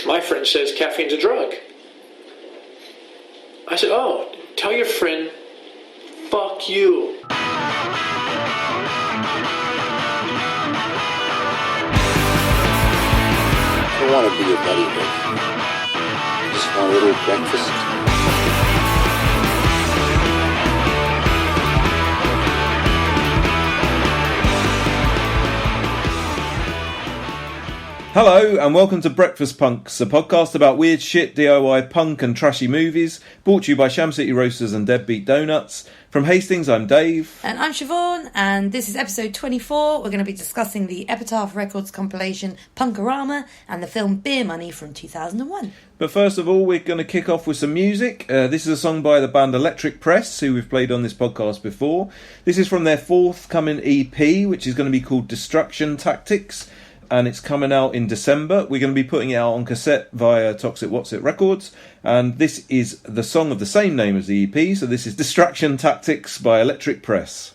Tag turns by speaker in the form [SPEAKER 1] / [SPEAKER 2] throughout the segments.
[SPEAKER 1] My friend says caffeine's a drug. I said, oh, tell your friend, fuck you.
[SPEAKER 2] I don't want to be your buddy, but just want a little breakfast.
[SPEAKER 3] Hello and welcome to Breakfast Punks, a podcast about weird shit, DIY punk and trashy movies, brought to you by Sham City Roasters and Deadbeat Donuts. From Hastings, I'm Dave.
[SPEAKER 4] And I'm Siobhan, and this is episode 24. We're going to be discussing the Epitaph Records compilation Punk-O-Rama and the film Beer Money from 2001.
[SPEAKER 3] But first of all, we're going to kick off with some music. This is a song by the band Electric Press, who we've played on this podcast before. This is from their forthcoming EP, which is going to be called Destruction Tactics. And it's coming out in December. We're going to be putting it out on cassette via Toxic What's It Records. And this is the song of the same name as the EP. So this is Destruction Tactics by Electric Press.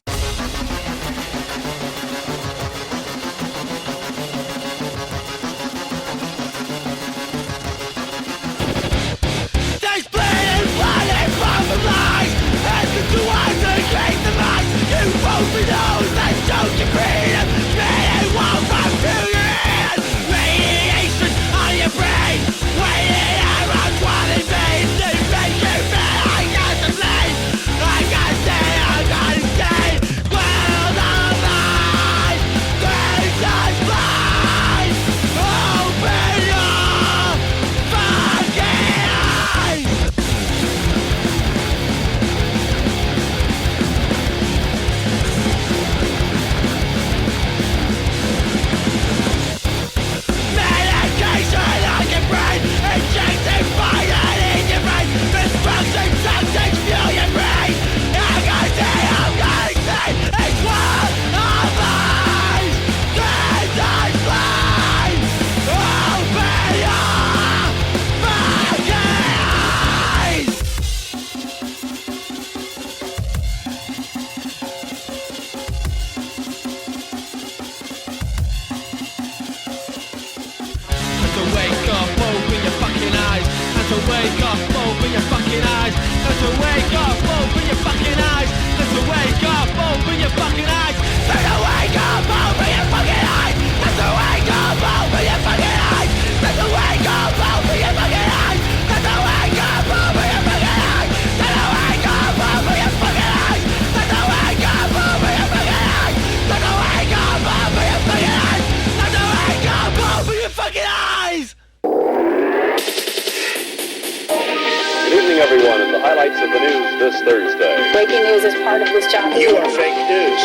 [SPEAKER 5] Everyone, and the highlights of the news this Thursday.
[SPEAKER 6] Breaking news is part of this job.
[SPEAKER 5] You are fake news.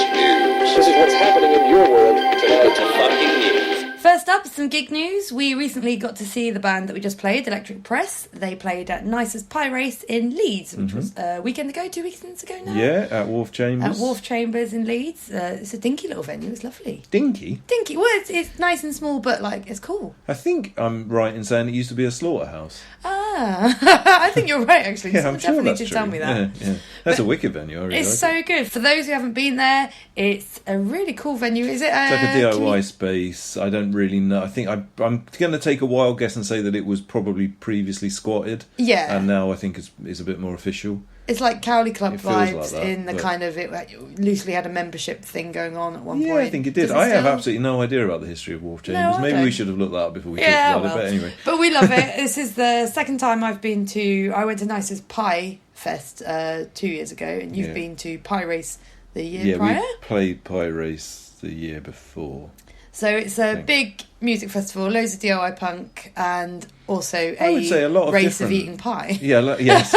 [SPEAKER 5] This is what's happening in your world tonight. It's fucking news.
[SPEAKER 4] First up, some gig news. We recently got to see the band that we just played, Electric Press. They played at Nice's Pie Race in Leeds, which was a weekend ago, 2 weekends ago now.
[SPEAKER 3] Yeah, at Wharf Chambers.
[SPEAKER 4] At Wharf Chambers in Leeds. It's a dinky little venue. It's lovely.
[SPEAKER 3] Dinky?
[SPEAKER 4] Dinky. Well, it's nice and small, but it's cool.
[SPEAKER 3] I think I'm right in saying it used to be a slaughterhouse.
[SPEAKER 4] I think you're right, actually.
[SPEAKER 3] Yeah, I'm sure
[SPEAKER 4] definitely
[SPEAKER 3] that's
[SPEAKER 4] did
[SPEAKER 3] true.
[SPEAKER 4] tell me that.
[SPEAKER 3] Yeah. That's a wicked venue. I really
[SPEAKER 4] It's
[SPEAKER 3] like
[SPEAKER 4] so good. For those who haven't been there, it's a really cool venue. Is it?
[SPEAKER 3] It's like a DIY space. I don't really know. I think I'm going to take a wild guess and say that it was probably previously squatted.
[SPEAKER 4] Yeah.
[SPEAKER 3] And now I think it's a bit more official.
[SPEAKER 4] It's like Cowley Club
[SPEAKER 3] It feels
[SPEAKER 4] vibes
[SPEAKER 3] like that,
[SPEAKER 4] in the kind of, it loosely had a membership thing going on at one point.
[SPEAKER 3] Yeah, I think it did.
[SPEAKER 4] Does
[SPEAKER 3] I have
[SPEAKER 4] still?
[SPEAKER 3] absolutely no idea about the history of Wharf
[SPEAKER 4] No,
[SPEAKER 3] Chambers.
[SPEAKER 4] I
[SPEAKER 3] Maybe
[SPEAKER 4] don't.
[SPEAKER 3] we should have looked that up before we talked about it, but anyway.
[SPEAKER 4] But we love it. This is the second time I went to Nice's Pie Fest 2 years ago, and you've been to Pie Race the year prior?
[SPEAKER 3] Yeah, we played Pie Race the year before.
[SPEAKER 4] So it's a big music festival, loads of DIY punk, and also a
[SPEAKER 3] lot of
[SPEAKER 4] race
[SPEAKER 3] different...
[SPEAKER 4] of eating pie.
[SPEAKER 3] Yeah, yes.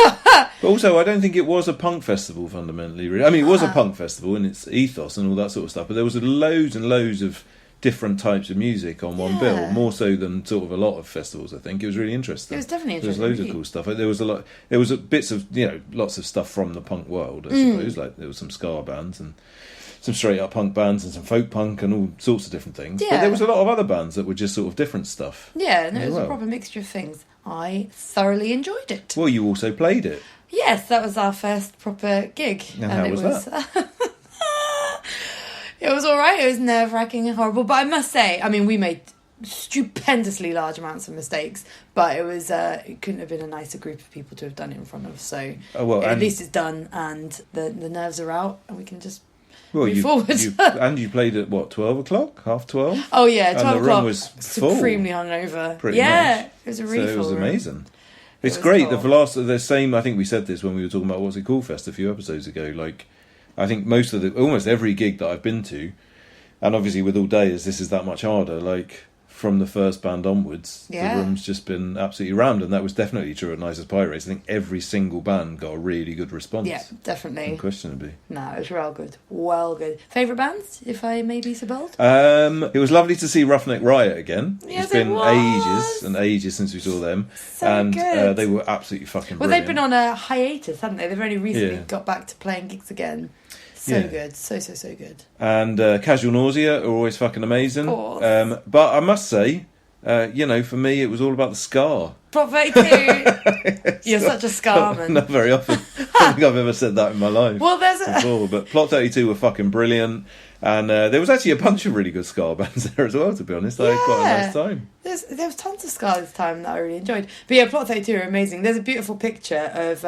[SPEAKER 3] But also, I don't think it was a punk festival fundamentally. Really. I mean, it was a punk festival in its ethos and all that sort of stuff, but there was loads and loads of different types of music on one bill, more so than sort of a lot of festivals. I think it was really interesting.
[SPEAKER 4] It was definitely interesting.
[SPEAKER 3] There was loads of cool stuff. There was a lot. There was bits of lots of stuff from the punk world. I suppose like there was some ska bands and some straight up punk bands and some folk punk and all sorts of different things.
[SPEAKER 4] Yeah.
[SPEAKER 3] But there was a lot of other bands that were just sort of different stuff.
[SPEAKER 4] Yeah, and it was a proper mixture of things. I thoroughly enjoyed it.
[SPEAKER 3] Well, you also played it.
[SPEAKER 4] Yes, that was our first proper gig.
[SPEAKER 3] And how was that?
[SPEAKER 4] It was all right. It was nerve-wracking and horrible. But I must say, I mean, we made stupendously large amounts of mistakes, but it couldn't have been a nicer group of people to have done it in front of. So at least it's done, and the nerves are out, and we can just move forward.
[SPEAKER 3] And you played at what, 12 o'clock, half 12?
[SPEAKER 4] Oh yeah, 12
[SPEAKER 3] and the
[SPEAKER 4] o'clock.
[SPEAKER 3] room was full,
[SPEAKER 4] supremely hungover.
[SPEAKER 3] Pretty much.
[SPEAKER 4] It was a really
[SPEAKER 3] so it was
[SPEAKER 4] full room.
[SPEAKER 3] amazing. It's
[SPEAKER 4] was
[SPEAKER 3] great.
[SPEAKER 4] cool.
[SPEAKER 3] The same. I think we said this when we were talking about What's It Called Fest a few episodes ago. Like, I think almost every gig that I've been to, and obviously with All Dayers, this is that much harder. Like, from the first band onwards, the room's just been absolutely rammed, and that was definitely true at Nicest Pie Race. I think every single band got a really good response.
[SPEAKER 4] Yeah, definitely.
[SPEAKER 3] Unquestionably. No,
[SPEAKER 4] it was real good. Well good. Favourite bands, if I may be so bold?
[SPEAKER 3] It was lovely to see Roughneck Riot again.
[SPEAKER 4] Yes,
[SPEAKER 3] it's been
[SPEAKER 4] it was.
[SPEAKER 3] ages and ages since we saw them.
[SPEAKER 4] So
[SPEAKER 3] and
[SPEAKER 4] good.
[SPEAKER 3] They were absolutely fucking
[SPEAKER 4] Well,
[SPEAKER 3] brilliant.
[SPEAKER 4] they've been on a hiatus, haven't they? They've only recently
[SPEAKER 3] Yeah.
[SPEAKER 4] got back to playing gigs again. So good. So good.
[SPEAKER 3] And Casual Nausea are always fucking amazing.
[SPEAKER 4] Of course.
[SPEAKER 3] But I must say, for me, it was all about the ska.
[SPEAKER 4] Plot 32. You're such a scarman.
[SPEAKER 3] Not very often. I don't think I've ever said that in my life.
[SPEAKER 4] Well, there's
[SPEAKER 3] before, but Plot 32 were fucking brilliant. And there was actually a bunch of really good ska bands there as well, to be honest. I had quite a nice time.
[SPEAKER 4] There was tons of ska this time that I really enjoyed. But yeah, Plot 32 are amazing. There's a beautiful picture of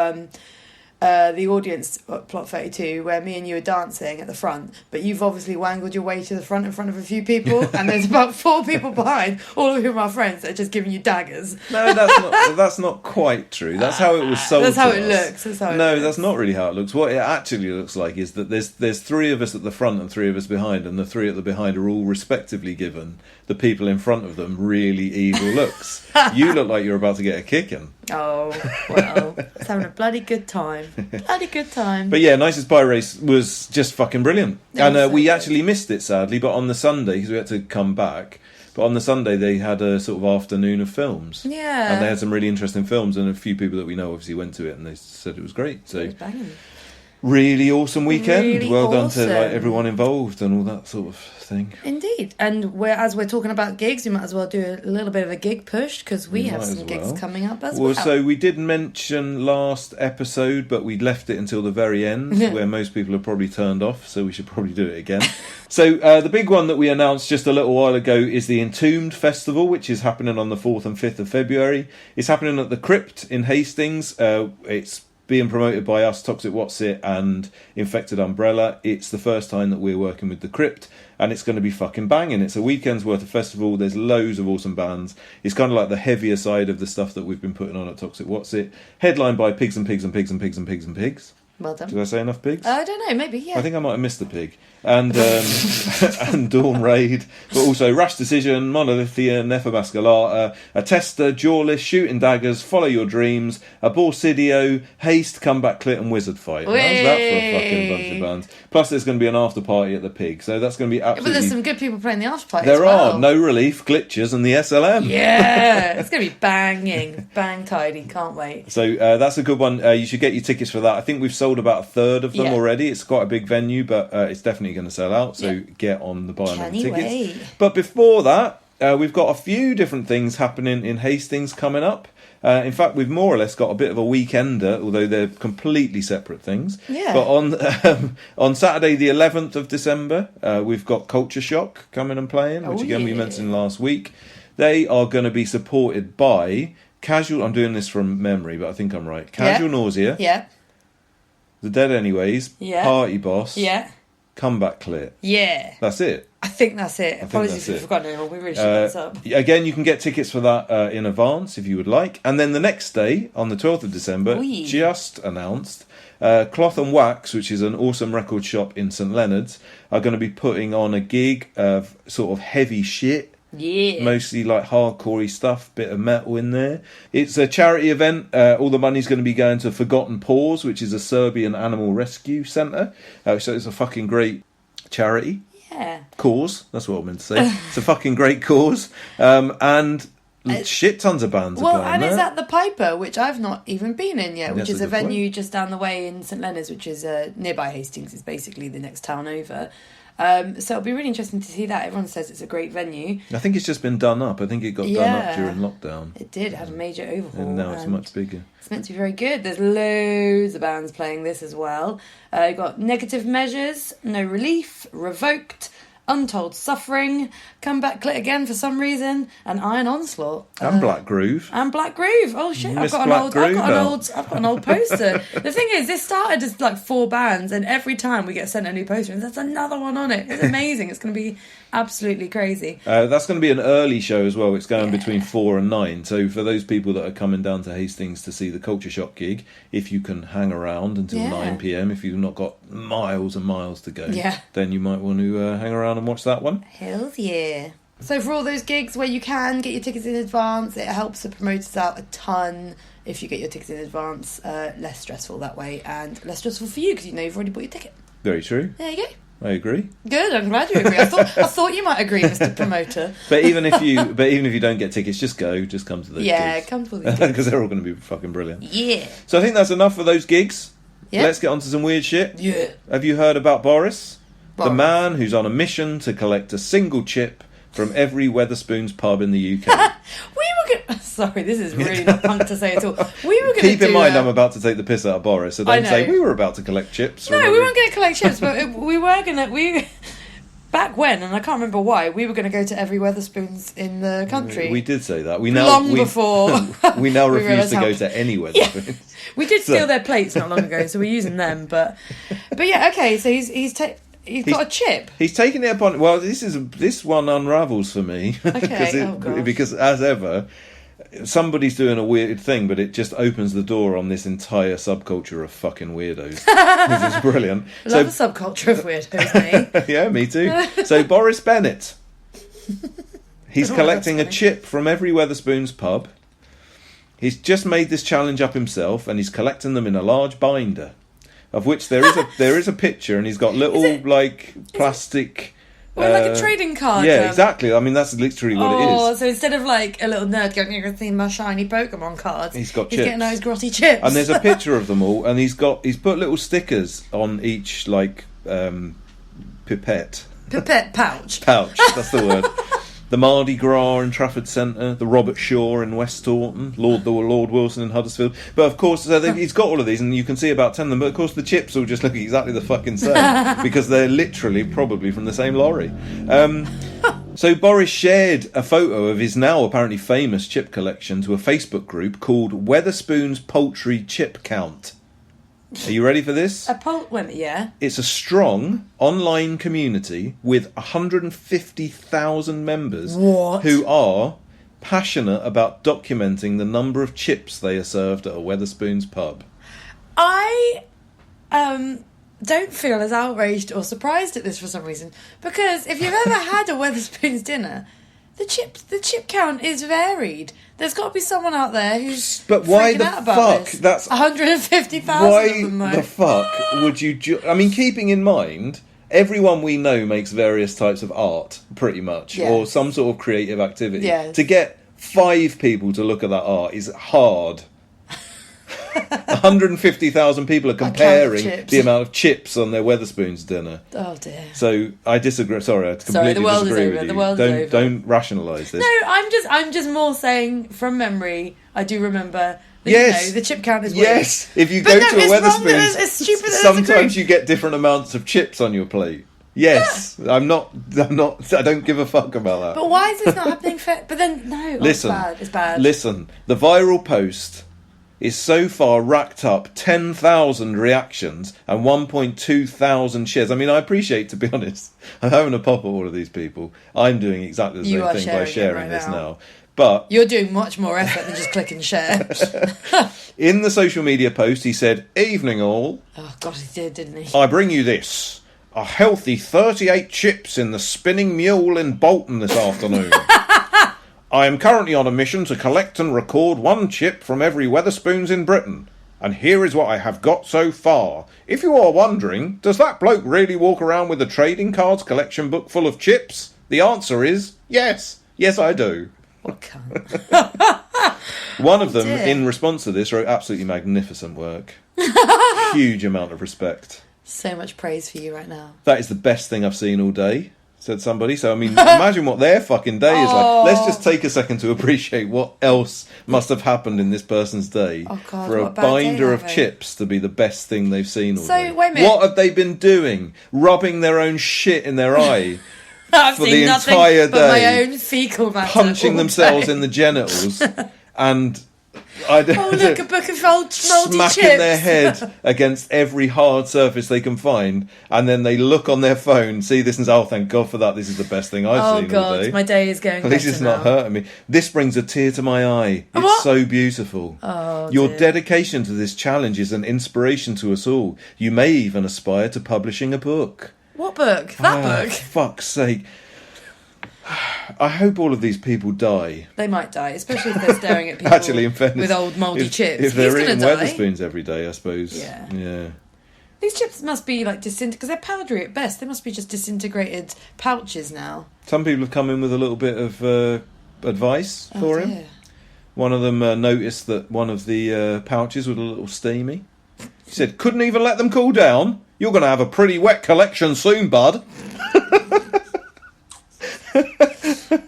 [SPEAKER 4] the audience at Plot 32 where me and you are dancing at the front, but you've obviously wangled your way to the front in front of a few people, and there's about 4 people behind, all of whom are friends, that are just giving you daggers.
[SPEAKER 3] No, that's not quite true. That's how it was sold.
[SPEAKER 4] That's how
[SPEAKER 3] to
[SPEAKER 4] it
[SPEAKER 3] us.
[SPEAKER 4] looks.
[SPEAKER 3] That's not really how it looks. What it actually looks like is that there's 3 of us at the front and 3 of us behind, and the 3 at the behind are all respectively given the people in front of them really evil looks. You look like you're about to get a kicking.
[SPEAKER 4] Oh, well, it's having a bloody good time. Bloody good time.
[SPEAKER 3] But yeah, Nicest Pie Race was just fucking brilliant. And we actually missed it, sadly, but on the Sunday, because we had to come back, but on the Sunday they had a sort of afternoon of films.
[SPEAKER 4] Yeah.
[SPEAKER 3] And they had some really interesting films, and a few people that we know obviously went to it, and they said it was great. So
[SPEAKER 4] It was banging.
[SPEAKER 3] really awesome weekend.
[SPEAKER 4] Really
[SPEAKER 3] well done
[SPEAKER 4] awesome.
[SPEAKER 3] to everyone involved and all that sort of thing.
[SPEAKER 4] Indeed. And as we're talking about gigs, we might as well do a little bit of a gig push, because we have some gigs coming up as well.
[SPEAKER 3] So we did mention last episode, but we left it until the very end, where most people have probably turned off, so we should probably do it again. So the big one that we announced just a little while ago is the Entombed Festival, which is happening on the 4th and 5th of February. It's happening at the Crypt in Hastings. It's being promoted by us, Toxic What's It, and Infected Umbrella. It's the first time that we're working with the Crypt, and it's going to be fucking banging. It's a weekend's worth of festival. There's loads of awesome bands. It's kind of like the heavier side of the stuff that we've been putting on at Toxic What's It. Headlined by Pigs and Pigs and Pigs and Pigs and Pigs and Pigs.
[SPEAKER 4] Well done.
[SPEAKER 3] Did I say enough pigs?
[SPEAKER 4] I don't know, maybe, yeah.
[SPEAKER 3] I think I might have missed the pig. And and Dawn Raid, but also Rash Decision, Monolithian, Nephobascalata, Attesta, Jawless, Shooting Daggers, Follow Your Dreams, Aborsidio, Haste, Comeback Clit, and Wizard Fight. How's that for a fucking bunch of bands? Plus there's going to be an after party at the Pig, so that's going to be absolutely...
[SPEAKER 4] But there's some good people playing the after party
[SPEAKER 3] There
[SPEAKER 4] as well.
[SPEAKER 3] are, No Relief, Glitches, and the SLM.
[SPEAKER 4] Yeah, it's going to be banging. Bang tidy, can't wait.
[SPEAKER 3] So that's a good one. You should get your tickets for that. I think we've sold about a third of them already. It's quite a big venue, but it's definitely going to sell out, so get on the buying of the tickets.
[SPEAKER 4] Wait.
[SPEAKER 3] But before that, we've got a few different things happening in Hastings coming up. In fact, we've more or less got a bit of a weekender, although they're completely separate things.
[SPEAKER 4] Yeah.
[SPEAKER 3] But on Saturday the 11th of December, we've got Culture Shock coming and playing, which again we mentioned last week. They are going to be supported by Casual... I'm doing this from memory, but I think I'm right. Casual Nausea.
[SPEAKER 4] Yeah.
[SPEAKER 3] The Dead Anyways.
[SPEAKER 4] Yeah.
[SPEAKER 3] Party Boss.
[SPEAKER 4] Yeah.
[SPEAKER 3] Comeback Clit.
[SPEAKER 4] Yeah.
[SPEAKER 3] That's it.
[SPEAKER 4] I think that's it. Apologies if we've forgotten anyone. We really should look this up.
[SPEAKER 3] Again, you can get tickets for that in advance if you would like. And then the next day, on the 12th of December, just announced, Cloth and Wax, which is an awesome record shop in St Leonard's, are going to be putting on a gig of sort of heavy shit.
[SPEAKER 4] Yeah.
[SPEAKER 3] Mostly like hardcore-y stuff, bit of metal in there. It's a charity event. All the money's going to be going to Forgotten Paws, which is a Serbian animal rescue centre. So it's a fucking great charity.
[SPEAKER 4] Yeah.
[SPEAKER 3] Cause, that's what I meant to say. It's a fucking great cause. And shit tons of bands are playing
[SPEAKER 4] it's
[SPEAKER 3] there.
[SPEAKER 4] at the Piper, which I've not even been in yet, which
[SPEAKER 3] That's
[SPEAKER 4] is
[SPEAKER 3] a
[SPEAKER 4] a
[SPEAKER 3] good point.
[SPEAKER 4] venue just down the way in St Leonard's, which is nearby Hastings. It's basically the next town over. So it'll be really interesting to see that. Everyone says it's a great venue.
[SPEAKER 3] I think it's just been done up. I think it got done up during lockdown.
[SPEAKER 4] It did. It had a major overhaul.
[SPEAKER 3] And now it's much bigger.
[SPEAKER 4] It's meant to be very good. There's loads of bands playing this as well. You've got Negative Measures, No Relief, Revoked, Untold Suffering, Come Back Clit Again for some reason, and Iron Onslaught.
[SPEAKER 3] And Black Groove.
[SPEAKER 4] And Black Groove. Oh shit!
[SPEAKER 3] Miss
[SPEAKER 4] I've
[SPEAKER 3] Black Groove
[SPEAKER 4] got an old poster. The thing is, this started as like 4 bands, and every time we get sent a new poster, and there's another one on it. It's amazing. It's going to be absolutely crazy.
[SPEAKER 3] That's going to be an early show as well. It's going between 4 and 9. So for those people that are coming down to Hastings to see the Culture Shock gig, if you can hang around until 9 p.m, if you've not got miles and miles to go, then you might want to hang around and watch that one.
[SPEAKER 4] Hells yeah. So for all those gigs where you can get your tickets in advance, it helps the promoters out a ton. If you get your tickets in advance, less stressful that way, and less stressful for you because you know you've already bought your ticket.
[SPEAKER 3] Very true.
[SPEAKER 4] There you go.
[SPEAKER 3] I agree.
[SPEAKER 4] Good, I'm glad you agree. I thought you might agree, Mr. Promoter.
[SPEAKER 3] But even if you don't get tickets, just come to those gigs.
[SPEAKER 4] Yeah, come to all these gigs.
[SPEAKER 3] Because they're all going to be fucking brilliant.
[SPEAKER 4] Yeah.
[SPEAKER 3] So I think that's enough for those gigs.
[SPEAKER 4] Yeah.
[SPEAKER 3] Let's get on to some weird shit.
[SPEAKER 4] Yeah.
[SPEAKER 3] Have you heard about Boris?
[SPEAKER 4] Boris.
[SPEAKER 3] The man who's on a mission to collect a single chip from every Wetherspoons pub in the UK.
[SPEAKER 4] Sorry, this is really not punk to say at all. We were going to
[SPEAKER 3] Keep in mind I'm about to take the piss out of Boris, so don't say we were about to collect chips.
[SPEAKER 4] No, we weren't going to collect chips, but we were going to... Back when, and I can't remember why, we were going to go to every Wetherspoons in the country.
[SPEAKER 3] We did say that.
[SPEAKER 4] Before.
[SPEAKER 3] We now refuse to go to any Wetherspoons.
[SPEAKER 4] Yeah. We did steal their plates not long ago, so we're using them. But yeah, okay. So he's got a chip.
[SPEAKER 3] He's taken it upon. Well, this one unravels for me.
[SPEAKER 4] Okay.
[SPEAKER 3] Because as ever, somebody's doing a weird thing, but it just opens the door on this entire subculture of fucking weirdos. This is brilliant.
[SPEAKER 4] Love a subculture of weirdos, mate.
[SPEAKER 3] Yeah, me too. So Boris Bennett, he's collecting a chip from every Wetherspoons pub. He's just made this challenge up himself, and he's collecting them in a large binder, of which there is a picture, and he's got little plastic.
[SPEAKER 4] Well, like a trading card.
[SPEAKER 3] Yeah, exactly. I mean, that's literally what it is.
[SPEAKER 4] Oh, so instead of like a little nerd going, "You're going to see my shiny Pokemon cards,"
[SPEAKER 3] he's got
[SPEAKER 4] he's
[SPEAKER 3] chips.
[SPEAKER 4] getting those grotty chips.
[SPEAKER 3] And there's a picture of them all, and he's put little stickers on each pipette
[SPEAKER 4] pouch.
[SPEAKER 3] That's the word. The Mardi Gras in Trafford Centre, the Robert Shaw in West Taunton, Lord Wilson in Huddersfield. But of course, he's got all of these, and you can see about 10 of them. But of course, the chips all just look exactly the fucking same because they're literally probably from the same lorry. So Boris shared a photo of his now apparently famous chip collection to a Facebook group called Wetherspoons Poultry Chip Count. Are you ready for this?
[SPEAKER 4] Yeah.
[SPEAKER 3] It's a strong online community with 150,000 members who are passionate about documenting the number of chips they are served at a Wetherspoons pub.
[SPEAKER 4] I don't feel as outraged or surprised at this for some reason, because if you've ever had a Wetherspoons dinner, the chip count is varied. There's got to be someone out there who's freaking out about this.
[SPEAKER 3] That's
[SPEAKER 4] 150,000
[SPEAKER 3] why
[SPEAKER 4] of them, though.
[SPEAKER 3] the fuck would you? I mean, keeping in mind, everyone we know makes various types of art, pretty much, or some sort of creative activity.
[SPEAKER 4] Yes.
[SPEAKER 3] To get 5 people to look at that art is hard. 150,000 people are comparing the amount of chips on their Wetherspoons dinner.
[SPEAKER 4] Oh dear.
[SPEAKER 3] So I disagree. Sorry, I completely
[SPEAKER 4] the world
[SPEAKER 3] disagree
[SPEAKER 4] is
[SPEAKER 3] with
[SPEAKER 4] over.
[SPEAKER 3] you.
[SPEAKER 4] The world is over.
[SPEAKER 3] Don't rationalise this.
[SPEAKER 4] No, I'm just more saying from memory. I do remember. That,
[SPEAKER 3] Yes.
[SPEAKER 4] the chip count is weird.
[SPEAKER 3] Yes, if you go to a Wetherspoons,
[SPEAKER 4] it's stupid that
[SPEAKER 3] sometimes you get different amounts of chips on your plate. Yes, yeah. I'm not. I don't give a fuck about that.
[SPEAKER 4] But why is this not happening? But then no,
[SPEAKER 3] listen,
[SPEAKER 4] it's bad.
[SPEAKER 3] Listen, the viral post is so far racked up 10,000 reactions and 1.2 thousand shares. I mean, I appreciate, to be honest, I'm having a pop at all of these people. I'm doing exactly the same thing by sharing this now. But
[SPEAKER 4] you're doing much more effort than just click and share.
[SPEAKER 3] In the social media post, he said, "Evening all."
[SPEAKER 4] Oh God, he did, didn't he?
[SPEAKER 3] I bring you this. A healthy 38 chips in the Spinning Mule in Bolton this afternoon. I am currently on a mission to collect and record 1 chip from every Wetherspoons in Britain. And here is what I have got so far. If you are wondering, does that bloke really walk around with a trading cards collection book full of chips? The answer is yes. Yes, I do.
[SPEAKER 4] What a cunt.
[SPEAKER 3] One of them, in response to this, wrote absolutely magnificent work. Huge amount of respect.
[SPEAKER 4] So much praise for you right now.
[SPEAKER 3] That is the best thing I've seen all day, said somebody. So, I mean, imagine what their fucking day is like. Let's just take a second to appreciate what else must have happened in this person's day for a binder of chips to be the best thing they've seen all day.
[SPEAKER 4] Wait a minute.
[SPEAKER 3] What have they been doing? Rubbing their own shit in their eye.
[SPEAKER 4] I've
[SPEAKER 3] for
[SPEAKER 4] seen
[SPEAKER 3] the
[SPEAKER 4] nothing
[SPEAKER 3] entire
[SPEAKER 4] but my
[SPEAKER 3] day,
[SPEAKER 4] own fecal matter
[SPEAKER 3] punching
[SPEAKER 4] all
[SPEAKER 3] themselves
[SPEAKER 4] day.
[SPEAKER 3] in the genitals, and I
[SPEAKER 4] Oh, look, a book of old mouldy
[SPEAKER 3] smacking
[SPEAKER 4] chips.
[SPEAKER 3] their head against every hard surface they can find, and then they look on their phone, see this, and say, "Oh, thank God for that! This is the best thing I've
[SPEAKER 4] Oh
[SPEAKER 3] seen all day."
[SPEAKER 4] God, my day is going
[SPEAKER 3] At least
[SPEAKER 4] better
[SPEAKER 3] it's not
[SPEAKER 4] now.
[SPEAKER 3] hurting me. This brings a tear to my eye. It's
[SPEAKER 4] What?
[SPEAKER 3] so beautiful.
[SPEAKER 4] Oh,
[SPEAKER 3] Your
[SPEAKER 4] dear.
[SPEAKER 3] dedication to this challenge is an inspiration to us all. You may even aspire to publishing a book.
[SPEAKER 4] What book? That book?
[SPEAKER 3] Fuck's sake. I hope all of these people die.
[SPEAKER 4] They might die, especially if they're staring at people
[SPEAKER 3] Actually, in fairness,
[SPEAKER 4] with old mouldy chips.
[SPEAKER 3] If they're
[SPEAKER 4] He's
[SPEAKER 3] eating
[SPEAKER 4] gonna die.
[SPEAKER 3] Weatherspoons every day, I suppose.
[SPEAKER 4] Yeah. These chips must be like disintegrated, because they're powdery at best. They must be just disintegrated pouches now.
[SPEAKER 3] Some people have come in with a little bit of advice for him.
[SPEAKER 4] Dear.
[SPEAKER 3] One of them noticed that one of the pouches was a little steamy. He said, "Couldn't even let them cool down. You're going to have a pretty wet collection soon, bud."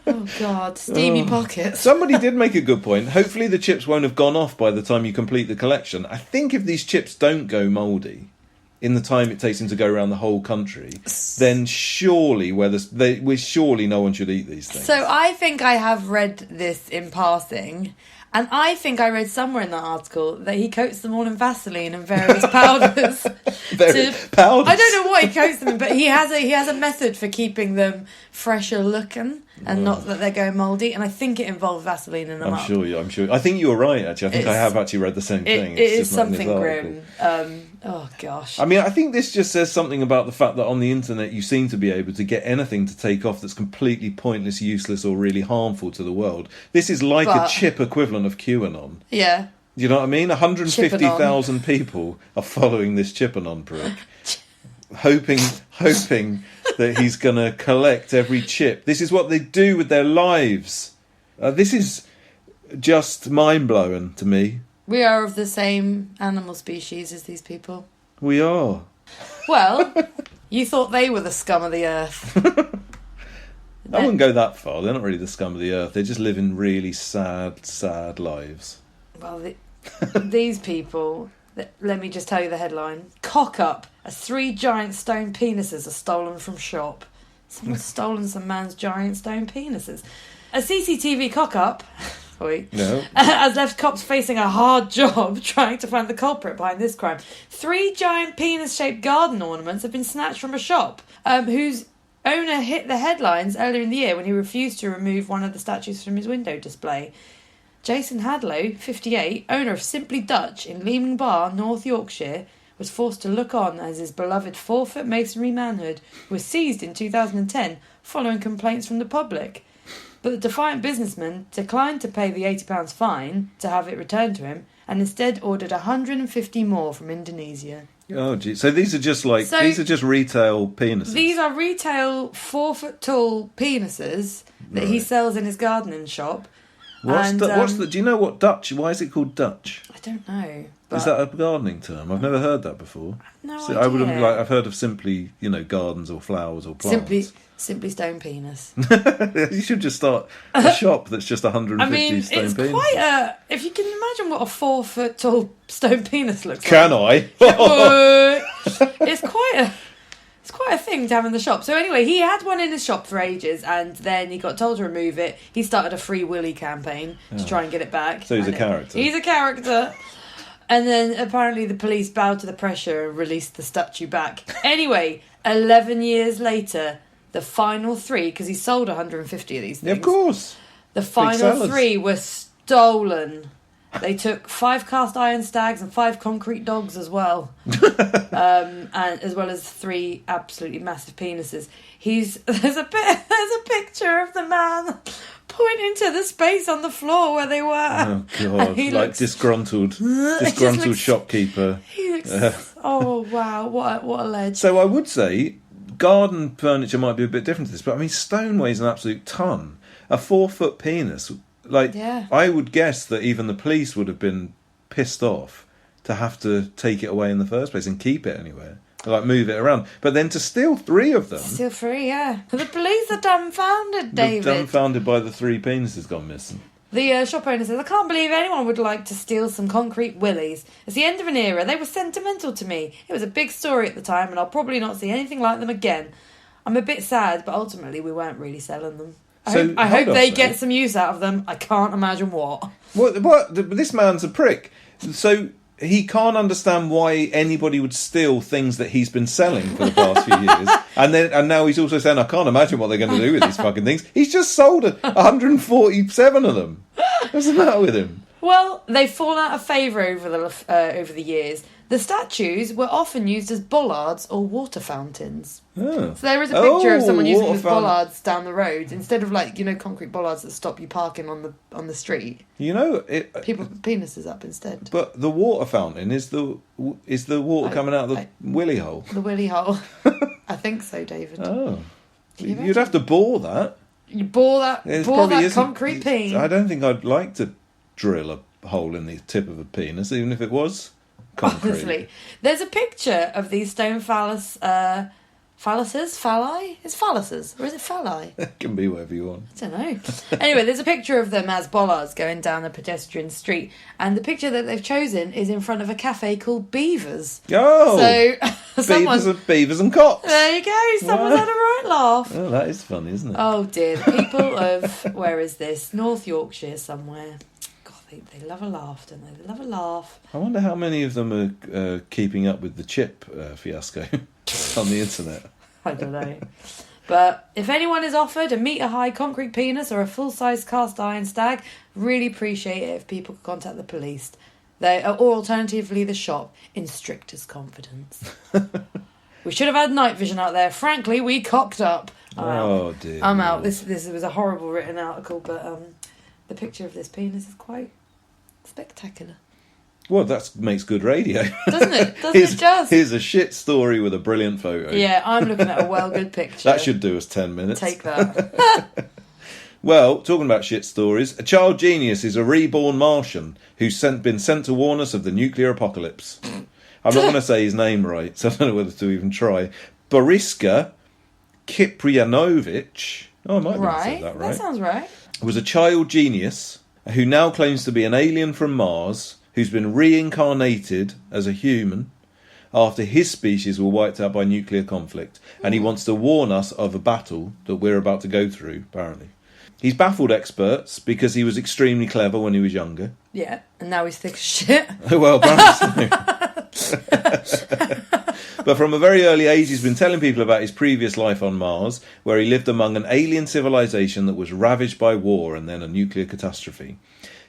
[SPEAKER 4] Oh God, steamy pockets.
[SPEAKER 3] Somebody did make a good point. Hopefully the chips won't have gone off by the time you complete the collection. I think if these chips don't go mouldy in the time it takes them to go around the whole country, then surely surely no one should eat these things.
[SPEAKER 4] So I think I have read this in passing, and I think I read somewhere in that article that he coats them all in Vaseline and various powders.
[SPEAKER 3] Powders?
[SPEAKER 4] I don't know what he coats them in, but he has a method for keeping them fresher looking and not that they're going mouldy. And I think it involves Vaseline in them.
[SPEAKER 3] I'm sure. I think you're right, actually. I think I have actually read the same thing.
[SPEAKER 4] It is
[SPEAKER 3] just not in this
[SPEAKER 4] something
[SPEAKER 3] article.
[SPEAKER 4] grim. Oh gosh.
[SPEAKER 3] I mean, I think this just says something about the fact that on the internet you seem to be able to get anything to take off that's completely pointless, useless, or really harmful to the world. This is like a chip equivalent of QAnon.
[SPEAKER 4] Yeah.
[SPEAKER 3] Do you know what I mean? 150,000 people are following this Chipanon prick, hoping that he's going to collect every chip. This is what they do with their lives. This is just mind-blowing to me.
[SPEAKER 4] We are of the same animal species as these people.
[SPEAKER 3] We are.
[SPEAKER 4] Well, you thought they were the scum of the earth.
[SPEAKER 3] I wouldn't go that far. They're not really the scum of the earth. They just live in really sad, sad lives.
[SPEAKER 4] Well, these people, let me just tell you the headline. Cock up as 3 giant stone penises are stolen from shop. Someone's stolen some man's giant stone penises. A CCTV cock up
[SPEAKER 3] No.
[SPEAKER 4] has left cops facing a hard job trying to find the culprit behind this crime. 3 giant penis-shaped garden ornaments have been snatched from a shop whose owner hit the headlines earlier in the year when he refused to remove one of the statues from his window display. Jason Hadlow, 58, owner of Simply Dutch in Leaming Bar, North Yorkshire, was forced to look on as his beloved 4-foot masonry manhood was seized in 2010 following complaints from the public. But the defiant businessman declined to pay the £80 fine to have it returned to him and instead ordered 150 more from Indonesia.
[SPEAKER 3] Oh, gee. So these are just retail penises.
[SPEAKER 4] These are retail 4-foot tall penises that he sells in his gardening shop.
[SPEAKER 3] Do you know what Dutch? Why is it called Dutch?
[SPEAKER 4] I don't know. But
[SPEAKER 3] Is that a gardening term? I've never heard that before.
[SPEAKER 4] no
[SPEAKER 3] So
[SPEAKER 4] idea.
[SPEAKER 3] I would have I've heard of simply, gardens or flowers or plants.
[SPEAKER 4] Simply stone penis.
[SPEAKER 3] You should just start a shop that's just 150
[SPEAKER 4] I mean,
[SPEAKER 3] stone
[SPEAKER 4] it's
[SPEAKER 3] penis.
[SPEAKER 4] quite a... If you can imagine what a 4-foot tall stone penis looks
[SPEAKER 3] Can
[SPEAKER 4] like.
[SPEAKER 3] I?
[SPEAKER 4] It's quite a thing to have in the shop. So anyway, he had one in his shop for ages, and then he got told to remove it. He started a Free Willy campaign to try and get it back.
[SPEAKER 3] So he's
[SPEAKER 4] And
[SPEAKER 3] a character.
[SPEAKER 4] He's a character. And then apparently the police bowed to the pressure and released the statue back. Anyway, 11 years later, the final 3, because he sold 150 of these things.
[SPEAKER 3] Yeah, of course.
[SPEAKER 4] The final
[SPEAKER 3] sellers.
[SPEAKER 4] 3 were stolen. They took 5 cast iron stags and 5 concrete dogs as well, and as well as 3 absolutely massive penises. There's a picture of the man pointing to the space on the floor where they were.
[SPEAKER 3] Oh God!
[SPEAKER 4] He
[SPEAKER 3] Like
[SPEAKER 4] looks-
[SPEAKER 3] disgruntled
[SPEAKER 4] looks-
[SPEAKER 3] shopkeeper.
[SPEAKER 4] He looks. Oh wow! What a ledge.
[SPEAKER 3] So I would say garden furniture might be a bit different to this, but I mean stone weighs an absolute ton. A 4-foot penis,
[SPEAKER 4] Yeah.
[SPEAKER 3] I would guess that even the police would have been pissed off to have to take it away in the first place and keep it anywhere, move it around. But then to steal 3 of them,
[SPEAKER 4] Still free, yeah. The police are dumbfounded,
[SPEAKER 3] they're
[SPEAKER 4] David.
[SPEAKER 3] dumbfounded by the 3 penises gone missing.
[SPEAKER 4] The shop owner says, I can't believe anyone would like to steal some concrete willies. It's the end of an era. They were sentimental to me. It was a big story at the time, and I'll probably not see anything like them again. I'm a bit sad, but ultimately we weren't really selling them. I
[SPEAKER 3] hold
[SPEAKER 4] hope
[SPEAKER 3] on,
[SPEAKER 4] they
[SPEAKER 3] though.
[SPEAKER 4] get some use out of them. I can't imagine what.
[SPEAKER 3] What? This man's a prick. So he can't understand why anybody would steal things that he's been selling for the past few years, and now he's also saying, I can't imagine what they're going to do with these fucking things. He's just sold 147 of them. What's the matter with him?
[SPEAKER 4] Well, they've fallen out of favour over the years. The statues were often used as bollards or water fountains.
[SPEAKER 3] Oh.
[SPEAKER 4] So there is a picture of someone using them as
[SPEAKER 3] water fountain.
[SPEAKER 4] bollards down the road instead of concrete bollards that stop you parking on the street. People put penises up instead.
[SPEAKER 3] But the water fountain is the water coming out of the willy hole.
[SPEAKER 4] The willy hole. I think so, David.
[SPEAKER 3] Oh,
[SPEAKER 4] Can you
[SPEAKER 3] you'd have to bore that.
[SPEAKER 4] You bore that
[SPEAKER 3] Isn't-
[SPEAKER 4] concrete peen.
[SPEAKER 3] I don't think I'd like to drill a hole in the tip of a penis, even if it was concrete.
[SPEAKER 4] Honestly, there's a picture of these stone phalluses. Phalli? It's phalluses, or is it phalli?
[SPEAKER 3] It can be whatever you want.
[SPEAKER 4] I don't know. Anyway, there's a picture of them as bollards going down a pedestrian street, and the picture that they've chosen is in front of a cafe called Beavers.
[SPEAKER 3] Oh,
[SPEAKER 4] So
[SPEAKER 3] beavers and cocks.
[SPEAKER 4] There you go. Someone's had a right laugh.
[SPEAKER 3] Oh, that is funny, isn't it?
[SPEAKER 4] Oh dear, the people of where is this? North Yorkshire somewhere. God, they love a laugh, don't they? They love a laugh.
[SPEAKER 3] I wonder how many of them are keeping up with the chip fiasco on the internet.
[SPEAKER 4] I don't know. But if anyone is offered a metre-high concrete penis or a full-size cast-iron stag, really appreciate it if people could contact the police. Or alternatively the shop in strictest confidence. We should have had night vision out there. Frankly, we cocked up.
[SPEAKER 3] Oh dear.
[SPEAKER 4] I'm out. This was a horrible written article, but the picture of this penis is quite spectacular.
[SPEAKER 3] Well, that makes good radio.
[SPEAKER 4] Doesn't it? Doesn't it just?
[SPEAKER 3] Here's a shit story with a brilliant photo.
[SPEAKER 4] Yeah, I'm looking at a well good picture.
[SPEAKER 3] That should do us 10 minutes.
[SPEAKER 4] Take that.
[SPEAKER 3] Well, talking about shit stories, a child genius is a reborn Martian who's been sent to warn us of the nuclear apocalypse. I'm not going to say his name right, so I don't know whether to even try. Boriska Kiprianovich, I might have said that right.
[SPEAKER 4] That sounds right.
[SPEAKER 3] Was a child genius who now claims to be an alien from Mars who's been reincarnated as a human after his species were wiped out by nuclear conflict. And he wants to warn us of a battle that we're about to go through, apparently. He's baffled experts because he was extremely clever when he was younger.
[SPEAKER 4] Yeah, and now he's thick as shit.
[SPEAKER 3] Well, apparently so. But from a very early age, he's been telling people about his previous life on Mars, where he lived among an alien civilization that was ravaged by war and then a nuclear catastrophe.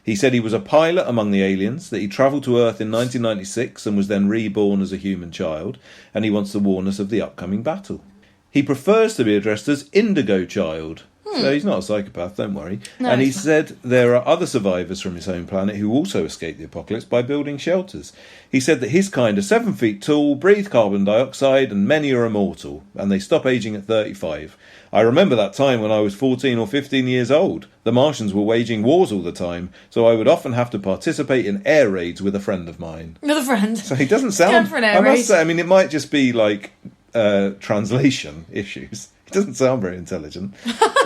[SPEAKER 3] He said he was a pilot among the aliens, that he travelled to Earth in 1996 and was then reborn as a human child, and he wants to warn us of the upcoming battle. He prefers to be addressed as Indigo Child. So he's not a psychopath, don't worry.
[SPEAKER 4] No,
[SPEAKER 3] and he said there are other survivors from his home planet who also escaped the apocalypse by building shelters. He said that his kind are 7 feet tall, breathe carbon dioxide, and many are immortal, and they stop aging at 35. I remember that time when I was 14 or 15 years old. The Martians were waging wars all the time, so I would often have to participate in air raids with a friend of mine.
[SPEAKER 4] With a friend.
[SPEAKER 3] So he doesn't sound...
[SPEAKER 4] Going for an air
[SPEAKER 3] I must
[SPEAKER 4] raid.
[SPEAKER 3] say, I mean, it might just be like translation issues. He doesn't sound very intelligent.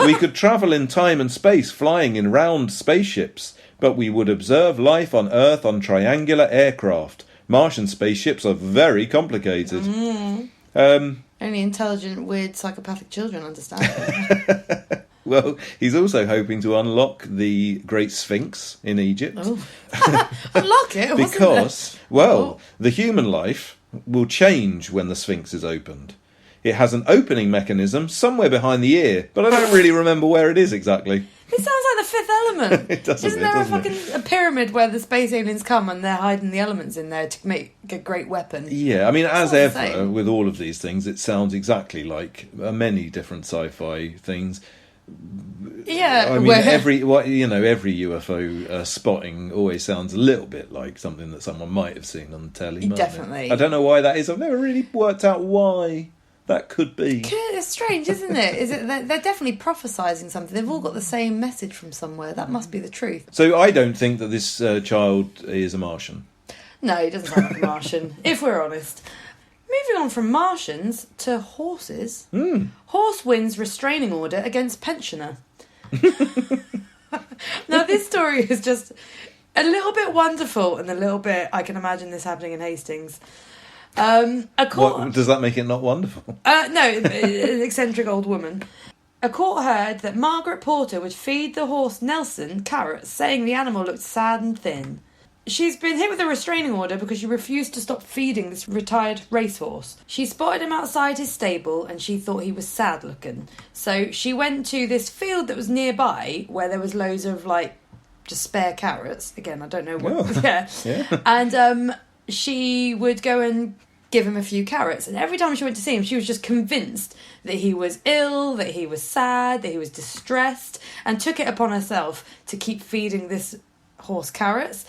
[SPEAKER 3] We could travel in time and space, flying in round spaceships, but we would observe life on Earth on triangular aircraft. Martian spaceships are very complicated.
[SPEAKER 4] Only intelligent, weird, psychopathic children understand it.
[SPEAKER 3] Well, he's also hoping to unlock the Great Sphinx in Egypt.
[SPEAKER 4] Oh. Unlock it? What's in
[SPEAKER 3] Because, well,
[SPEAKER 4] Oh.
[SPEAKER 3] the human life will change when the Sphinx is opened. It has an opening mechanism somewhere behind the ear, but I don't really remember where it is exactly.
[SPEAKER 4] It sounds like the Fifth Element.
[SPEAKER 3] It does a
[SPEAKER 4] Isn't
[SPEAKER 3] bit,
[SPEAKER 4] there
[SPEAKER 3] doesn't
[SPEAKER 4] a pyramid where the space aliens come and they're hiding the elements in there to make a great weapon?
[SPEAKER 3] Yeah, I mean, as
[SPEAKER 4] not the
[SPEAKER 3] ever,
[SPEAKER 4] same.
[SPEAKER 3] with all of these things, it sounds exactly like many different sci-fi things.
[SPEAKER 4] Yeah,
[SPEAKER 3] I mean,
[SPEAKER 4] where-
[SPEAKER 3] every UFO spotting always sounds a little bit like something that someone might have seen on the telly. mightn't it?
[SPEAKER 4] Definitely.
[SPEAKER 3] I don't know why that is. I've never really worked out why that could be.
[SPEAKER 4] It's strange, isn't it? Is it? They're definitely prophesying something. They've all got the same message from somewhere. That must be the truth.
[SPEAKER 3] So I don't think that this child is a Martian.
[SPEAKER 4] No, he doesn't sound like a Martian, if we're honest. Moving on from Martians to horses. Horse wins restraining order against pensioner. Now, this story is just a little bit wonderful and a little bit... I can imagine this happening in Hastings. A court...
[SPEAKER 3] What, does that make it not wonderful?
[SPEAKER 4] No, an eccentric old woman. A court heard that Margaret Porter would feed the horse Nelson carrots, saying the animal looked sad and thin. She's been hit with a restraining order because she refused to stop feeding this retired racehorse. She spotted him outside his stable and she thought he was sad looking. So she went to this field that was nearby where there was loads of, like, just spare carrots. Again, I don't know what...
[SPEAKER 3] Oh.
[SPEAKER 4] Yeah. And she would go and give him a few carrots. And every time she went to see him, she was just convinced that he was ill, that he was sad, that he was distressed, and took it upon herself to keep feeding this horse carrots.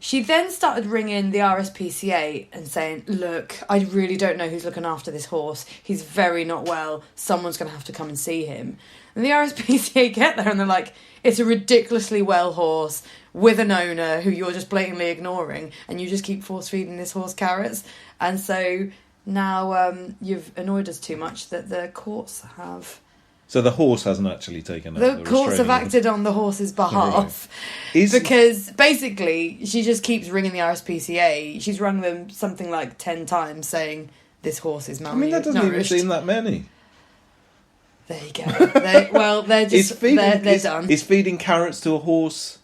[SPEAKER 4] She then started ringing the RSPCA and saying, look, I really don't know who's looking after this horse. He's very not well. Someone's going to have to come and see him. And the RSPCA get there and they're like, it's a ridiculously well horse with an owner who you're just blatantly ignoring and you just keep force-feeding this horse carrots. And so now you've annoyed us too much that the courts have...
[SPEAKER 3] So the horse hasn't actually taken out
[SPEAKER 4] the courts have acted on the horse's behalf. Because basically she just keeps ringing the RSPCA. She's rung them something like 10 times saying this horse is malnourished.
[SPEAKER 3] I mean, that doesn't even seem that many.
[SPEAKER 4] There you go. They're just they're done.
[SPEAKER 3] Is feeding carrots to a horse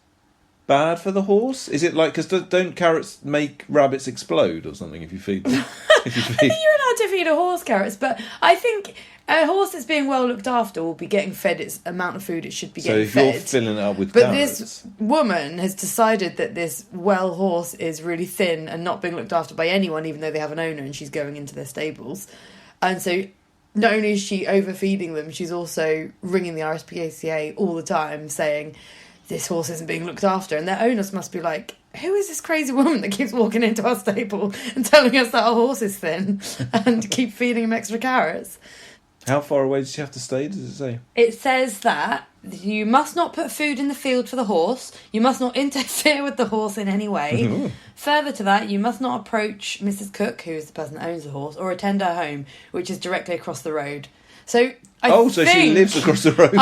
[SPEAKER 3] bad for the horse? Is it like, because don't carrots make rabbits explode or something if you feed them?
[SPEAKER 4] I think you're allowed to feed a horse carrots, but I think a horse that's being well looked after will be getting fed its amount of food it should be getting fed.
[SPEAKER 3] So if you're filling it up with
[SPEAKER 4] But
[SPEAKER 3] carrots...
[SPEAKER 4] this woman has decided that this well horse is really thin and not being looked after by anyone, even though they have an owner and she's going into their stables. And so not only is she overfeeding them, she's also ringing the RSPCA all the time saying, this horse isn't being looked after. And their owners must be like, who is this crazy woman that keeps walking into our stable and telling us that our horse is thin and keep feeding him extra carrots?
[SPEAKER 3] How far away does she have to stay, does it say?
[SPEAKER 4] It says that you must not put food in the field for the horse. You must not interfere with the horse in any way.
[SPEAKER 3] Ooh.
[SPEAKER 4] Further to that, you must not approach Mrs. Cook, who is the person that owns the horse, or attend her home, which is directly across the road. So
[SPEAKER 3] so she lives across the road.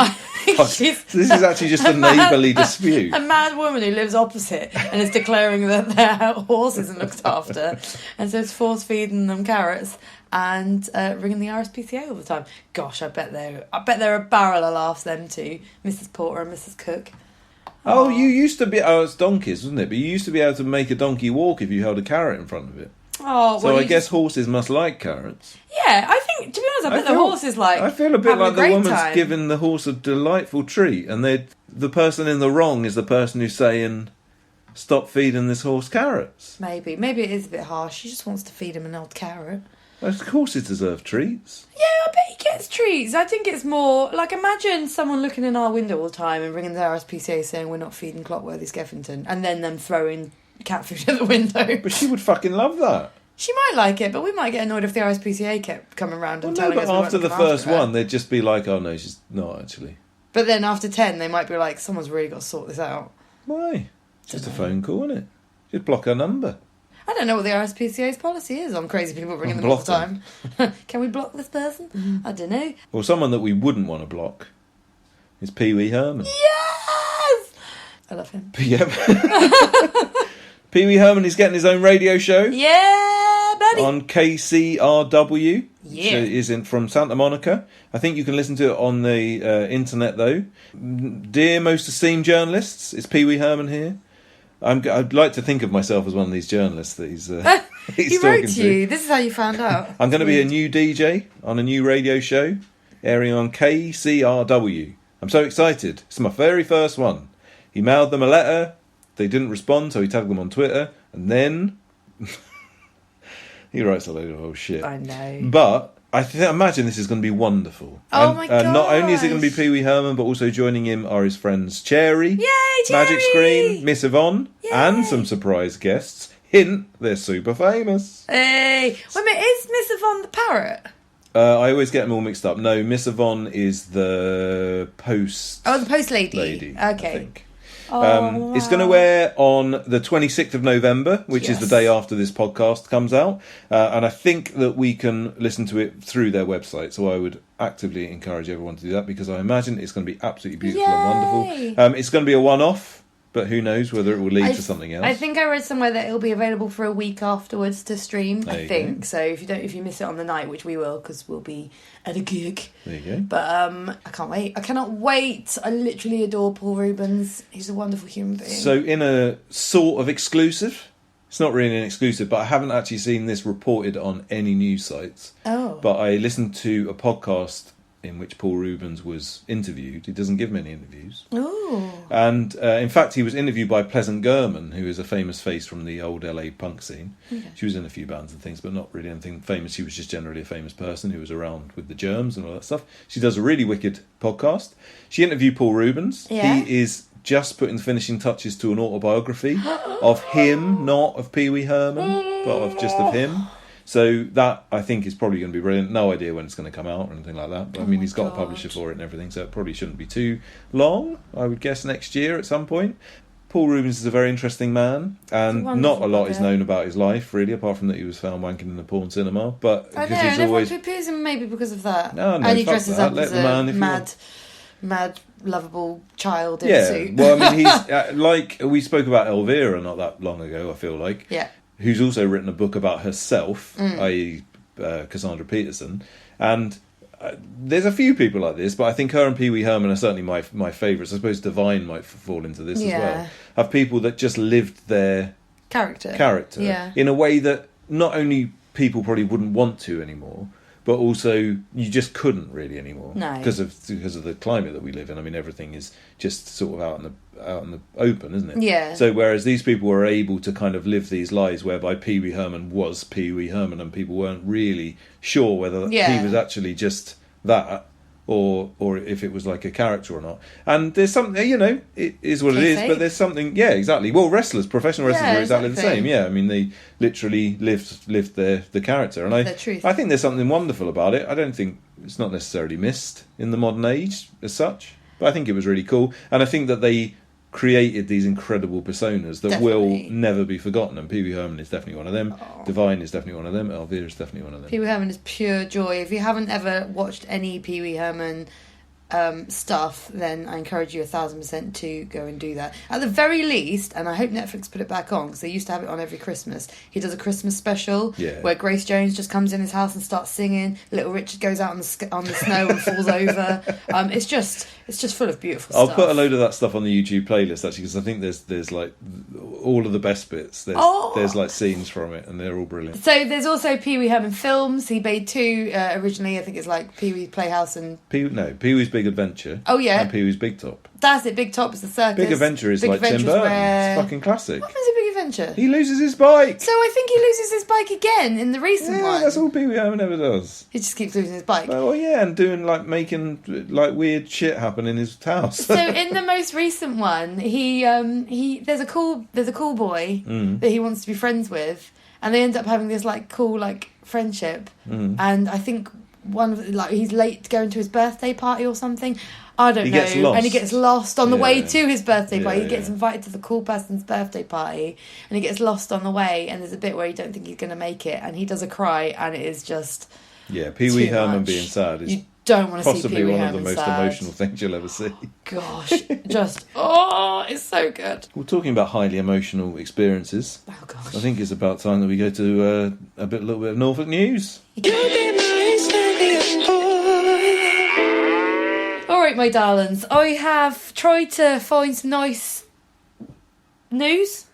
[SPEAKER 3] So this is actually just a neighbourly dispute.
[SPEAKER 4] A mad woman who lives opposite and is declaring that their horse isn't looked after, and so it's force feeding them carrots and ringing the RSPCA all the time. Gosh, I bet they're a barrel of laughs, them two, Mrs. Porter and Mrs. Cook.
[SPEAKER 3] Oh, you used to be... Oh, it's donkeys, wasn't it? But you used to be able to make a donkey walk if you held a carrot in front of it.
[SPEAKER 4] Oh,
[SPEAKER 3] so I guess horses must like carrots.
[SPEAKER 4] Yeah, I think, to be honest, I bet the horse is like...
[SPEAKER 3] I feel a bit like the woman's
[SPEAKER 4] time.
[SPEAKER 3] giving the horse a delightful treat, and the person in the wrong is the person who's saying, stop feeding this horse carrots.
[SPEAKER 4] Maybe it is a bit harsh. She just wants to feed him an old carrot.
[SPEAKER 3] Of course it deserves treats.
[SPEAKER 4] Yeah, I bet he gets treats. I think it's more... Like, imagine someone looking in our window all the time and ringing the RSPCA saying we're not feeding Clockworthy Skeffington, and then them throwing cat food at the window.
[SPEAKER 3] But she would fucking love that.
[SPEAKER 4] She might like it, but we might get annoyed if the RSPCA kept coming round and telling us we weren't
[SPEAKER 3] after the
[SPEAKER 4] looking
[SPEAKER 3] first
[SPEAKER 4] after her.
[SPEAKER 3] one, they'd just be like, oh no, she's not actually.
[SPEAKER 4] But then after 10, they might be like, someone's really got to sort this out.
[SPEAKER 3] Why? Just a phone call, isn't it? Just block her number.
[SPEAKER 4] I don't know what the RSPCA's policy is on crazy people ringing them all the time. Can we block this person? I don't know.
[SPEAKER 3] Well, someone that we wouldn't want to block is Pee Wee Herman.
[SPEAKER 4] Yes! I love him.
[SPEAKER 3] Yep. Pee Wee Herman is getting his own radio show.
[SPEAKER 4] Yeah, buddy!
[SPEAKER 3] On KCRW.
[SPEAKER 4] Yeah.
[SPEAKER 3] Which is from Santa Monica. I think you can listen to it on the internet, though. Dear most esteemed journalists, it's Pee Wee Herman here. I'd like to think of myself as one of these journalists that he's
[SPEAKER 4] he wrote to you. This is how you found out.
[SPEAKER 3] I'm going to be a new DJ on a new radio show airing on KCRW. I'm so excited. It's my very first one. He mailed them a letter. They didn't respond, so he tagged them on Twitter. And then he writes a load of old shit.
[SPEAKER 4] I know.
[SPEAKER 3] But I imagine this is going to be wonderful.
[SPEAKER 4] Oh my god!
[SPEAKER 3] Not only is it going to be Pee Wee Herman, but also joining him are his friends Cherry,
[SPEAKER 4] Yay, Cherry!
[SPEAKER 3] Magic Screen, Miss Yvonne,
[SPEAKER 4] Yay!
[SPEAKER 3] and some surprise guests. Hint, they're super famous.
[SPEAKER 4] Hey! Wait a minute, is Miss Yvonne the parrot?
[SPEAKER 3] I always get them all mixed up. No, Miss Yvonne is the post...
[SPEAKER 4] Oh, the post lady.
[SPEAKER 3] Okay.
[SPEAKER 4] I think. Oh,
[SPEAKER 3] It's going to air on the 26th of November, which is the day after this podcast comes out. And I think that we can listen to it through their website. So I would actively encourage everyone to do that because I imagine it's going to be absolutely beautiful and wonderful. It's going to be a one-off. but who knows whether it will lead to something else.
[SPEAKER 4] I think I read somewhere that it'll be available for a week afterwards to stream.
[SPEAKER 3] There
[SPEAKER 4] I
[SPEAKER 3] you
[SPEAKER 4] think
[SPEAKER 3] go.
[SPEAKER 4] so. If you miss it on the night, which we will, because we'll be at a gig.
[SPEAKER 3] There you go.
[SPEAKER 4] But I can't wait. I cannot wait. I literally adore Paul Rubens. He's a wonderful human being.
[SPEAKER 3] So in a sort of exclusive, it's not really an exclusive, but I haven't actually seen this reported on any news sites.
[SPEAKER 4] Oh.
[SPEAKER 3] But I listened to a podcast in which Paul Rubens was interviewed. He doesn't give many interviews.
[SPEAKER 4] Ooh.
[SPEAKER 3] And in fact, he was interviewed by Pleasant Gurman, who is a famous face from the old LA punk scene.
[SPEAKER 4] Okay.
[SPEAKER 3] She was in a few bands and things, but not really anything famous. She was just generally a famous person who was around with the Germs and all that stuff. She does a really wicked podcast. She interviewed Paul Rubens.
[SPEAKER 4] Yeah.
[SPEAKER 3] He is just putting the finishing touches to an autobiography of him, not of Pee Wee Herman, but of him. So that, I think, is probably going to be brilliant. No idea when it's going to come out or anything like that. But I mean, he's got a publisher for it and everything, so it probably shouldn't be too long. I would guess next year at some point. Paul Rubens is a very interesting man, and not a lot is known about his life, really, apart from that he was found wanking in the porn cinema. But
[SPEAKER 4] I know,
[SPEAKER 3] because he's
[SPEAKER 4] and
[SPEAKER 3] always...
[SPEAKER 4] everyone poo-poos him maybe because of that.
[SPEAKER 3] No,
[SPEAKER 4] and he
[SPEAKER 3] fuck
[SPEAKER 4] dresses
[SPEAKER 3] that.
[SPEAKER 4] up
[SPEAKER 3] Let
[SPEAKER 4] as
[SPEAKER 3] the man,
[SPEAKER 4] a
[SPEAKER 3] if you
[SPEAKER 4] mad, lovable child in a
[SPEAKER 3] Yeah,
[SPEAKER 4] suit.
[SPEAKER 3] well, I mean, he's like we spoke about Elvira not that long ago. I feel like,
[SPEAKER 4] Yeah.
[SPEAKER 3] who's also written a book about herself, i.e., Cassandra Peterson, and there's a few people like this, but I think her and Pee Wee Herman are certainly my favourites. I suppose Divine might fall into this as well. Have people that just lived their character
[SPEAKER 4] Yeah.
[SPEAKER 3] in a way that not only people probably wouldn't want to anymore, but also you just couldn't really anymore.
[SPEAKER 4] No.
[SPEAKER 3] because of the climate that we live in. I mean, everything is just sort of out in the open, isn't it?
[SPEAKER 4] Yeah.
[SPEAKER 3] So whereas these people were able to kind of live these lives whereby Pee Wee Herman was Pee Wee Herman, and people weren't really sure whether he was actually just that, or if it was like a character or not. And there's something, it is what it is, but there's something, yeah, exactly. Well, professional wrestlers are exactly the same. Yeah, I mean, they literally lived the character, and
[SPEAKER 4] The truth.
[SPEAKER 3] I think there's something wonderful about it. I don't think it's not necessarily missed in the modern age as such, but I think it was really cool, and I think that they created these incredible personas that will never be forgotten, and Pee Wee Herman is definitely one of them. Divine is definitely one of them. Elvira is definitely one of them.
[SPEAKER 4] Pee Wee Herman is pure joy. If you haven't ever watched any Pee Wee Herman stuff, then I encourage you 1,000% to go and do that. At the very least, and I hope Netflix put it back on, because they used to have it on every Christmas, he does a Christmas special where Grace Jones just comes in his house and starts singing. Little Richard goes out on the snow and falls over. It's just full of beautiful stuff.
[SPEAKER 3] I'll put a load of that stuff on the YouTube playlist, actually, because I think there's like all of the best bits. There's like scenes from it, and they're all brilliant.
[SPEAKER 4] So there's also Pee Wee Herman films. He made two originally. I think it's like Pee Wee's Playhouse and
[SPEAKER 3] Pee Wee's Big Adventure.
[SPEAKER 4] Oh yeah,
[SPEAKER 3] and Pee Wee's Big Top.
[SPEAKER 4] That's it. Big Top is the circus.
[SPEAKER 3] Big Adventure is like Tim Burton. It's fucking classic.
[SPEAKER 4] What happens in Big Adventure?
[SPEAKER 3] He loses his bike.
[SPEAKER 4] So I think he loses his bike again in the recent one.
[SPEAKER 3] That's all Pee Wee Herman ever does.
[SPEAKER 4] He just keeps losing his bike.
[SPEAKER 3] Well, yeah, and making like weird shit happen in his house.
[SPEAKER 4] So in the most recent one, he there's a cool boy that he wants to be friends with, and they end up having this like cool like friendship. And I think he's late going to his birthday party or something. I don't know.
[SPEAKER 3] Gets lost.
[SPEAKER 4] And he gets lost on the way to his birthday party.
[SPEAKER 3] Yeah,
[SPEAKER 4] He gets invited to the cool person's birthday party, and he gets lost on the way. And there's a bit where you don't think he's going to make it, and he does a cry, and it is just
[SPEAKER 3] Pee Wee Herman
[SPEAKER 4] much.
[SPEAKER 3] being sad is
[SPEAKER 4] you don't want to see
[SPEAKER 3] possibly
[SPEAKER 4] Pee Wee
[SPEAKER 3] one of
[SPEAKER 4] Herman
[SPEAKER 3] the most
[SPEAKER 4] sad.
[SPEAKER 3] emotional things you'll ever see.
[SPEAKER 4] Gosh, just it's so good.
[SPEAKER 3] Well, talking about highly emotional experiences,
[SPEAKER 4] Oh gosh.
[SPEAKER 3] I think it's about time that we go to a little bit of Norfolk news.
[SPEAKER 4] Alright, my darlings, I have tried to find some nice news.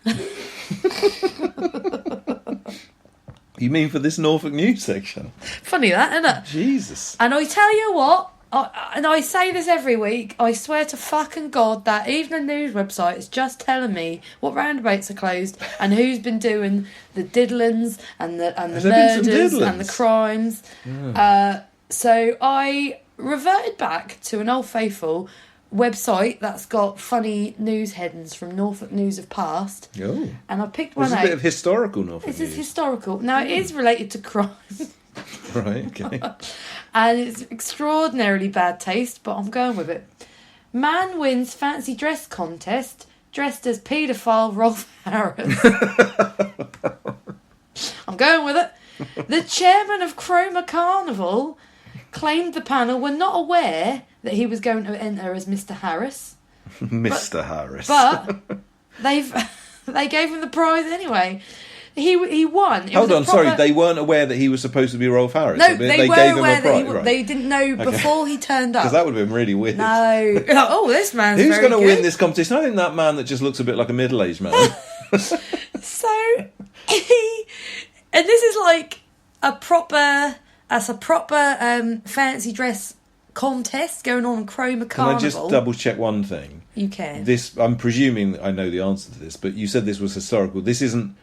[SPEAKER 3] You mean for this Norfolk news section?
[SPEAKER 4] Funny that, isn't it?
[SPEAKER 3] Jesus.
[SPEAKER 4] And I tell you what, and I say this every week, I swear to fucking God that even the news website is just telling me what roundabouts are closed and who's been doing the diddlings and the murders and the crimes. So I reverted back to an old faithful website that's got funny news headings from Norfolk News of past.
[SPEAKER 3] Oh.
[SPEAKER 4] And I picked one
[SPEAKER 3] This is
[SPEAKER 4] out.
[SPEAKER 3] a bit of historical Norfolk
[SPEAKER 4] This
[SPEAKER 3] news.
[SPEAKER 4] is historical. Now, it is related to crime.
[SPEAKER 3] Right, okay.
[SPEAKER 4] And it's extraordinarily bad taste, but I'm going with it. Man wins fancy dress contest dressed as paedophile Rolf Harris. I'm going with it. The chairman of Chroma Carnival claimed the panel were not aware that he was going to enter as Mr. Harris.
[SPEAKER 3] Mr. Harris.
[SPEAKER 4] But They gave him the prize anyway. He won.
[SPEAKER 3] Hold on, sorry. They weren't aware that he was supposed to be Rolf Harris.
[SPEAKER 4] No, they were
[SPEAKER 3] gave
[SPEAKER 4] aware
[SPEAKER 3] him a prize.
[SPEAKER 4] that
[SPEAKER 3] Right.
[SPEAKER 4] they didn't know before he turned up.
[SPEAKER 3] Because that would have been really weird.
[SPEAKER 4] No. Oh, this man's
[SPEAKER 3] Who's
[SPEAKER 4] going to
[SPEAKER 3] win this competition? I think that man that just looks a bit like a middle-aged man.
[SPEAKER 4] So and this is like a proper fancy dress contest going on Chroma Carnival.
[SPEAKER 3] Can I just double check one thing?
[SPEAKER 4] You can.
[SPEAKER 3] I'm presuming I know the answer to this, but you said this was historical. This isn't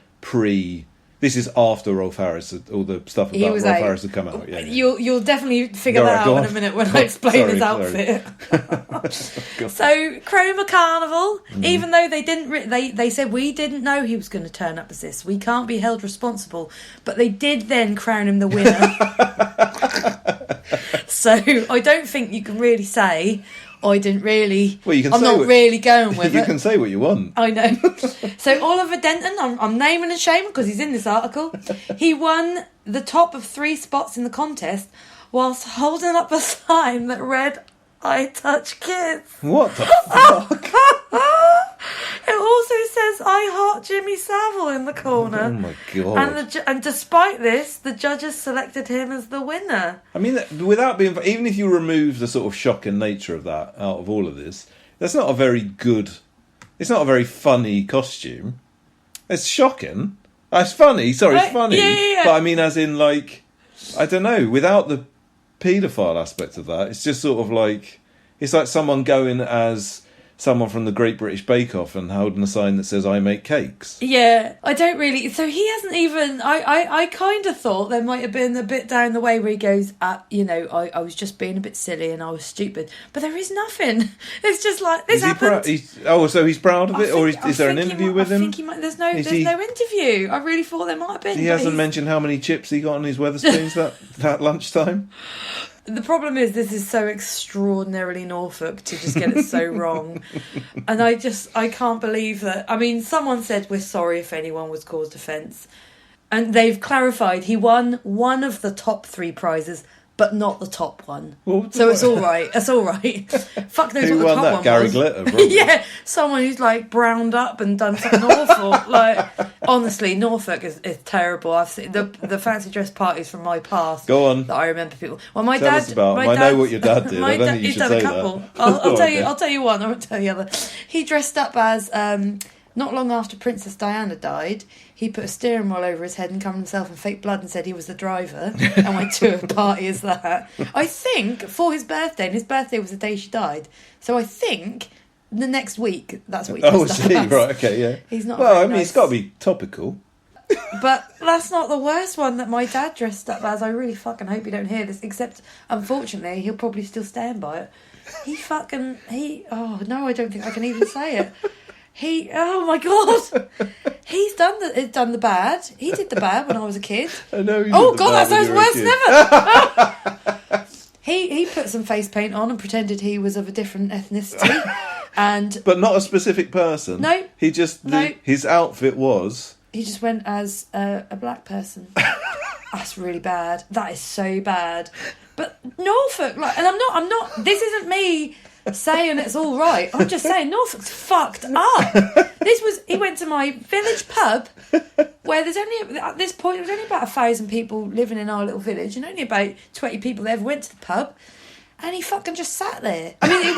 [SPEAKER 3] this is after Rolf Harris, all the stuff about Rolf Harris had come out. Yeah.
[SPEAKER 4] You'll definitely figure that out in a minute when I explain his outfit. So Chroma Carnival, even though they didn't, they said we didn't know he was going to turn up as this. We can't be held responsible, but they did then crown him the winner. So I don't think you can really say I didn't really.
[SPEAKER 3] Well, you can.
[SPEAKER 4] I'm
[SPEAKER 3] say
[SPEAKER 4] not really going with it.
[SPEAKER 3] You can say what you want.
[SPEAKER 4] I know. So Oliver Denton, I'm naming and shaming because he's in this article. He won the top of 3 spots in the contest whilst holding up a sign that read, "I touch kids."
[SPEAKER 3] What the fuck?
[SPEAKER 4] It also says, "I heart Jimmy Savile" in the corner.
[SPEAKER 3] Oh my god!
[SPEAKER 4] And despite this, the judges selected him as the winner.
[SPEAKER 3] I mean, without being, even if you remove the sort of shocking nature of that out of all of this, that's not a very good. It's not a very funny costume. It's shocking. It's funny. Sorry, it's funny.
[SPEAKER 4] Yeah.
[SPEAKER 3] But I mean, as in, like, I don't know. Without the paedophile aspect of that, it's just sort of like it's like someone going as someone from the Great British Bake Off and holding a sign that says "I make cakes."
[SPEAKER 4] Yeah, I don't really. So he hasn't even. I kind of thought there might have been a bit down the way where he goes, I was just being a bit silly and I was stupid. But there is nothing. It's just like this happened.
[SPEAKER 3] So he's proud of it, or is there an interview with him?
[SPEAKER 4] I think he might. There's no interview. I really thought there might have been.
[SPEAKER 3] He hasn't mentioned how many chips he got on his Weatherspoons that lunchtime.
[SPEAKER 4] The problem is this is so extraordinarily Norfolk to just get it so wrong. And I can't believe that. I mean, someone said we're sorry if anyone was caused offence. And they've clarified he won one of the top 3 prizes, but not the top one.
[SPEAKER 3] Well,
[SPEAKER 4] so it's all right. It's all right. Fuck knows
[SPEAKER 3] Who
[SPEAKER 4] what the
[SPEAKER 3] won
[SPEAKER 4] top
[SPEAKER 3] that?
[SPEAKER 4] one
[SPEAKER 3] Gary
[SPEAKER 4] was.
[SPEAKER 3] Glitter, probably.
[SPEAKER 4] Yeah, someone who's like browned up and done something awful. Like, honestly, Norfolk is terrible. I've seen the fancy dress parties from my past.
[SPEAKER 3] Go on.
[SPEAKER 4] That I remember people. Well, my
[SPEAKER 3] Tell
[SPEAKER 4] dad.
[SPEAKER 3] us about them. I know what your dad did. I don't think you should say that.
[SPEAKER 4] I'll tell you. I'll tell you one. I won't tell the other. He dressed up as. Not long after Princess Diana died, he put a steering wheel over his head and covered himself in fake blood and said he was the driver and went to a party as that. I think for his birthday, and his birthday was the day she died, so I think the next week that's what he dressed up as.
[SPEAKER 3] Right, okay, yeah.
[SPEAKER 4] He's not.
[SPEAKER 3] Well, I mean,
[SPEAKER 4] nice.
[SPEAKER 3] it's got to be topical.
[SPEAKER 4] But that's not the worst one that my dad dressed up as. I really fucking hope you don't hear this, except unfortunately he'll probably still stand by it. Oh no, I don't think I can even say it. Oh my god, he's done the bad. He did the bad when I was a kid.
[SPEAKER 3] I know.
[SPEAKER 4] Oh god, that sounds worse than ever. He put some face paint on and pretended he was of a different ethnicity, but
[SPEAKER 3] not a specific person.
[SPEAKER 4] No,
[SPEAKER 3] his outfit was.
[SPEAKER 4] He just went as a black person. That's really bad. That is so bad. But Norfolk, and I'm not. This isn't me saying it's all right. I'm just saying Norfolk's fucked up. He went to my village pub where there's only, at this point, there's only about 1,000 people living in our little village and only about 20 people ever went to the pub. And he fucking just sat there. I mean,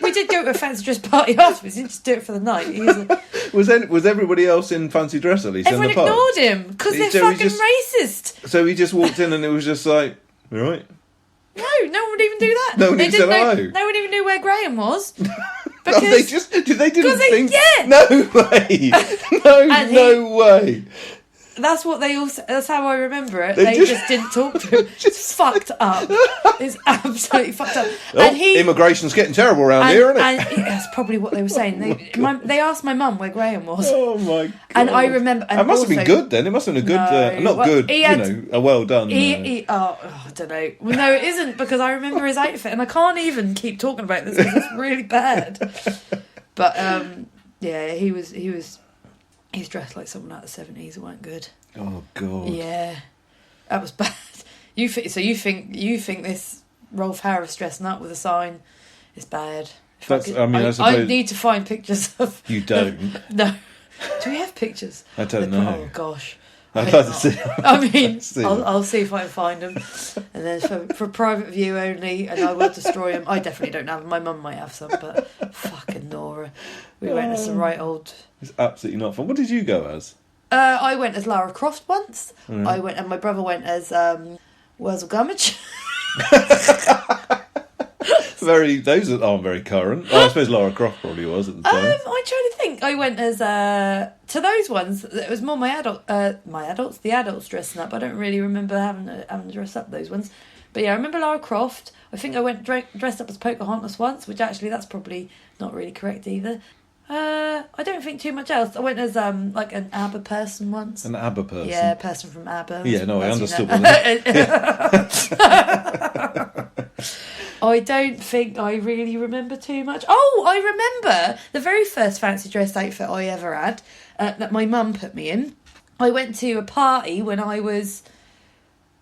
[SPEAKER 4] we did go to a fancy dress party afterwards. He didn't just do it for the night.
[SPEAKER 3] Was everybody else in fancy dress at least?
[SPEAKER 4] Everyone
[SPEAKER 3] in the pub?
[SPEAKER 4] ignored him because they're fucking racist.
[SPEAKER 3] So he just walked in and it was just like, all right.
[SPEAKER 4] No one would even do that.
[SPEAKER 3] No one even said hello.
[SPEAKER 4] No one even knew where Graham was.
[SPEAKER 3] Because they didn't think.
[SPEAKER 4] Yeah.
[SPEAKER 3] No way. No way.
[SPEAKER 4] That's what they also. That's how I remember it. They just didn't talk to him. It's fucked up. It's absolutely fucked up.
[SPEAKER 3] And immigration's getting terrible around here, isn't it?
[SPEAKER 4] And that's probably what they were saying. They asked my mum where Graham was.
[SPEAKER 3] Oh my god!
[SPEAKER 4] And I remember. And
[SPEAKER 3] it must have been good then. It must have been a good, a well done.
[SPEAKER 4] I don't know. Well, no, it isn't because I remember his outfit, and I can't even keep talking about this because it's really bad. But yeah, he's dressed like someone out of the 70s. It weren't good.
[SPEAKER 3] Oh god.
[SPEAKER 4] Yeah, that was bad. You think this Rolf Harris dressing up with a sign is bad?
[SPEAKER 3] That's, I mean, I
[SPEAKER 4] I
[SPEAKER 3] suppose
[SPEAKER 4] need to find pictures of.
[SPEAKER 3] you don't.
[SPEAKER 4] No. Do we have pictures?
[SPEAKER 3] I don't know.
[SPEAKER 4] Oh gosh.
[SPEAKER 3] I'd like to see.
[SPEAKER 4] I mean,
[SPEAKER 3] See.
[SPEAKER 4] I'll see if I can find them, and then for private view only, and I will destroy them. I definitely don't have them. My mum might have some, but fucking Nora, we went as some right old.
[SPEAKER 3] It's absolutely not fun. What did you go as?
[SPEAKER 4] I went as Lara Croft once.
[SPEAKER 3] Mm.
[SPEAKER 4] I went, and my brother went as Wurzel Gummidge.
[SPEAKER 3] Those aren't very current. I suppose Lara Croft probably was at the time.
[SPEAKER 4] I'm trying to think. I went as to those ones. It was more the adults dressing up. I don't really remember having to dress up those ones. But yeah, I remember Lara Croft. I think I went dressed up as Pocahontas once, which actually that's probably not really correct either. I don't think too much else. I went as like an ABBA person once.
[SPEAKER 3] An ABBA person?
[SPEAKER 4] Yeah, a person from ABBA.
[SPEAKER 3] Yeah, no, I understood.
[SPEAKER 4] I don't think I really remember too much. Oh, I remember the very first fancy dress outfit I ever had that my mum put me in. I went to a party when I must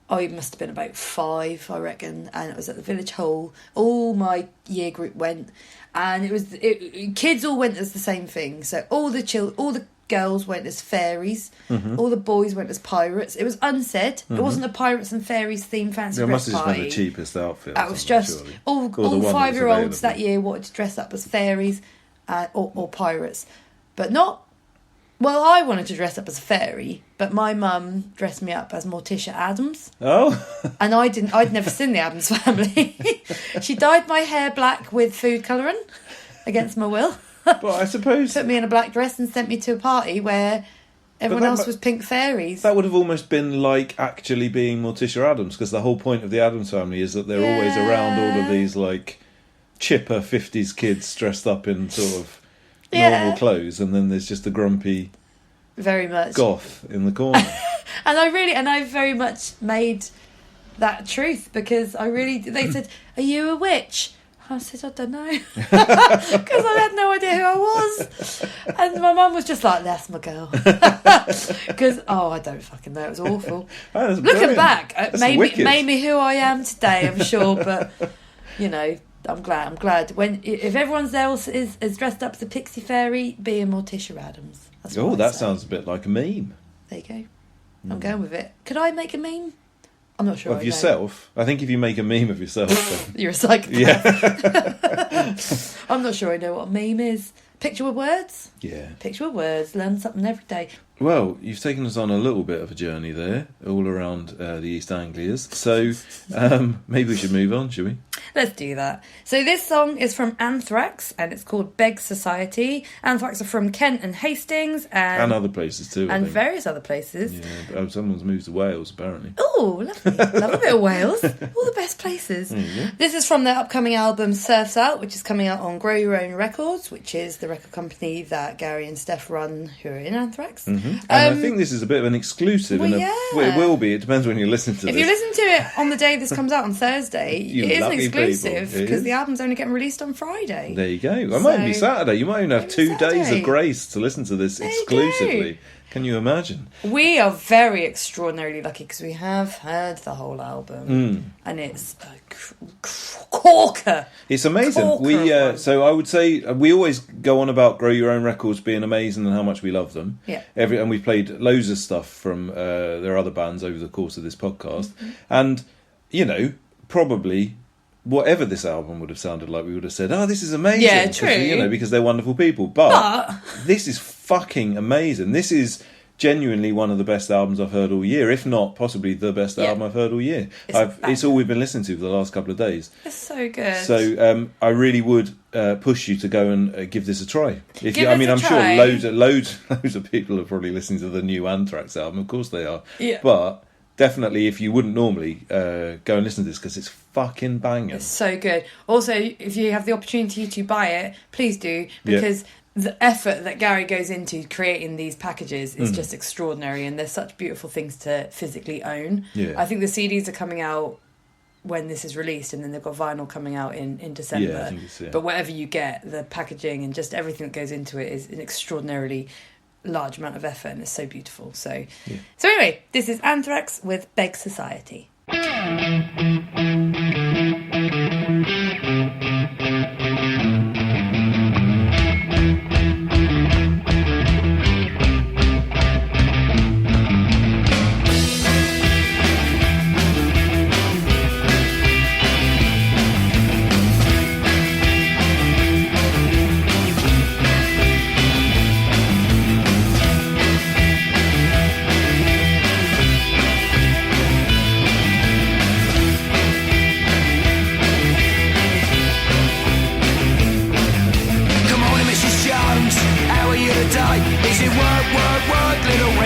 [SPEAKER 4] have been about 5, I reckon, and it was at the village hall. All my year group went, and kids all went as the same thing. So all the girls went as fairies, all the boys went as pirates. It was unsaid. It wasn't a pirates and fairies themed fancy dress
[SPEAKER 3] must have just
[SPEAKER 4] party.
[SPEAKER 3] been the cheapest outfit.
[SPEAKER 4] That was just
[SPEAKER 3] surely.
[SPEAKER 4] all
[SPEAKER 3] the one that was
[SPEAKER 4] 5-year-olds that
[SPEAKER 3] available.
[SPEAKER 4] year wanted to dress up as fairies or pirates, but not. Well, I wanted to dress up as a fairy, but my mum dressed me up as Morticia Addams.
[SPEAKER 3] Oh.
[SPEAKER 4] And I didn't. I'd never seen the Addams Family. She dyed my hair black with food colouring against my will.
[SPEAKER 3] But I suppose
[SPEAKER 4] Put me in a black dress and sent me to a party where everyone else was pink fairies.
[SPEAKER 3] that would have almost been like actually being Morticia Addams, because the whole point of the Addams Family is that they're always around all of these like chipper 50s kids dressed up in sort of normal clothes, and then there's just a grumpy
[SPEAKER 4] very much
[SPEAKER 3] goth in the corner.
[SPEAKER 4] And I very much made that truth, because they said, "Are you a witch?" I said, "I don't know," because I had no idea who I was. And my mum was just like, "That's my girl," because I don't fucking know. It was awful.
[SPEAKER 3] Oh, that's
[SPEAKER 4] Looking
[SPEAKER 3] brilliant.
[SPEAKER 4] back,
[SPEAKER 3] That's
[SPEAKER 4] it
[SPEAKER 3] wicked.
[SPEAKER 4] made me who I am today, I'm sure. But you know, I'm glad if everyone else is dressed up as a pixie fairy, be a Morticia Addams. That's what
[SPEAKER 3] Oh,
[SPEAKER 4] I
[SPEAKER 3] that
[SPEAKER 4] say.
[SPEAKER 3] sounds a bit like a meme.
[SPEAKER 4] There you go. I'm going with it. Could I make a meme? I'm not sure.
[SPEAKER 3] Of yourself? I think if you make a meme of yourself, then...
[SPEAKER 4] You're a psychopath.
[SPEAKER 3] Yeah.
[SPEAKER 4] I'm not sure I know what a meme is. Picture with words?
[SPEAKER 3] Yeah.
[SPEAKER 4] Picture with words. Learn something every day.
[SPEAKER 3] Well, you've taken us on a little bit of a journey there, all around the East Anglias. So maybe we should move on, shall we?
[SPEAKER 4] Let's do that. So this song is from Anthrax, and it's called Beg Society. Anthrax are from Kent and Hastings. And
[SPEAKER 3] other places too, I
[SPEAKER 4] And
[SPEAKER 3] think.
[SPEAKER 4] various other places.
[SPEAKER 3] Yeah, but someone's moved to Wales, apparently.
[SPEAKER 4] Oh, lovely. Love a bit of Wales. All the best places.
[SPEAKER 3] Mm-hmm.
[SPEAKER 4] This is from their upcoming album Surf's Out, which is coming out on Grow Your Own Records, which is the record company that Gary and Steph run, who are in Anthrax.
[SPEAKER 3] Mm-hmm. And I think this is a bit of an exclusive.
[SPEAKER 4] well,
[SPEAKER 3] it will be. It depends when you listen to
[SPEAKER 4] If
[SPEAKER 3] this.
[SPEAKER 4] you listen to it on the day this comes out on Thursday,
[SPEAKER 3] You
[SPEAKER 4] it is an
[SPEAKER 3] lucky
[SPEAKER 4] exclusive,
[SPEAKER 3] people. It
[SPEAKER 4] because
[SPEAKER 3] is.
[SPEAKER 4] the album's only getting released on Friday.
[SPEAKER 3] There you go. It might even be
[SPEAKER 4] So-
[SPEAKER 3] Saturday. You might even have
[SPEAKER 4] Maybe
[SPEAKER 3] 2 days
[SPEAKER 4] Saturday.
[SPEAKER 3] of grace to listen to this
[SPEAKER 4] There you
[SPEAKER 3] exclusively.
[SPEAKER 4] go.
[SPEAKER 3] Can you imagine?
[SPEAKER 4] We are very extraordinarily lucky because we have heard the whole album, and it's a corker.
[SPEAKER 3] It's amazing.
[SPEAKER 4] Corker
[SPEAKER 3] We
[SPEAKER 4] of one.
[SPEAKER 3] so I would say we always go on about Grow Your Own Records being amazing and how much we love them.
[SPEAKER 4] Yeah.
[SPEAKER 3] And we've played loads of stuff from their other bands over the course of this podcast, and probably. Whatever this album would have sounded like, we would have said, "Oh, this is amazing."
[SPEAKER 4] Yeah,
[SPEAKER 3] 'Cause,
[SPEAKER 4] true.
[SPEAKER 3] because they're wonderful people. But this is fucking amazing. This is genuinely one of the best albums I've heard all year, if not possibly the best
[SPEAKER 4] Yeah.
[SPEAKER 3] album I've heard all year.
[SPEAKER 4] It's a
[SPEAKER 3] It's all we've been listening to for the last couple of days.
[SPEAKER 4] It's so good.
[SPEAKER 3] So I really would push you to go and give this a try.
[SPEAKER 4] Give it a
[SPEAKER 3] I'm
[SPEAKER 4] try.
[SPEAKER 3] sure loads of people are probably listening to the new Anthrax album. Of course they are.
[SPEAKER 4] Yeah.
[SPEAKER 3] But definitely, if you wouldn't normally, go and listen to this, because it's fucking banging.
[SPEAKER 4] It's so good. Also, if you have the opportunity to buy it, please do, because the effort that Gary goes into creating these packages is just extraordinary, and they're such beautiful things to physically own.
[SPEAKER 3] Yeah.
[SPEAKER 4] I think the CDs are coming out when this is released, and then they've got vinyl coming out in December.
[SPEAKER 3] Yeah, I think it's, yeah.
[SPEAKER 4] But whatever you get, the packaging and just everything that goes into it is an extraordinarily large amount of effort, and it's so beautiful. So anyway, this is Anthrax with Beg Society.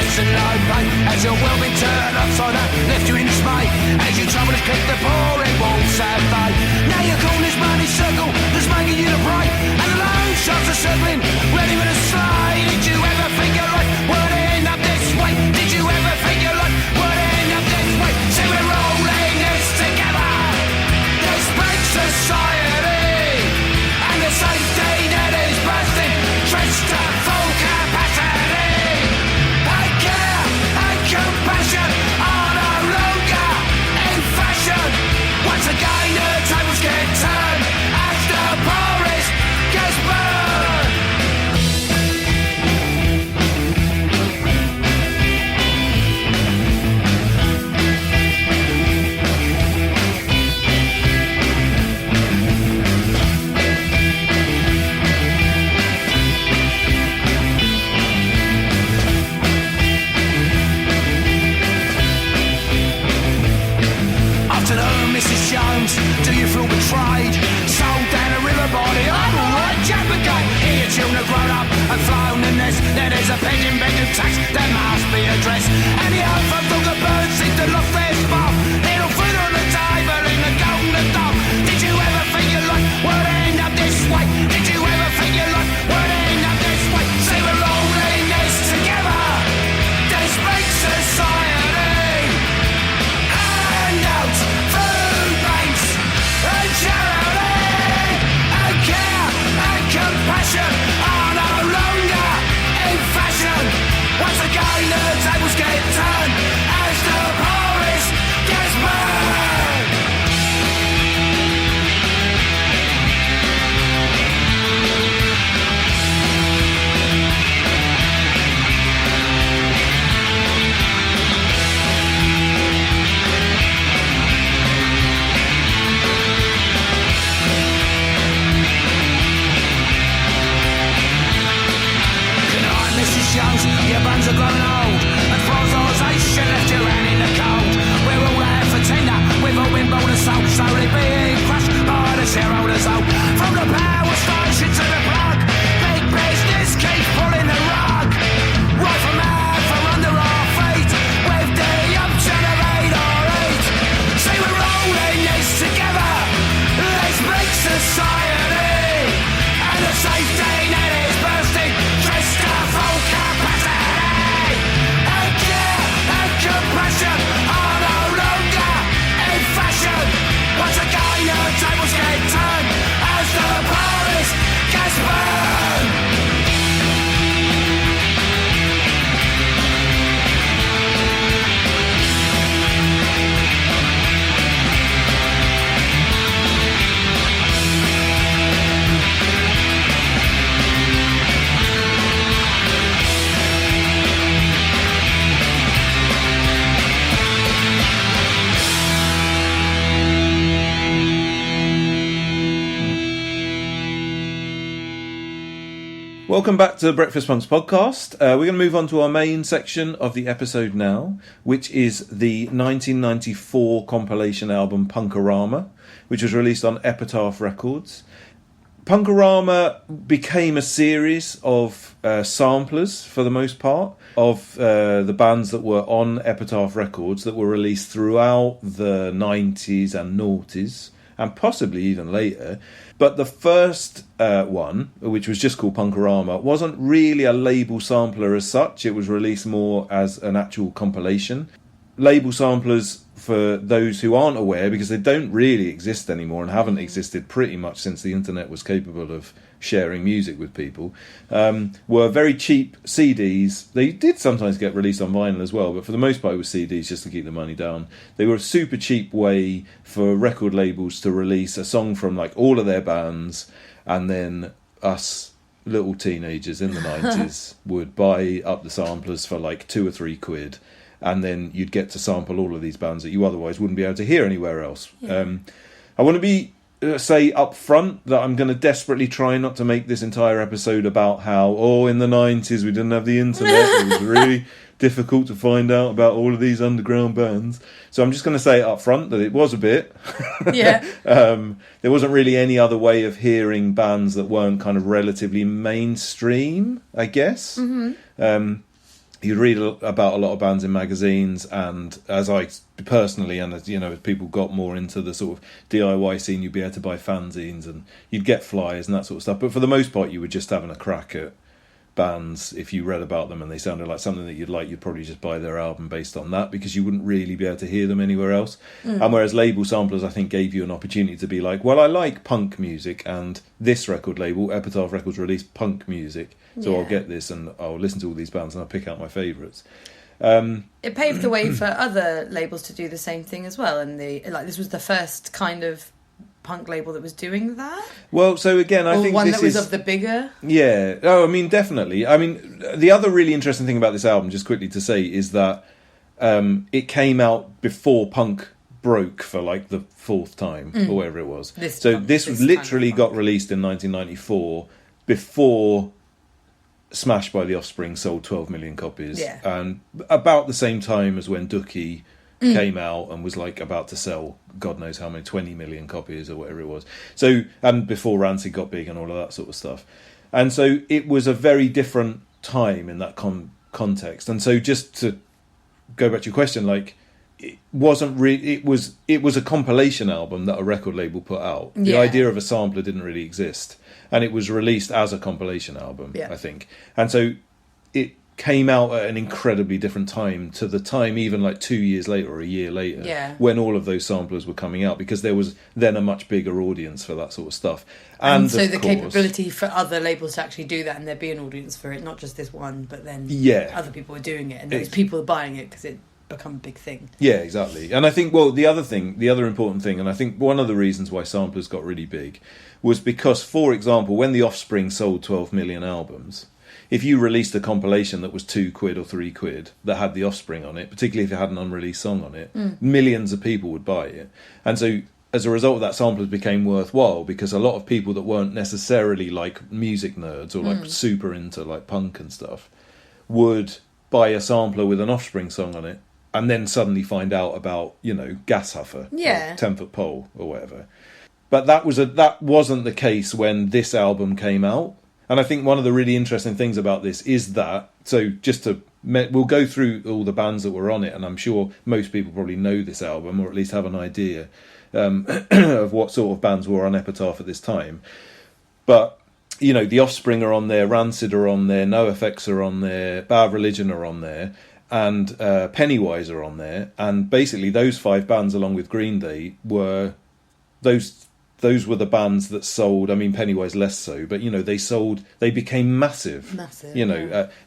[SPEAKER 7] face and no pain, as your world been turned upside down, left you in dismay, as you trouble to keep the boring walls at bay. Now you're caught in this money circle that's making you to pray, and the loan sharks are circling, ready for the slay. Did you ever think your life would end up this way? Did you ever think your life would end up this way? See, we're rolling this together, this big society, and the safety net is bursting, stretched to full capacity. I care and compassion are no longer in fashion. Once again the tables get turned as the poorest gets burned. Afternoon, Mrs. Jones, do you feel betrayed? Sold down a river body, I'm alright, jump again. Here your children have grown up and flown the nest. There is a pending bedroom tax that must be addressed. And the old folks all the birds seem to lost their spark. Little food on the table in the golden dark. Did you ever think your life would end up this way? Did you ever think your life would end up this way? See, we're all in this together, this big society. Handouts, food banks, and charity, and care and compassion are no longer in fashion. Once again the tables get turned as the poorest gets burned. Tonight, Mrs. Jones, your buns are growing old, and frozization left your hand in the cold. We're all out for tender, we've all been bought and sold, slowly being crushed by the shareholders' hope. From the power station to the plug, big business keeps pulling the rug. Right from out from under our feet, with the option of 8 or 8. See, we're rolling this together, this big society, and the safety net is bursting, stretched to full capacity. And care and compassion are no longer in fashion. Once again the tables get turned as the poorest gets burned.
[SPEAKER 3] Welcome back to the Breakfast Punks podcast. We're going to move on to our main section of the episode now, which is the 1994 compilation album Punk-O-Rama, which was released on Epitaph Records. Punk-O-Rama became a series of samplers, for the most part, of the bands that were on Epitaph Records that were released throughout the 90s and noughties, and possibly even later. But the first one, which was just called Punk-O-Rama, wasn't really a label sampler as such. It was released more as an actual compilation. Label samplers, for those who aren't aware, because they don't really exist anymore and haven't existed pretty much since the internet was capable of sharing music with people, were very cheap CDs. They did sometimes get released on vinyl as well, but for the most part it was CDs just to keep the money down. They were a super cheap way for record labels to release a song from like all of their bands, and then us little teenagers in the 90s would buy up the samplers for like £2 or £3, and then you'd get to sample all of these bands that you otherwise wouldn't be able to hear anywhere else. I want to say up front that I'm going to desperately try not to make this entire episode about how, in the 90s we didn't have the internet, it was really difficult to find out about all of these underground bands. So I'm just going to say up front that it was a bit.
[SPEAKER 4] Yeah.
[SPEAKER 3] There wasn't really any other way of hearing bands that weren't kind of relatively mainstream, I guess. Mm-hmm. you'd read about a lot of bands in magazines, and as I personally, and as as people got more into the sort of DIY scene, you'd be able to buy fanzines and you'd get flyers and that sort of stuff. But for the most part, you were just having a crack at bands. If you read about them and they sounded like something that you'd like, you'd probably just buy their album based on that, because you wouldn't really be able to hear them anywhere else. And whereas label samplers, I think, gave you an opportunity to be like, well, I like punk music, and this record label, Epitaph Records, released punk music, so I'll get this and I'll listen to all these bands and I'll pick out my favourites.
[SPEAKER 4] It paved the way for other labels to do the same thing as well, and this was the first kind of punk label that was doing that.
[SPEAKER 3] Well, so again, I think
[SPEAKER 4] one
[SPEAKER 3] this
[SPEAKER 4] that was
[SPEAKER 3] is
[SPEAKER 4] of the bigger.
[SPEAKER 3] Yeah. Oh, I mean, definitely. I mean, the other really interesting thing about this album, just quickly to say, is that it came out before punk broke for like the fourth time or whatever it was. This literally got released in 1994 before Smash by the Offspring sold 12 million copies, and about the same time as when Dookie came out and was like about to sell God knows how many, 20 million copies or whatever it was. So, and before Rancid got big and all of that sort of stuff. And so it was a very different time in that context. And so just to go back to your question, like, it wasn't really, it was a compilation album that a record label put out. The idea of a sampler didn't really exist, and it was released as a compilation album, I think. And so it came out at an incredibly different time to the time, even like 2 years later or a year later, when all of those samplers were coming out, because there was then a much bigger audience for that sort of stuff. And
[SPEAKER 4] so the capability for other labels to actually do that, and there'd be an audience for it, not just this one, but then other people were doing it, and those people are buying it because it become a big thing. Yeah,
[SPEAKER 3] exactly. And I think, well, the other important thing, and I think one of the reasons why samplers got really big was because, for example, when the Offspring sold 12 million albums, if you released a compilation that was £2 or £3 that had the Offspring on it, particularly if it had an unreleased song on it, millions of people would buy it. And so as a result of that, samplers became worthwhile, because a lot of people that weren't necessarily like music nerds or like super into like punk and stuff would buy a sampler with an Offspring song on it and then suddenly find out about, Gas Huffer, or 10 Foot Pole or whatever. But that wasn't the case when this album came out. And I think one of the really interesting things about this is that, so we'll go through all the bands that were on it, and I'm sure most people probably know this album, or at least have an idea of what sort of bands were on Epitaph at this time. But, the Offspring are on there, Rancid are on there, NoFX are on there, Bad Religion are on there, and Pennywise are on there. And basically those 5 bands, along with Green Day, were those were the bands that sold. I mean, Pennywise less so, but they became massive.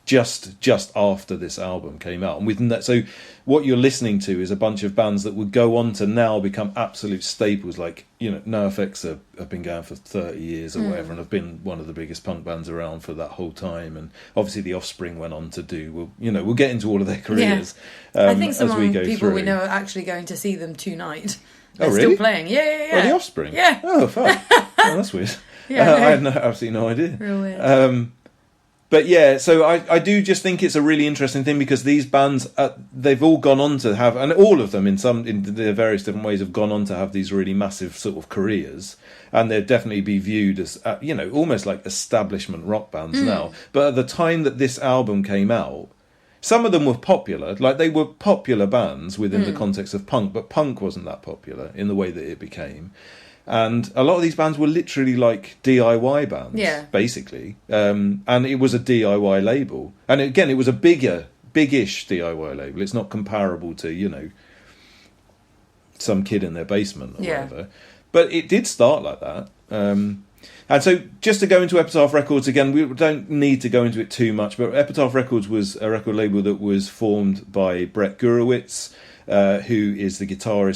[SPEAKER 3] Just after this album came out, and with that, so what you're listening to is a bunch of bands that would go on to now become absolute staples. Like NoFX have been going for 30 years or whatever, and have been one of the biggest punk bands around for that whole time. And obviously, the Offspring went on to do. We'll get into all of their careers.
[SPEAKER 4] I think some
[SPEAKER 3] as we go
[SPEAKER 4] people
[SPEAKER 3] through.
[SPEAKER 4] We know are actually going to see them tonight.
[SPEAKER 3] They're
[SPEAKER 4] really? Still playing. Yeah.
[SPEAKER 3] Oh, the Offspring?
[SPEAKER 4] Yeah.
[SPEAKER 3] Oh, fuck. Oh, that's weird. I had absolutely no idea.
[SPEAKER 4] Real weird.
[SPEAKER 3] But yeah, so I do just think it's a really interesting thing, because these bands, they've all gone on to have, and all of them in their various different ways have gone on to have these really massive sort of careers, and they'd definitely be viewed as, almost like establishment rock bands now. But at the time that this album came out, some of them were popular, like they were popular bands within the context of punk, but punk wasn't that popular in the way that it became. And a lot of these bands were literally like DIY bands, basically. And it was a DIY label. And again, it was a big-ish DIY label. It's not comparable to, some kid in their basement or whatever. But it did start like that. And so, just to go into Epitaph Records again, we don't need to go into it too much, but Epitaph Records was a record label that was formed by Brett Gurewitz, who is the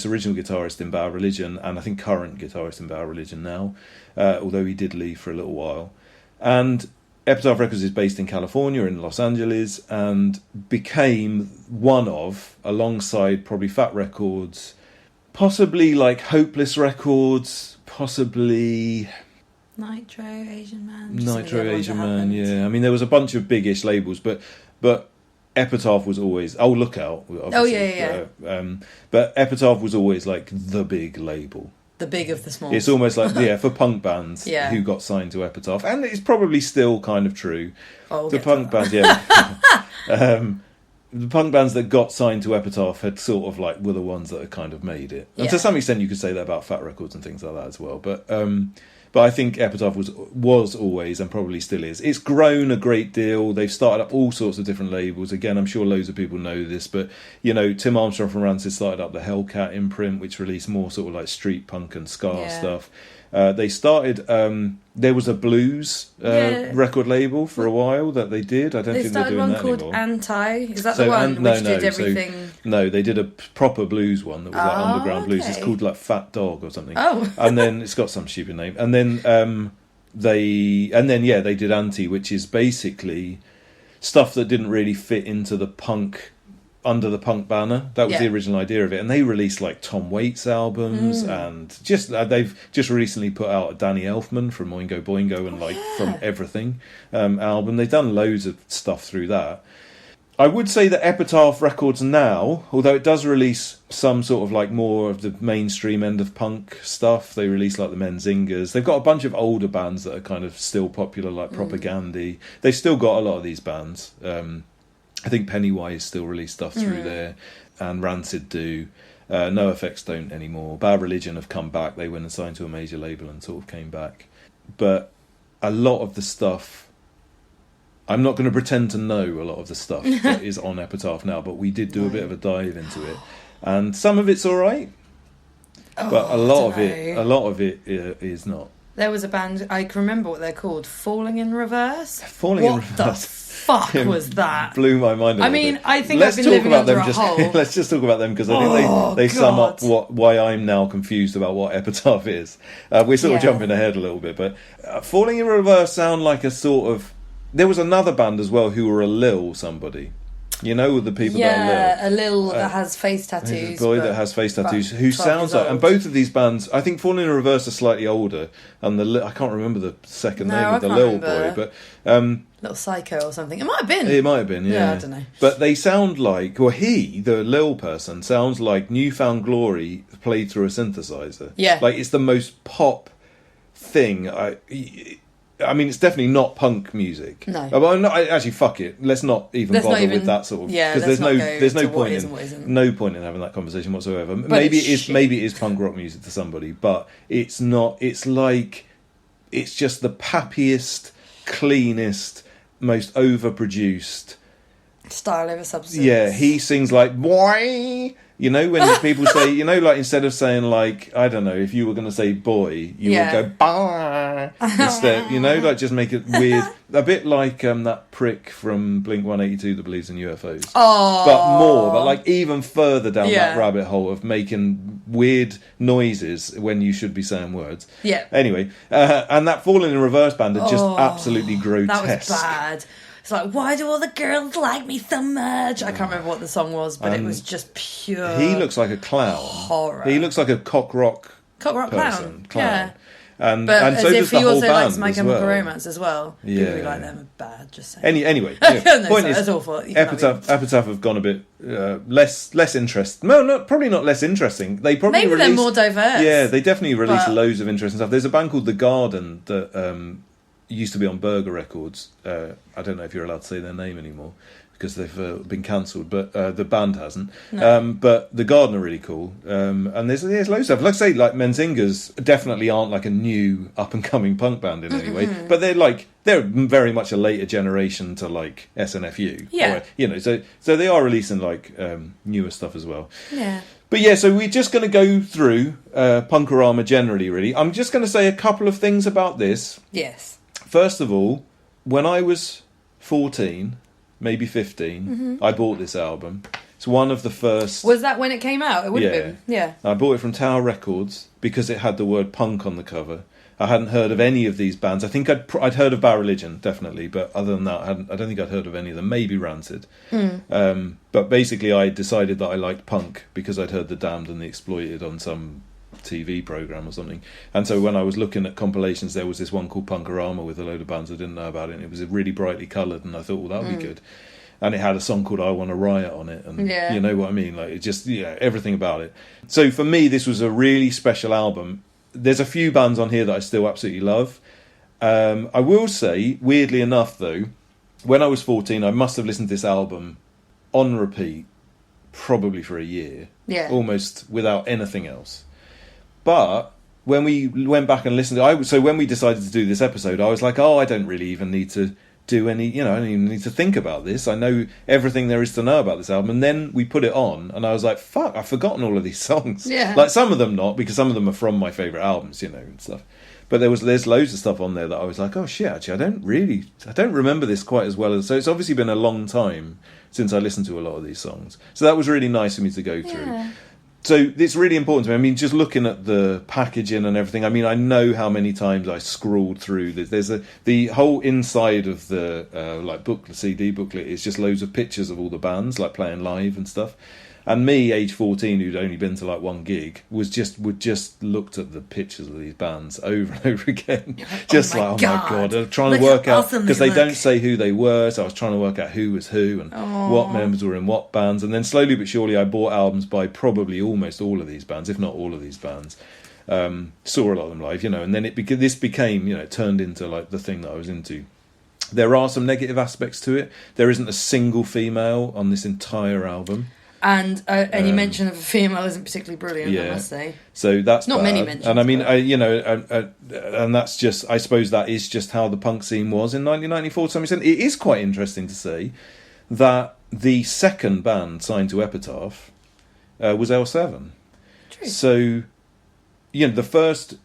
[SPEAKER 3] original guitarist in Bad Religion, and I think current guitarist in Bad Religion now, although he did leave for a little while. And Epitaph Records is based in California, in Los Angeles, and became one of, alongside probably Fat Records, possibly like Hopeless Records, possibly
[SPEAKER 4] Nitro, Asian Man.
[SPEAKER 3] Yeah. I mean, there was a bunch of big-ish labels, but Epitaph was always... Oh, Lookout, obviously. But Epitaph was always like the big label.
[SPEAKER 4] The big of the small.
[SPEAKER 3] It's almost like, for punk bands who got signed to Epitaph. And it's probably still kind of true.
[SPEAKER 4] Oh,
[SPEAKER 3] the punk bands, the punk bands that got signed to Epitaph had sort of like were the ones that had kind of made it. And to some extent you could say that about Fat Records and things like that as well. But I think Epitaph was always, and probably still is. It's grown a great deal. They've started up all sorts of different labels. Again, I'm sure loads of people know this, but you know, Tim Armstrong from Rancid started up the Hellcat imprint, which released more sort of like street punk and ska stuff. They started. There was a blues record label for a while that they did. I don't think they're doing that anymore. They started one called
[SPEAKER 4] Anti. Is that the one which did everything?
[SPEAKER 3] No, they did a proper blues one that was like underground blues. It's called like Fat Dog or something.
[SPEAKER 4] Oh,
[SPEAKER 3] and then it's got some stupid name. And then they did Anti, which is basically stuff that didn't really fit into the punk. Under the punk banner. That was the original idea of it. And they released like Tom Waits albums and they've just recently put out a Danny Elfman from Oingo Boingo and like From Everything album. They've done loads of stuff through that. I would say that Epitaph Records now, although it does release some sort of like more of the mainstream end of punk stuff, they release like the Menzingers. They've got a bunch of older bands that are kind of still popular, like Propagandy. They've still got a lot of these bands. I think Pennywise still release stuff through there, and Rancid do. NoFX don't anymore. Bad Religion have come back. They went and signed to a major label and sort of came back. But a lot of the stuff, I'm not going to pretend to know a lot of the stuff that is on Epitaph now, but we did do a bit of a dive into it, and some of it's all right, but a lot of it is not.
[SPEAKER 4] There was a band, I can remember what they're called, Falling in Reverse.
[SPEAKER 3] What the
[SPEAKER 4] fuck was that?
[SPEAKER 3] Blew my mind.
[SPEAKER 4] I mean, I think I've been living under a hole.
[SPEAKER 3] Let's just talk about them because I think they sum up why I'm now confused about what Epitaph is. We're sort of jumping ahead a little bit, but Falling in Reverse sound like a sort of. There was another band as well who were a Lil somebody. You know, the people that are
[SPEAKER 4] a Lil that has face tattoos.
[SPEAKER 3] A boy that has face tattoos who sounds like, and both of these bands, I think Falling in Reverse are slightly older, and I can't remember the second name of the Lil boy, but
[SPEAKER 4] Little Psycho or something. It might have been.
[SPEAKER 3] It might have been, yeah.
[SPEAKER 4] I don't know.
[SPEAKER 3] But they sound like, the Lil person, sounds like Newfound Glory played through a synthesizer.
[SPEAKER 4] Yeah.
[SPEAKER 3] Like, it's the most pop thing. I mean, it's definitely not punk music.
[SPEAKER 4] No.
[SPEAKER 3] Actually, fuck it. Let's not even bother with that sort of.
[SPEAKER 4] Yeah.
[SPEAKER 3] Because there's no point
[SPEAKER 4] no
[SPEAKER 3] point in having that conversation whatsoever.
[SPEAKER 4] But
[SPEAKER 3] maybe it is punk rock music to somebody, but it's not. It's like it's just the pappiest, cleanest, most overproduced
[SPEAKER 4] style over substance.
[SPEAKER 3] Yeah, he sings like boy. You know, when people say, you know, like instead of saying like, I don't know, if you were going to say boy, you would go bah instead. You know, like just make it weird, a bit like that prick from Blink-182 that believes in UFOs.
[SPEAKER 4] Oh,
[SPEAKER 3] but like even further down that rabbit hole of making weird noises when you should be saying words.
[SPEAKER 4] Yeah.
[SPEAKER 3] Anyway, and that Falling in Reverse band are just absolutely grotesque.
[SPEAKER 4] That was bad. It's like, why do all the girls like me so much? I can't remember what the song was, but it was just pure.
[SPEAKER 3] He looks like a clown.
[SPEAKER 4] Horror.
[SPEAKER 3] He looks like a cock rock
[SPEAKER 4] clown. Yeah.
[SPEAKER 3] And
[SPEAKER 4] as
[SPEAKER 3] so
[SPEAKER 4] if
[SPEAKER 3] does
[SPEAKER 4] he
[SPEAKER 3] the whole
[SPEAKER 4] also
[SPEAKER 3] band
[SPEAKER 4] likes My
[SPEAKER 3] as
[SPEAKER 4] Chemical
[SPEAKER 3] well.
[SPEAKER 4] Romance as well.
[SPEAKER 3] Yeah.
[SPEAKER 4] People who like them are bad, just saying.
[SPEAKER 3] Anyway,
[SPEAKER 4] No,
[SPEAKER 3] point is,
[SPEAKER 4] that's awful.
[SPEAKER 3] Epitaph have gone a bit less interesting. No, probably not less interesting. They probably
[SPEAKER 4] maybe they're more diverse.
[SPEAKER 3] Yeah, they definitely release loads of interesting stuff. There's a band called The Garden that used to be on Burger Records. I don't know if you're allowed to say their name anymore because they've been cancelled, but the band hasn't.
[SPEAKER 4] No.
[SPEAKER 3] But The Garden are really cool. And there's loads of stuff. Like I say, like Menzingers definitely aren't like a new up-and-coming punk band in any way, but they're very much a later generation to like SNFU.
[SPEAKER 4] Yeah.
[SPEAKER 3] Or, you know, so they are releasing like newer stuff as well.
[SPEAKER 4] Yeah.
[SPEAKER 3] But yeah, so we're just going to go through Punk-O-Rama generally, really. I'm just going to say a couple of things about this.
[SPEAKER 4] Yes.
[SPEAKER 3] First of all, when I was 14, maybe 15, I bought this album. It's one of the first...
[SPEAKER 4] Was that when it came out? It would have been. Yeah.
[SPEAKER 3] I bought it from Tower Records because it had the word punk on the cover. I hadn't heard of any of these bands. I think I'd heard of Bad Religion, definitely, but other than that, I don't think I'd heard of any of them. Maybe Rancid. But basically, I decided that I liked punk because I'd heard The Damned and The Exploited on some TV program or something. And so when I was looking at compilations, there was this one called Punk-O-Rama with a load of bands I didn't know about it, and it was really brightly coloured, and I thought, well, that would be good. And it had a song called I Wanna Riot on it, and you know what I mean, like it just, everything about it. So for me, this was a really special album. There's a few bands on here that I still absolutely love. I will say, weirdly enough though, when I was 14, I must have listened to this album on repeat probably for a year, almost without anything else. But when we went back and listened, so when we decided to do this episode, I was like, oh, I don't really even need to do any, I don't even need to think about this. I know everything there is to know about this album. And then we put it on, and I was like, fuck, I've forgotten all of these songs.
[SPEAKER 4] Yeah.
[SPEAKER 3] Like, some of them not, because some of them are from my favourite albums, and stuff. But there's loads of stuff on there that I was like, oh shit, actually, I don't remember this quite as well. So it's obviously been a long time since I listened to a lot of these songs. So that was really nice for me to go through. So it's really important to me. I mean, just looking at the packaging and everything, I mean, I know how many times I scrawled through this. There's the whole inside of the CD booklet is just loads of pictures of all the bands, like playing live and stuff. And me, age 14, who'd only been to like one gig, would just looked at the pictures of these bands over and over again. Just oh my god, I'm trying to work out, because they don't say who they were, so I was trying to work out who was who and what members were in what bands. And then slowly but surely I bought albums by probably almost all of these bands, if not all of these bands. Saw a lot of them live, and then this became, it turned into like the thing that I was into. There are some negative aspects to it. There isn't a single female on this entire album.
[SPEAKER 4] And any mention of a female isn't particularly brilliant, I must say.
[SPEAKER 3] So that's
[SPEAKER 4] not
[SPEAKER 3] bad.
[SPEAKER 4] Many mentions.
[SPEAKER 3] And I mean, and that's just, I suppose that is just how the punk scene was in 1994 to some extent. It is quite interesting to say that the second band signed to Epitaph was L7.
[SPEAKER 4] True.
[SPEAKER 3] So, the first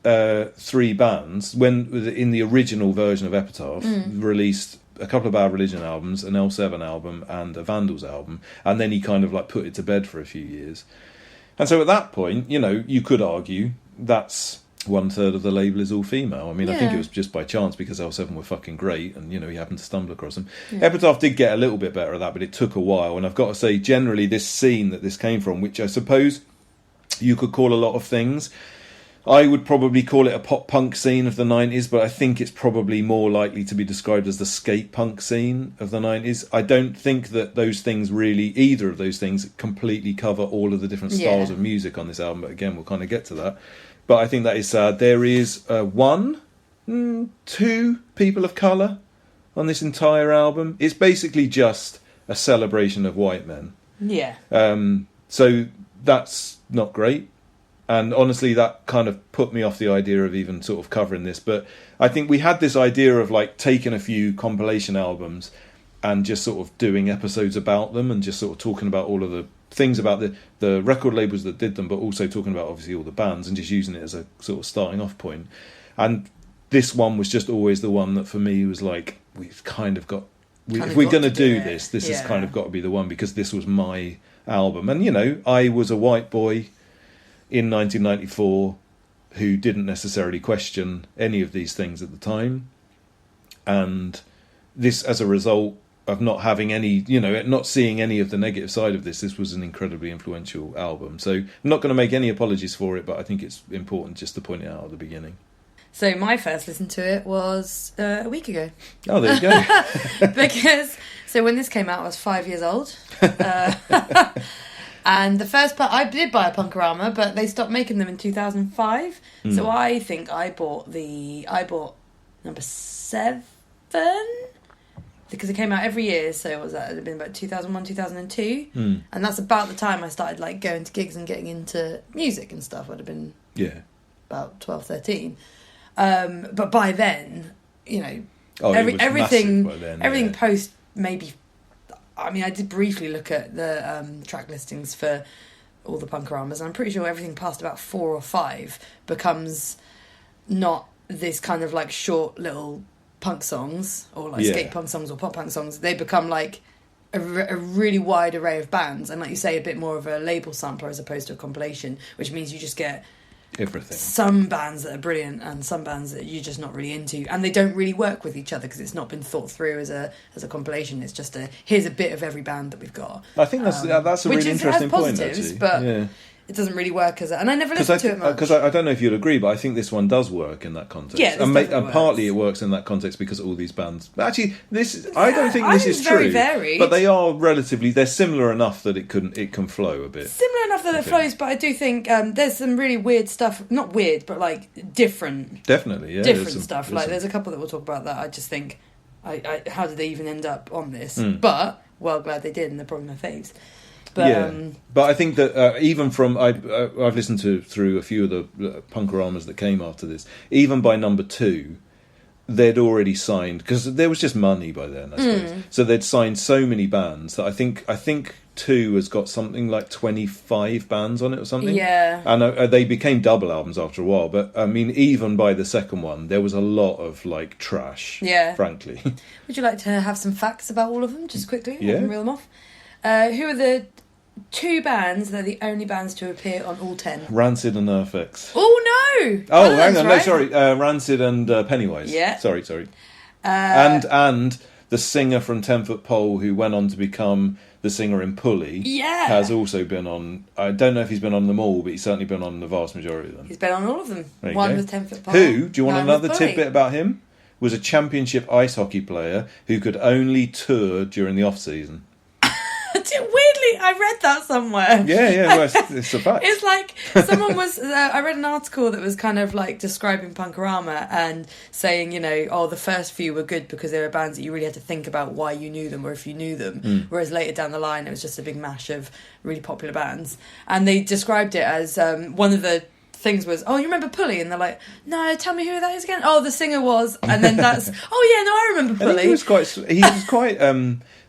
[SPEAKER 3] three bands, when in the original version of Epitaph, released a couple of Bad Religion albums, an L7 album, and a Vandals album, and then he kind of like put it to bed for a few years. And so at that point, you could argue that's 1/3 of the label is all female. I mean, I think it was just by chance because L7 were fucking great, and he happened to stumble across them. Yeah. Epitaph did get a little bit better at that, but it took a while. And I've got to say, generally, this scene that this came from, which I suppose you could call a lot of things, I would probably call it a pop-punk scene of the 90s, but I think it's probably more likely to be described as the skate-punk scene of the 90s. I don't think that those things really, either of those things, completely cover all of the different styles of music on this album, but again, we'll kind of get to that. But I think that is sad. There is two people of colour on this entire album. It's basically just a celebration of white men.
[SPEAKER 4] Yeah.
[SPEAKER 3] So that's not great. And honestly, that kind of put me off the idea of even sort of covering this. But I think we had this idea of like taking a few compilation albums and just sort of doing episodes about them and just sort of talking about all of the things about the record labels that did them, but also talking about obviously all the bands and just using it as a sort of starting off point. And this one was just always the one that for me was like, we've kind of got... if we're going to do this has kind of got to be the one, because this was my album. And, I was a white boy in 1994 who didn't necessarily question any of these things at the time, and this, as a result of not having any, not seeing any of the negative side of this was an incredibly influential album. So I'm not going to make any apologies for it, but I think it's important just to point it out at the beginning.
[SPEAKER 4] So my first listen to it was a week ago.
[SPEAKER 3] Oh, there you go.
[SPEAKER 4] Because when this came out, I was 5 years old. And the first part, I did buy a Punk-O-Rama, but they stopped making them in 2005. So I think I bought number 7, because it came out every year. So it would have been about 2001, 2002. And that's about the time I started like going to gigs and getting into music and stuff. I'd have been about 12, 13. But by then, everything post maybe... I mean, I did briefly look at the track listings for all the Punk-O-Ramas, and I'm pretty sure everything past about 4 or 5 becomes not this kind of like short little punk songs or like skate punk songs or pop punk songs. They become like a really wide array of bands, and like you say, a bit more of a label sampler as opposed to a compilation, which means you just get
[SPEAKER 3] everything.
[SPEAKER 4] Some bands that are brilliant and some bands that you're just not really into, and they don't really work with each other because it's not been thought through as a compilation. It's just here's a bit of every band that we've got.
[SPEAKER 3] I think that's a really interesting point, actually.
[SPEAKER 4] But it doesn't really work as and I never listened to it much.
[SPEAKER 3] Because I don't know if you'd agree, but I think this one does work in that context.
[SPEAKER 4] Yeah,
[SPEAKER 3] and partly it works in that context because all these bands... Actually, I don't think this is
[SPEAKER 4] very
[SPEAKER 3] true.
[SPEAKER 4] Varied.
[SPEAKER 3] But they are they're similar enough that it can flow a bit.
[SPEAKER 4] Similar enough that it flows, but I do think there's some really weird stuff. Not weird, but like different.
[SPEAKER 3] Definitely, yeah.
[SPEAKER 4] Different stuff. There's a couple that we'll talk about that I just think, how did they even end up on this? But well glad they did, and they're probably my faves. But,
[SPEAKER 3] but I think that even from I've listened through a few of the Punk-O-Ramas that came after this. Even by number 2, they'd already signed, because there was just money by then, I suppose. So they'd signed so many bands that I think 2 has got something like 25 bands on it or something.
[SPEAKER 4] Yeah.
[SPEAKER 3] And they became double albums after a while. But I mean, even by the second one, there was a lot of like trash.
[SPEAKER 4] Yeah.
[SPEAKER 3] Frankly.
[SPEAKER 4] Would you like to have some facts about all of them, just quickly?
[SPEAKER 3] Yeah.
[SPEAKER 4] I can reel them off. Who are the 2 bands that are the only bands to appear on all 10?
[SPEAKER 3] Rancid and Anthrax.
[SPEAKER 4] Oh no!
[SPEAKER 3] Oh, hang on,
[SPEAKER 4] right.
[SPEAKER 3] no, sorry, Rancid and Pennywise.
[SPEAKER 4] Yeah.
[SPEAKER 3] Sorry. And the singer from 10 Foot Pole who went on to become the singer in Pulley has also been on, I don't know if he's been on them all, but he's certainly been on the vast majority of them.
[SPEAKER 4] He's been on all of them.
[SPEAKER 3] There you
[SPEAKER 4] One
[SPEAKER 3] go.
[SPEAKER 4] with 10 Foot Pole.
[SPEAKER 3] Who, do you want
[SPEAKER 4] 9
[SPEAKER 3] another
[SPEAKER 4] with Pulley.
[SPEAKER 3] tidbit about him? Was a championship ice hockey player who could only tour during the off-season.
[SPEAKER 4] Weirdly, I read that somewhere.
[SPEAKER 3] Yeah, well, it's a fact.
[SPEAKER 4] It's like someone was. I read an article that was kind of like describing Punk-O-Rama and saying, the first few were good because they were bands that you really had to think about why you knew them or if you knew them. Whereas later down the line, it was just a big mash of really popular bands, and they described it as one of the things was, you remember Pulley? And they're like, no, tell me who that is again. Oh, the singer was, and then that's, I remember Pulley.
[SPEAKER 3] He was quite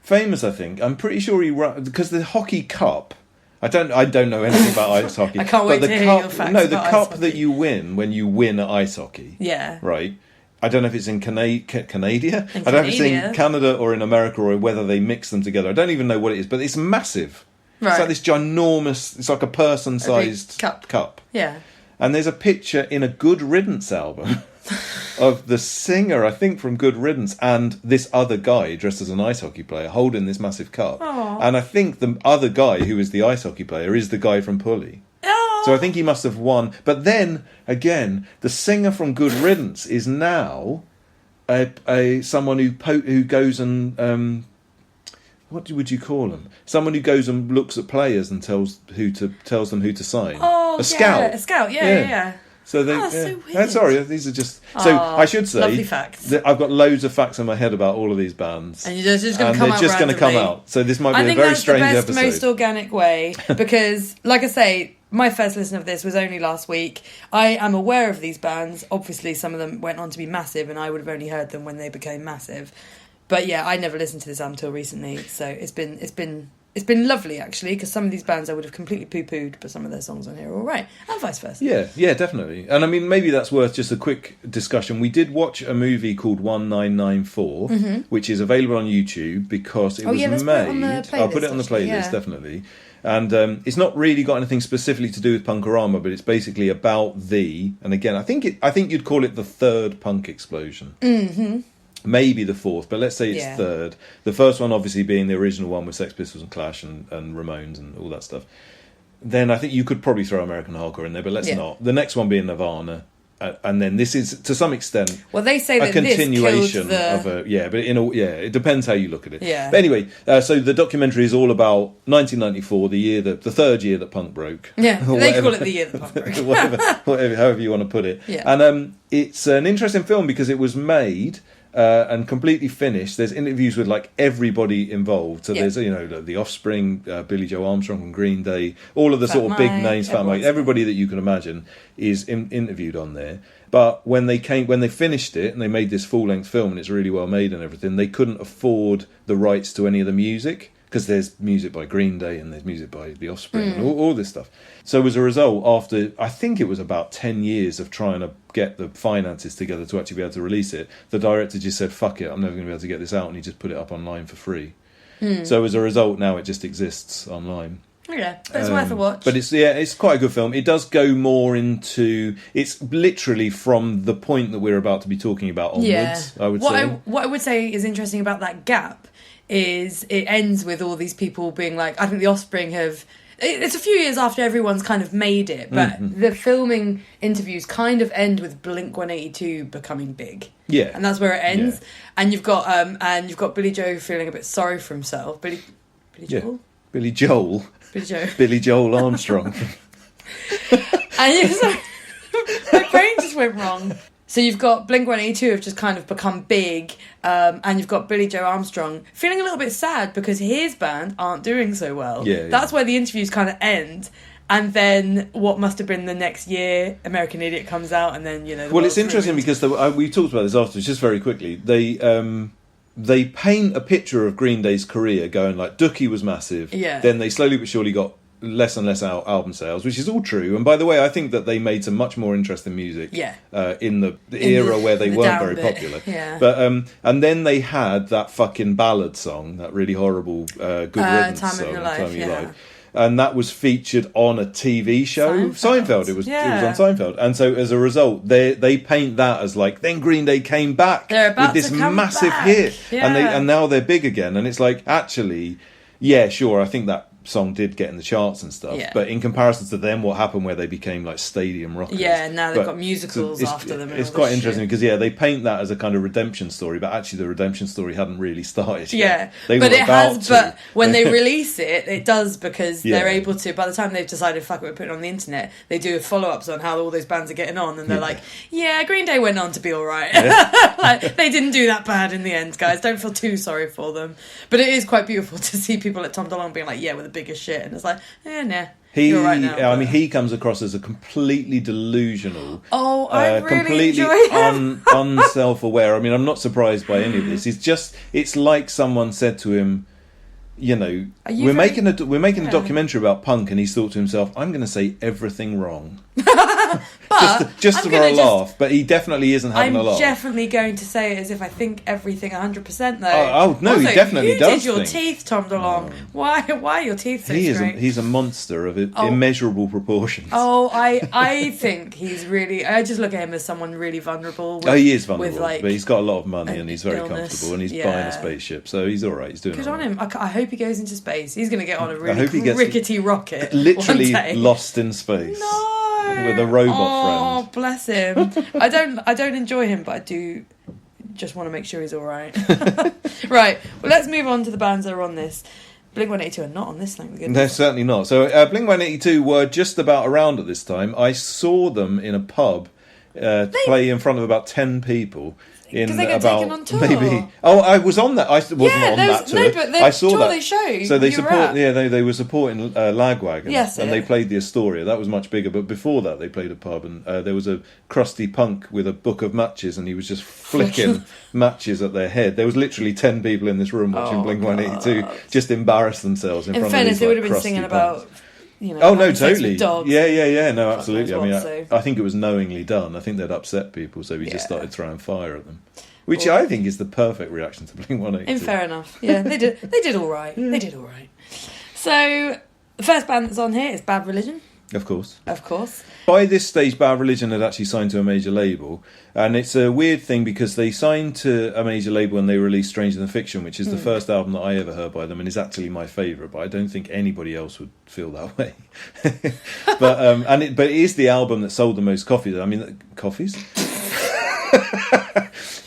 [SPEAKER 3] famous, I think. I'm pretty sure he ran, because the hockey cup. I don't know anything about ice hockey.
[SPEAKER 4] I can't wait to hear your facts
[SPEAKER 3] No, the
[SPEAKER 4] about
[SPEAKER 3] cup
[SPEAKER 4] ice hockey.
[SPEAKER 3] that you win when you win at ice hockey.
[SPEAKER 4] Yeah.
[SPEAKER 3] Right. I don't know if it's in Canada. I don't know if it's in Canada or in America or whether they mix them together. I don't even know what it is, but it's massive.
[SPEAKER 4] Right.
[SPEAKER 3] It's like this ginormous. It's like a person-sized cup.
[SPEAKER 4] Yeah.
[SPEAKER 3] And there's a picture in a Good Riddance album of the singer, I think, from Good Riddance, and this other guy dressed as an ice hockey player holding this massive cup.
[SPEAKER 4] Aww.
[SPEAKER 3] And I think the other guy who is the ice hockey player is the guy from Pulley.
[SPEAKER 4] Aww.
[SPEAKER 3] So I think he must have won. But then, again, the singer from Good Riddance is now someone who goes and... what would you call him? Someone who goes and looks at players and tells them who to sign. A scout.
[SPEAKER 4] A scout, yeah.
[SPEAKER 3] So they,
[SPEAKER 4] so weird.
[SPEAKER 3] Sorry, these are just. So I should say,
[SPEAKER 4] lovely facts.
[SPEAKER 3] that I've got loads of facts in my head about all of these bands,
[SPEAKER 4] And you're just going to
[SPEAKER 3] and
[SPEAKER 4] come
[SPEAKER 3] they're
[SPEAKER 4] out
[SPEAKER 3] just going to come
[SPEAKER 4] randomly.
[SPEAKER 3] out. So this might
[SPEAKER 4] I
[SPEAKER 3] be a
[SPEAKER 4] think
[SPEAKER 3] very
[SPEAKER 4] that's
[SPEAKER 3] strange
[SPEAKER 4] the best,
[SPEAKER 3] episode.
[SPEAKER 4] most organic way, because, like I say, my first listen of this was only last week. I am aware of these bands. Obviously, some of them went on to be massive, and I would have only heard them when they became massive. But yeah, I never listened to this album until recently, so it's been lovely actually, because some of these bands I would have completely poo-pooed, but some of their songs on here are all right, and vice versa.
[SPEAKER 3] Yeah, definitely. And I mean, maybe that's worth just a quick discussion. We did watch a movie called 1994, which is available on YouTube because it was
[SPEAKER 4] let's
[SPEAKER 3] made.
[SPEAKER 4] put it on the playlist,
[SPEAKER 3] I'll put it on the
[SPEAKER 4] actually,
[SPEAKER 3] playlist,
[SPEAKER 4] yeah.
[SPEAKER 3] definitely. And it's not really got anything specifically to do with Punk-O-Rama, but it's basically about and again, I think you'd call it the third punk explosion. Mm-hmm. Maybe the fourth, but let's say it's third. The first one obviously being the original one with Sex Pistols and Clash and Ramones and all that stuff. Then I think you could probably throw American Hardcore in there, but let's not. The next one being Nirvana. And then this is, to some extent,
[SPEAKER 4] Well, they say
[SPEAKER 3] a
[SPEAKER 4] that this
[SPEAKER 3] continuation
[SPEAKER 4] killed
[SPEAKER 3] of but it depends how you look at it.
[SPEAKER 4] Yeah.
[SPEAKER 3] But anyway, so the documentary is all about 1994, the third year that punk broke.
[SPEAKER 4] Yeah,
[SPEAKER 3] Or
[SPEAKER 4] they
[SPEAKER 3] whatever.
[SPEAKER 4] call it the year that punk broke.
[SPEAKER 3] whatever, however you want to put it.
[SPEAKER 4] Yeah.
[SPEAKER 3] And it's an interesting film because it was made and completely finished. There's interviews with like everybody involved. So there's the Offspring, Billy Joe Armstrong from Green Day, all of the
[SPEAKER 4] Fat
[SPEAKER 3] sort of big
[SPEAKER 4] Mike,
[SPEAKER 3] names, Fat Mike, everybody that you can imagine is interviewed on there. But when they finished it and they made this full length film and it's really well made and everything, they couldn't afford the rights to any of the music. Because there's music by Green Day and there's music by The Offspring and all this stuff. So as a result, after, I think it was about 10 years of trying to get the finances together to actually be able to release it, the director just said, fuck it, I'm never going to be able to get this out, and he just put it up online for free. So as a result, now it just exists online.
[SPEAKER 4] Yeah, but it's worth a watch.
[SPEAKER 3] But it's quite a good film. It does go more into, it's literally from the point that we're about to be talking about onwards, I would say.
[SPEAKER 4] What I would say is interesting about that gap is it ends with all these people being like, I think the Offspring have... It's a few years after everyone's kind of made it, but the filming interviews kind of end with Blink-182 becoming big.
[SPEAKER 3] Yeah.
[SPEAKER 4] And that's where it ends.
[SPEAKER 3] Yeah.
[SPEAKER 4] And you've got Billy Joe feeling a bit sorry for himself. Billy Joel?
[SPEAKER 3] Billy Joel.
[SPEAKER 4] Billy Joe.
[SPEAKER 3] Billy Joel Armstrong.
[SPEAKER 4] And sorry, my brain just went wrong. So you've got Blink-182 have just kind of become big, and you've got Billy Joe Armstrong feeling a little bit sad because his band aren't doing so well.
[SPEAKER 3] Yeah,
[SPEAKER 4] That's where the interviews kind of end. And then what must have been the next year, American Idiot comes out, and then, the
[SPEAKER 3] Well,
[SPEAKER 4] world's
[SPEAKER 3] it's interesting
[SPEAKER 4] ruined.
[SPEAKER 3] because we talked about this afterwards, just very quickly. They paint a picture of Green Day's career going like, Dookie was massive.
[SPEAKER 4] Yeah.
[SPEAKER 3] Then they slowly but surely got less and less album sales, which is all true. And by the way, I think that they made some much more interesting music in the era where they weren't very popular.
[SPEAKER 4] Yeah.
[SPEAKER 3] But and then they had that fucking ballad song, that really horrible Good Riddance
[SPEAKER 4] Time
[SPEAKER 3] song,
[SPEAKER 4] of Your Life,
[SPEAKER 3] Time of Your
[SPEAKER 4] yeah.
[SPEAKER 3] Life. And that was featured on a TV show, Seinfeld. It was on Seinfeld, and so as a result, they paint that as like then Green Day came back with this massive hit, and now they're big again. And it's like, actually, yeah, sure, I think that song did get in the charts and stuff, but in comparison to them, what happened where they became like stadium rockers?
[SPEAKER 4] Yeah, now they've got musicals after them.
[SPEAKER 3] It's quite interesting because they paint that as a kind of redemption story, but actually the redemption story hadn't really started yet.
[SPEAKER 4] But when they release it, it does, because they're able to. By the time they've decided, fuck it, we're putting it on the internet, they do follow-ups on how all those bands are getting on, and they're like, yeah, Green Day went on to be all right. Like, they didn't do that bad in the end, guys. Don't feel too sorry for them. But it is quite beautiful to see people like Tom DeLonge being like, yeah, we're the biggest shit, and it's like, nah. You're right now,
[SPEAKER 3] I mean, he comes across as a completely delusional,
[SPEAKER 4] I really
[SPEAKER 3] completely
[SPEAKER 4] enjoy him.
[SPEAKER 3] unself-aware. I mean, I'm not surprised by any of this. It's like someone said to him, we're making a documentary about punk, and he's thought to himself, I'm going to say everything wrong. just for a laugh, but he definitely isn't having a laugh.
[SPEAKER 4] I'm definitely going to say it as if I think everything 100%, though.
[SPEAKER 3] Oh no,
[SPEAKER 4] also,
[SPEAKER 3] he definitely does.
[SPEAKER 4] You did your teeth, Tom DeLonge. Why are your teeth so straight?
[SPEAKER 3] He's a monster of immeasurable proportions.
[SPEAKER 4] I think he's really. I just look at him as someone really vulnerable.
[SPEAKER 3] He is vulnerable, but he's got a lot of money and he's very comfortable, and he's buying a spaceship, so he's all right. He's doing
[SPEAKER 4] good
[SPEAKER 3] all
[SPEAKER 4] on
[SPEAKER 3] right.
[SPEAKER 4] him. I hope he goes into space. He's going to get on a really rickety rocket,
[SPEAKER 3] literally
[SPEAKER 4] one day.
[SPEAKER 3] lost in space.
[SPEAKER 4] No.
[SPEAKER 3] With a robot friend.
[SPEAKER 4] Oh, bless him. I don't enjoy him, but I do just want to make sure he's all right. Right. Well, let's move on to the bands that are on this. Blink-182 are not on this, thank goodness.
[SPEAKER 3] They're certainly not. So Blink-182 were just about around at this time. I saw them in a pub play in front of about 10 people.
[SPEAKER 4] Because they get taken on tour.
[SPEAKER 3] Maybe. Oh, I was on that. I wasn't on that tour.
[SPEAKER 4] No, but
[SPEAKER 3] I saw that.
[SPEAKER 4] They show.
[SPEAKER 3] So they support. Yeah, they were supporting Lagwagon.
[SPEAKER 4] Yes,
[SPEAKER 3] and they played the Astoria. That was much bigger. But before that, they played a pub, and there was a crusty punk with a book of matches, and he was just flicking matches at their head. There was literally 10 people in this room watching Blink-182 just embarrass themselves in front of
[SPEAKER 4] fairness,
[SPEAKER 3] these,
[SPEAKER 4] they would have been
[SPEAKER 3] crusty
[SPEAKER 4] singing
[SPEAKER 3] punks.
[SPEAKER 4] about.
[SPEAKER 3] Oh no, totally.
[SPEAKER 4] Dogs.
[SPEAKER 3] Yeah. No, absolutely.
[SPEAKER 4] Well,
[SPEAKER 3] I mean, I think it was knowingly done. I think they'd upset people, so we just started throwing fire at them. Which I think is the perfect reaction to Blink-182.
[SPEAKER 4] Fair enough. Yeah, they did all right. They did all right. So, the first band that's on here is Bad Religion.
[SPEAKER 3] Of course. By this stage, Bad Religion had actually signed to a major label. And it's a weird thing because they signed to a major label when they released Stranger Than Fiction, which is the first album that I ever heard by them and is actually my favourite, but I don't think anybody else would feel that way. But it is the album that sold the most copies. I mean, copies?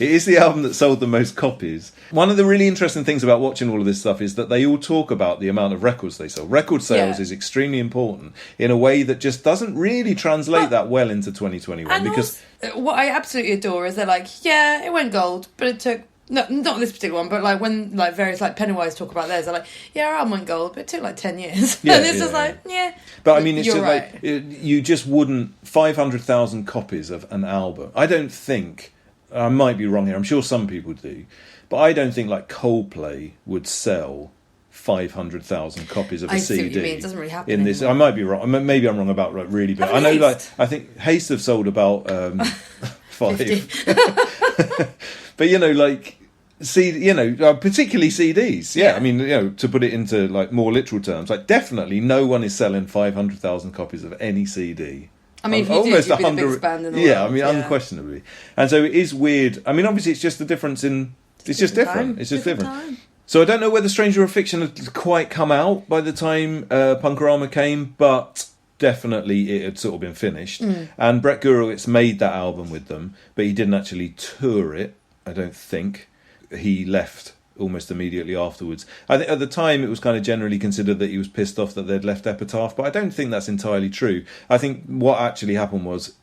[SPEAKER 3] It is the album that sold the most copies. One of the really interesting things about watching all of this stuff is that they all talk about the amount of records they sell. Record sales is extremely important in a way that just doesn't really translate that well into 2021. Because
[SPEAKER 4] what I absolutely adore is they're like, yeah, it went gold, but it took... No, not this particular one, but like when like various like Pennywise talk about theirs, they're like, yeah, our album went gold, but it took like 10 years.
[SPEAKER 3] Yeah,
[SPEAKER 4] and it's just like, yeah.
[SPEAKER 3] But I mean, it's
[SPEAKER 4] you're
[SPEAKER 3] just
[SPEAKER 4] right.
[SPEAKER 3] like you just wouldn't 500,000 copies of an album. I don't think. I might be wrong here. I'm sure some people do, but I don't think like Coldplay would sell 500,000 copies of a CD.
[SPEAKER 4] See what you mean. It doesn't really happen
[SPEAKER 3] in this.
[SPEAKER 4] anymore.
[SPEAKER 3] I might be wrong. Maybe I'm wrong about like really, but I know like I think Haste have sold about 5. But like particularly CDs. Yeah, I mean, to put it into like more literal terms, like definitely no one is selling 500,000 copies of any CD.
[SPEAKER 4] I mean, if you
[SPEAKER 3] almost
[SPEAKER 4] did, you'd be the biggest band in the world.
[SPEAKER 3] Yeah, I mean, unquestionably. And so it is weird. I mean, obviously, it's just the difference in. It's just different. It's just different.
[SPEAKER 4] Time.
[SPEAKER 3] So I don't know whether Stranger of Fiction had quite come out by the time Punk-O-Rama came, but definitely it had sort of been finished. And Brett Gurewitz made that album with them, but he didn't actually tour it. I don't think. He left almost immediately afterwards. I think at the time it was kind of generally considered that he was pissed off that they'd left Epitaph, but I don't think that's entirely true. I think what actually happened was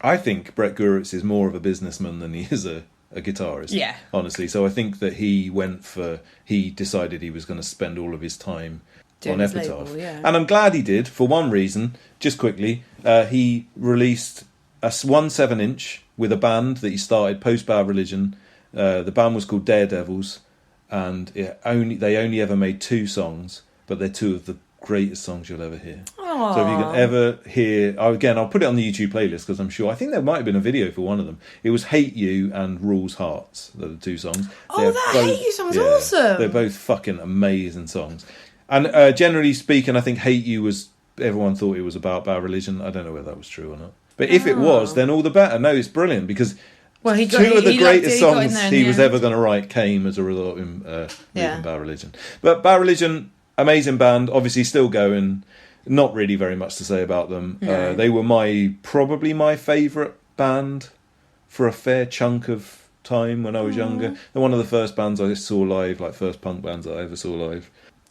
[SPEAKER 3] I think Brett Gurewitz is more of a businessman than he is a guitarist.
[SPEAKER 4] Yeah.
[SPEAKER 3] Honestly. So I think that he decided he was going to spend all of his time
[SPEAKER 4] Doing
[SPEAKER 3] on
[SPEAKER 4] his
[SPEAKER 3] Epitaph.
[SPEAKER 4] label, yeah.
[SPEAKER 3] And I'm glad he did, for one reason. Just quickly, he released a 1 7-inch with a band that he started post Bad Religion. The band was called Daredevils, and they only ever made 2 songs, but they're 2 of the greatest songs you'll ever hear.
[SPEAKER 4] Aww.
[SPEAKER 3] So if you can ever hear... Again, I'll put it on the YouTube playlist because I'm sure... I think there might have been a video for one of them. It was Hate You and Rules Hearts. They're the 2 songs.
[SPEAKER 4] Oh, that Hate You song's awesome.
[SPEAKER 3] They're both fucking amazing songs. And generally speaking, I think Hate You was... Everyone thought it was about Bad Religion. I don't know whether that was true or not. But if it was, then all the better. No, it's brilliant because...
[SPEAKER 4] Well,
[SPEAKER 3] 2 of the greatest songs he was
[SPEAKER 4] end.
[SPEAKER 3] ever going to write came as a result of him leaving Bad Religion. But Bad Religion, amazing band, obviously still going. Not really very much to say about them.
[SPEAKER 4] No.
[SPEAKER 3] They were probably my favourite band for a fair chunk of time when I was younger. They're one of the first bands I saw live, like first punk bands that I ever saw live,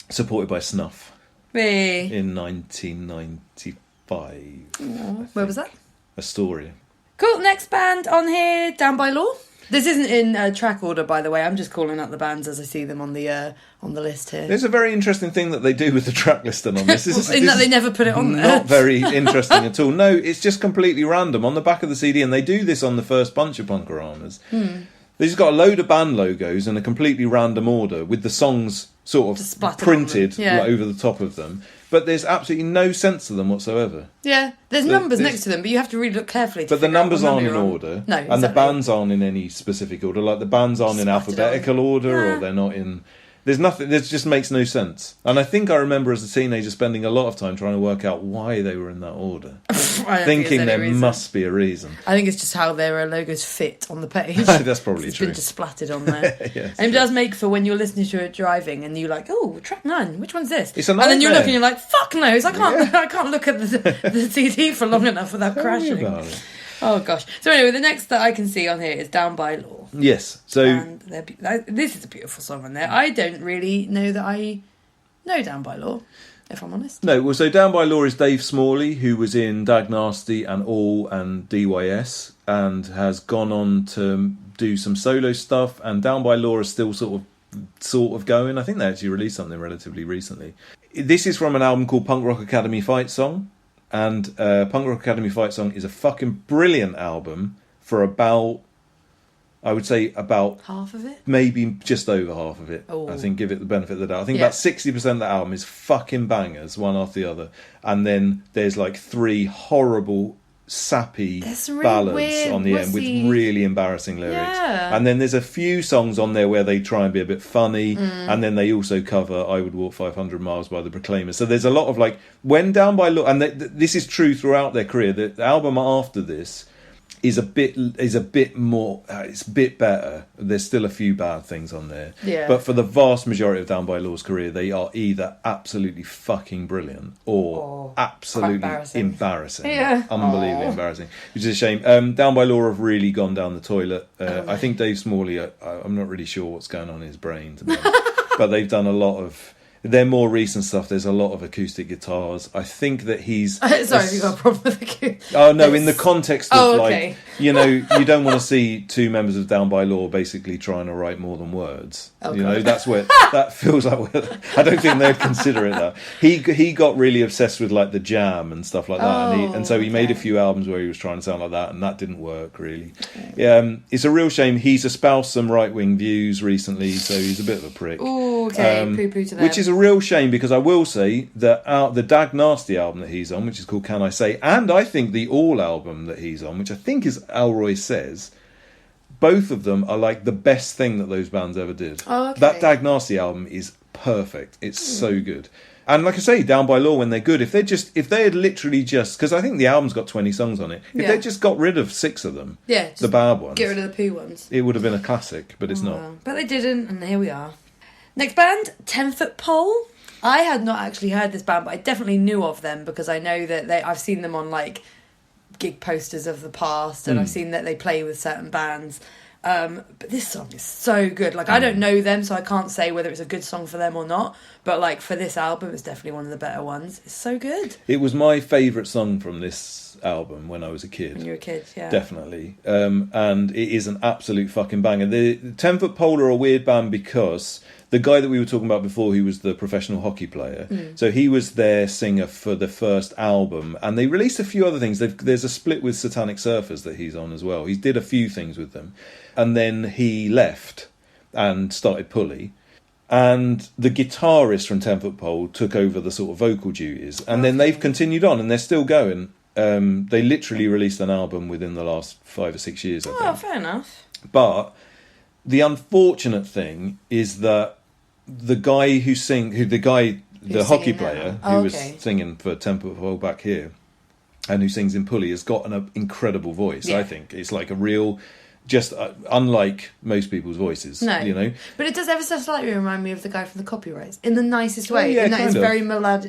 [SPEAKER 3] supported by Snuff
[SPEAKER 4] Really?
[SPEAKER 3] in 1995.
[SPEAKER 4] Where was that?
[SPEAKER 3] Astoria.
[SPEAKER 4] Cool. Next band on here, Down by Law. This isn't in track order, by the way. I'm just calling out the bands as I see them on the list here.
[SPEAKER 3] There's a very interesting thing that they do with the track listing on this.
[SPEAKER 4] They never put it on there.
[SPEAKER 3] Not very interesting at all. No, it's just completely random on the back of the CD, and they do this on the first bunch of Punk-O-Ramas. They just got a load of band logos in a completely random order with the songs sort of printed over the top of them. But there's absolutely no sense to them whatsoever.
[SPEAKER 4] Yeah, there's numbers next to them, but you have to really look carefully.
[SPEAKER 3] But the numbers aren't in order.
[SPEAKER 4] No,
[SPEAKER 3] exactly. And the bands aren't in any specific order. Like the bands aren't in alphabetical order, or they're not in... There's nothing. This just makes no sense. And I think I remember as a teenager spending a lot of time trying to work out why they were in that order, thinking there must be a reason.
[SPEAKER 4] I think it's just how their logos fit on the page.
[SPEAKER 3] That's probably
[SPEAKER 4] it's
[SPEAKER 3] true.
[SPEAKER 4] Been just splattered on there.
[SPEAKER 3] Yes,
[SPEAKER 4] and it does make for when you're listening to it driving and you're like, oh, track 9, which one's this?
[SPEAKER 3] It's a
[SPEAKER 4] nightmare. And then you're looking, you're like, fuck knows, I can't look at the CD for long enough without crashing. Oh gosh. So anyway, the next that I can see on here is Down by Law.
[SPEAKER 3] Yes. So
[SPEAKER 4] and this is a beautiful song on there. I don't really know that I know Down by Law, if I'm honest.
[SPEAKER 3] No, well, so Down by Law is Dave Smalley, who was in Dag Nasty and All and DYS, and has gone on to do some solo stuff. And Down by Law is still sort of going. I think they actually released something relatively recently. This is from an album called Punk Rock Academy Fight Song. And Punk Rock Academy Fight Song is a fucking brilliant album for about, I would say about...
[SPEAKER 4] half of it?
[SPEAKER 3] Maybe just over half of it.
[SPEAKER 4] Oh.
[SPEAKER 3] I think give it the benefit of the doubt. I think about 60% of the album is fucking bangers, one after the other. And then there's like 3 horrible, sappy
[SPEAKER 4] really
[SPEAKER 3] ballads
[SPEAKER 4] weird,
[SPEAKER 3] on the end with really embarrassing lyrics.
[SPEAKER 4] Yeah.
[SPEAKER 3] And then there's a few songs on there where they try and be a bit funny. And then they also cover I Would Walk 500 Miles by the Proclaimers. So there's a lot of like, when Down by Law, and this is true throughout their career, the album after this is a bit more, it's a bit better. There's still a few bad things on there.
[SPEAKER 4] Yeah.
[SPEAKER 3] But for the vast majority of Down by Law's career, they are either absolutely fucking brilliant or absolutely embarrassing.
[SPEAKER 4] Yeah.
[SPEAKER 3] Unbelievably embarrassing. Which is a shame. Down by Law have really gone down the toilet. I think Dave Smalley, I'm not really sure what's going on in his brain, to be honest. But they've done a lot of... Their more recent stuff, there's a lot of acoustic guitars. I think that he's...
[SPEAKER 4] Sorry, have you got a problem with acoustic?
[SPEAKER 3] Oh, no, in the context of,
[SPEAKER 4] okay.
[SPEAKER 3] like, you know, you don't want to see 2 members of Down by Law basically trying to write more than words.
[SPEAKER 4] Okay.
[SPEAKER 3] You know, that's where... that feels like... I don't think they'd consider it that. He got really obsessed with, like, the Jam and stuff like that. And so he made a few albums where he was trying to sound like that, and that didn't work, really. It's a real shame. He's espoused some right-wing views recently, so he's a bit of a prick.
[SPEAKER 4] Ooh, okay, poo-poo to them.
[SPEAKER 3] Which is a real shame, because I will say that the Dag Nasty album that he's on, which is called Can I Say, and I think the All album that he's on, which I think is Alroy Says, both of them are like the best thing that those bands ever did.
[SPEAKER 4] Oh, okay.
[SPEAKER 3] That Dag Nasty album is perfect. It's so good. And like I say, Down by Law, when they're good, if they had literally just, because I think the album's got 20 songs on it, if they just got rid of 6 of them, the bad ones,
[SPEAKER 4] get rid of the poo ones,
[SPEAKER 3] it would have been a classic, but it's not.
[SPEAKER 4] Well, but they didn't, and here we are. Next band, 10 Foot Pole. I had not actually heard this band, but I definitely knew of them because I know that I've seen them on like gig posters of the past, and I've seen that they play with certain bands. But this song is so good. Like, I don't know them, so I can't say whether it's a good song for them or not. But, like, for this album, it's definitely one of the better ones. It's so good.
[SPEAKER 3] It was my favourite song from this album when I was a kid.
[SPEAKER 4] When you were a kid, yeah.
[SPEAKER 3] Definitely. And it is an absolute fucking banger. The 10 Foot Pole are a weird band because the guy that we were talking about before, who was the professional hockey player, so he was their singer for the first album, and they released a few other things. There's a split with Satanic Surfers that he's on as well. He did a few things with them, and then he left and started Pulley, and the guitarist from 10 Foot Pole took over the sort of vocal duties, and then they've continued on, and they're still going. They literally released an album within the last 5 or 6 years, I think.
[SPEAKER 4] Oh, fair enough.
[SPEAKER 3] But the unfortunate thing is that the guy the hockey
[SPEAKER 4] singing
[SPEAKER 3] player
[SPEAKER 4] now?
[SPEAKER 3] who
[SPEAKER 4] Oh,
[SPEAKER 3] was
[SPEAKER 4] okay.
[SPEAKER 3] singing for 10 Foot Pole back here and who sings in Pulley has got an incredible voice.
[SPEAKER 4] Yeah.
[SPEAKER 3] I think it's like a real, just unlike most people's voices.
[SPEAKER 4] No.
[SPEAKER 3] You know,
[SPEAKER 4] But it does ever so slightly remind me of the guy from the Copyrights in the nicest way.
[SPEAKER 3] yeah,
[SPEAKER 4] in that it's
[SPEAKER 3] kind of.
[SPEAKER 4] very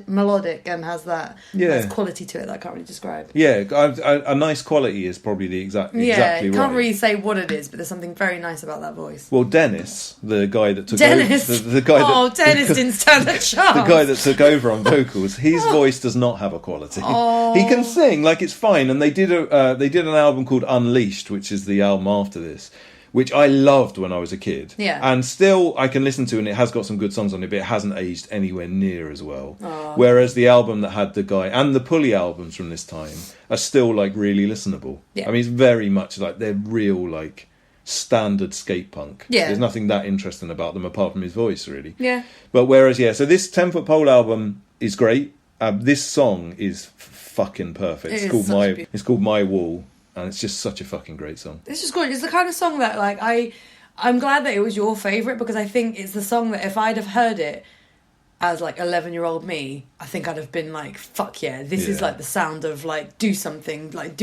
[SPEAKER 4] melodic and has that
[SPEAKER 3] Yeah.
[SPEAKER 4] nice quality to it that I can't really describe.
[SPEAKER 3] yeah, a nice quality is probably exactly
[SPEAKER 4] You
[SPEAKER 3] right.
[SPEAKER 4] can't really say what it is, but there's something very nice about that voice.
[SPEAKER 3] Well, Dennis, the guy that took
[SPEAKER 4] Dennis!
[SPEAKER 3] over, the guy
[SPEAKER 4] Oh,
[SPEAKER 3] that,
[SPEAKER 4] Dennis didn't stand a chance!
[SPEAKER 3] the guy that took over on vocals, his voice does not have a quality.
[SPEAKER 4] Oh.
[SPEAKER 3] He can sing, like, it's fine. And they did an album called Unleashed, which is the album after this, which I loved when I was a kid.
[SPEAKER 4] Yeah.
[SPEAKER 3] And still I can listen to, and it has got some good songs on it, but it hasn't aged anywhere near as well. Whereas the album that had the guy, and the Pulley albums from this time, are still, like, really listenable.
[SPEAKER 4] Yeah.
[SPEAKER 3] I mean, it's very much like, they're real, like, standard skate punk.
[SPEAKER 4] Yeah.
[SPEAKER 3] There's nothing that interesting about them apart from his voice, really.
[SPEAKER 4] Yeah.
[SPEAKER 3] But whereas, so this 10 Foot Pole album is great. This song is fucking perfect.
[SPEAKER 4] It
[SPEAKER 3] It's
[SPEAKER 4] is
[SPEAKER 3] called
[SPEAKER 4] such a beautiful-
[SPEAKER 3] It's called My Wall, and it's just such a fucking great song.
[SPEAKER 4] It's just good. It's the kind of song that, like, I'm glad that it was your favourite, because I think it's the song that if I'd have heard it as, like, 11-year-old me, I think I'd have been like, fuck yeah, this is,
[SPEAKER 3] Yeah.
[SPEAKER 4] like, the sound of, like, do something, like,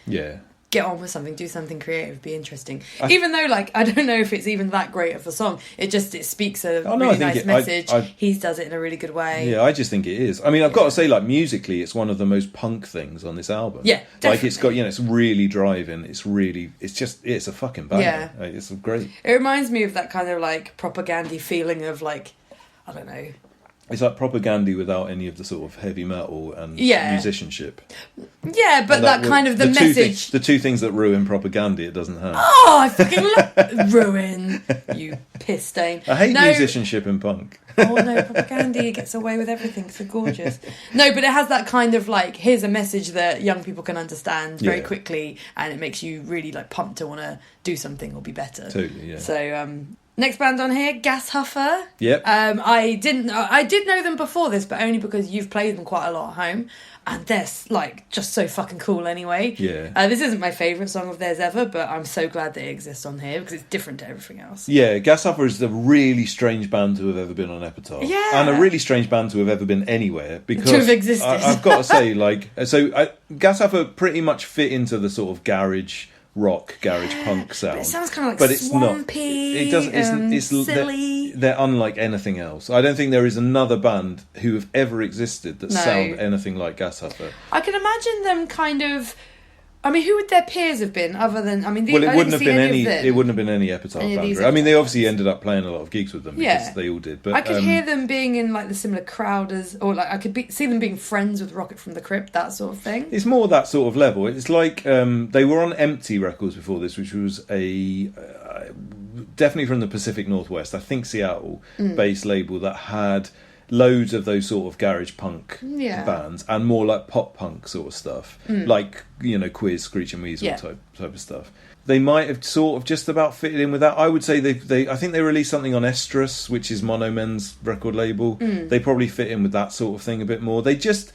[SPEAKER 3] Yeah.
[SPEAKER 4] get on with something, do something creative, be interesting. Even though, like, I don't know if it's even that great of a song. It speaks a
[SPEAKER 3] Oh, no, I
[SPEAKER 4] really
[SPEAKER 3] think
[SPEAKER 4] nice
[SPEAKER 3] it-
[SPEAKER 4] message.
[SPEAKER 3] I-
[SPEAKER 4] He does it in a really good way.
[SPEAKER 3] Yeah, I just think it is. I mean, I've got to say, like, musically, it's one of the most punk things on this album.
[SPEAKER 4] Yeah,
[SPEAKER 3] Like, it's got, it's really driving. It's a fucking banger.
[SPEAKER 4] Yeah.
[SPEAKER 3] It's great.
[SPEAKER 4] It reminds me of that kind of, like, propaganda feeling of, like, I don't know.
[SPEAKER 3] It's like propaganda without any of the sort of heavy metal and
[SPEAKER 4] Yeah.
[SPEAKER 3] musicianship.
[SPEAKER 4] Yeah, but
[SPEAKER 3] And
[SPEAKER 4] that kind of the message.
[SPEAKER 3] The two things that ruin propaganda, it doesn't have.
[SPEAKER 4] Oh, I fucking love ruin, you piss stain.
[SPEAKER 3] I hate
[SPEAKER 4] No.
[SPEAKER 3] musicianship in punk.
[SPEAKER 4] Oh no, propaganda gets away with everything. So gorgeous. No, but it has that kind of, like, here's a message that young people can understand very
[SPEAKER 3] Yeah.
[SPEAKER 4] quickly, and it makes you really, like, pumped to want to do something or be better.
[SPEAKER 3] Totally, yeah.
[SPEAKER 4] So next band on here, Gas Huffer.
[SPEAKER 3] Yep.
[SPEAKER 4] I did know them before this, but only because you've played them quite a lot at home, and they're, like, just so fucking cool anyway.
[SPEAKER 3] Yeah.
[SPEAKER 4] This isn't my favourite song of theirs ever, but I'm so glad that it exists on here because it's different to everything else.
[SPEAKER 3] Yeah, Gas Huffer is a really strange band to have ever been on Epitaph.
[SPEAKER 4] Yeah.
[SPEAKER 3] And a really strange band to have ever been anywhere. Because
[SPEAKER 4] To have existed.
[SPEAKER 3] I've got to say, like, Gas Huffer pretty much fit into the sort of garage rock, garage punk sound.
[SPEAKER 4] But it sounds kind of like
[SPEAKER 3] But it's
[SPEAKER 4] swampy,
[SPEAKER 3] not. It doesn't. It's
[SPEAKER 4] silly.
[SPEAKER 3] They're unlike anything else. I don't think there is another band who have ever existed that
[SPEAKER 4] No.
[SPEAKER 3] sound anything like Gas Huffer.
[SPEAKER 4] I can imagine them kind of. I mean, who would their peers have been other than? I mean,
[SPEAKER 3] Well,
[SPEAKER 4] I
[SPEAKER 3] it
[SPEAKER 4] didn't
[SPEAKER 3] wouldn't have
[SPEAKER 4] see
[SPEAKER 3] been
[SPEAKER 4] any.
[SPEAKER 3] any.
[SPEAKER 4] Of them.
[SPEAKER 3] It wouldn't have been any Epitaph
[SPEAKER 4] Any of
[SPEAKER 3] band.
[SPEAKER 4] these
[SPEAKER 3] I mean, they
[SPEAKER 4] Epitaph
[SPEAKER 3] obviously ended up playing a lot of gigs with them because
[SPEAKER 4] Yeah.
[SPEAKER 3] they all did. But
[SPEAKER 4] I could hear them being in, like, the similar crowd as, or, like, I could see them being friends with Rocket from the Crypt, that sort of thing.
[SPEAKER 3] it's more that sort of level. It's like they were on Empty Records before this, which was definitely from the Pacific Northwest. I think Seattle-based label that had loads of those sort of garage punk
[SPEAKER 4] Yeah.
[SPEAKER 3] bands and more like pop punk sort of stuff, like Quiz, Screech and Weasel
[SPEAKER 4] Yeah.
[SPEAKER 3] type of stuff. They might have sort of just about fitted in with that. I would say I think they released something on Estrus, which is Mono Men's record label. They probably fit in with that sort of thing a bit more. They just,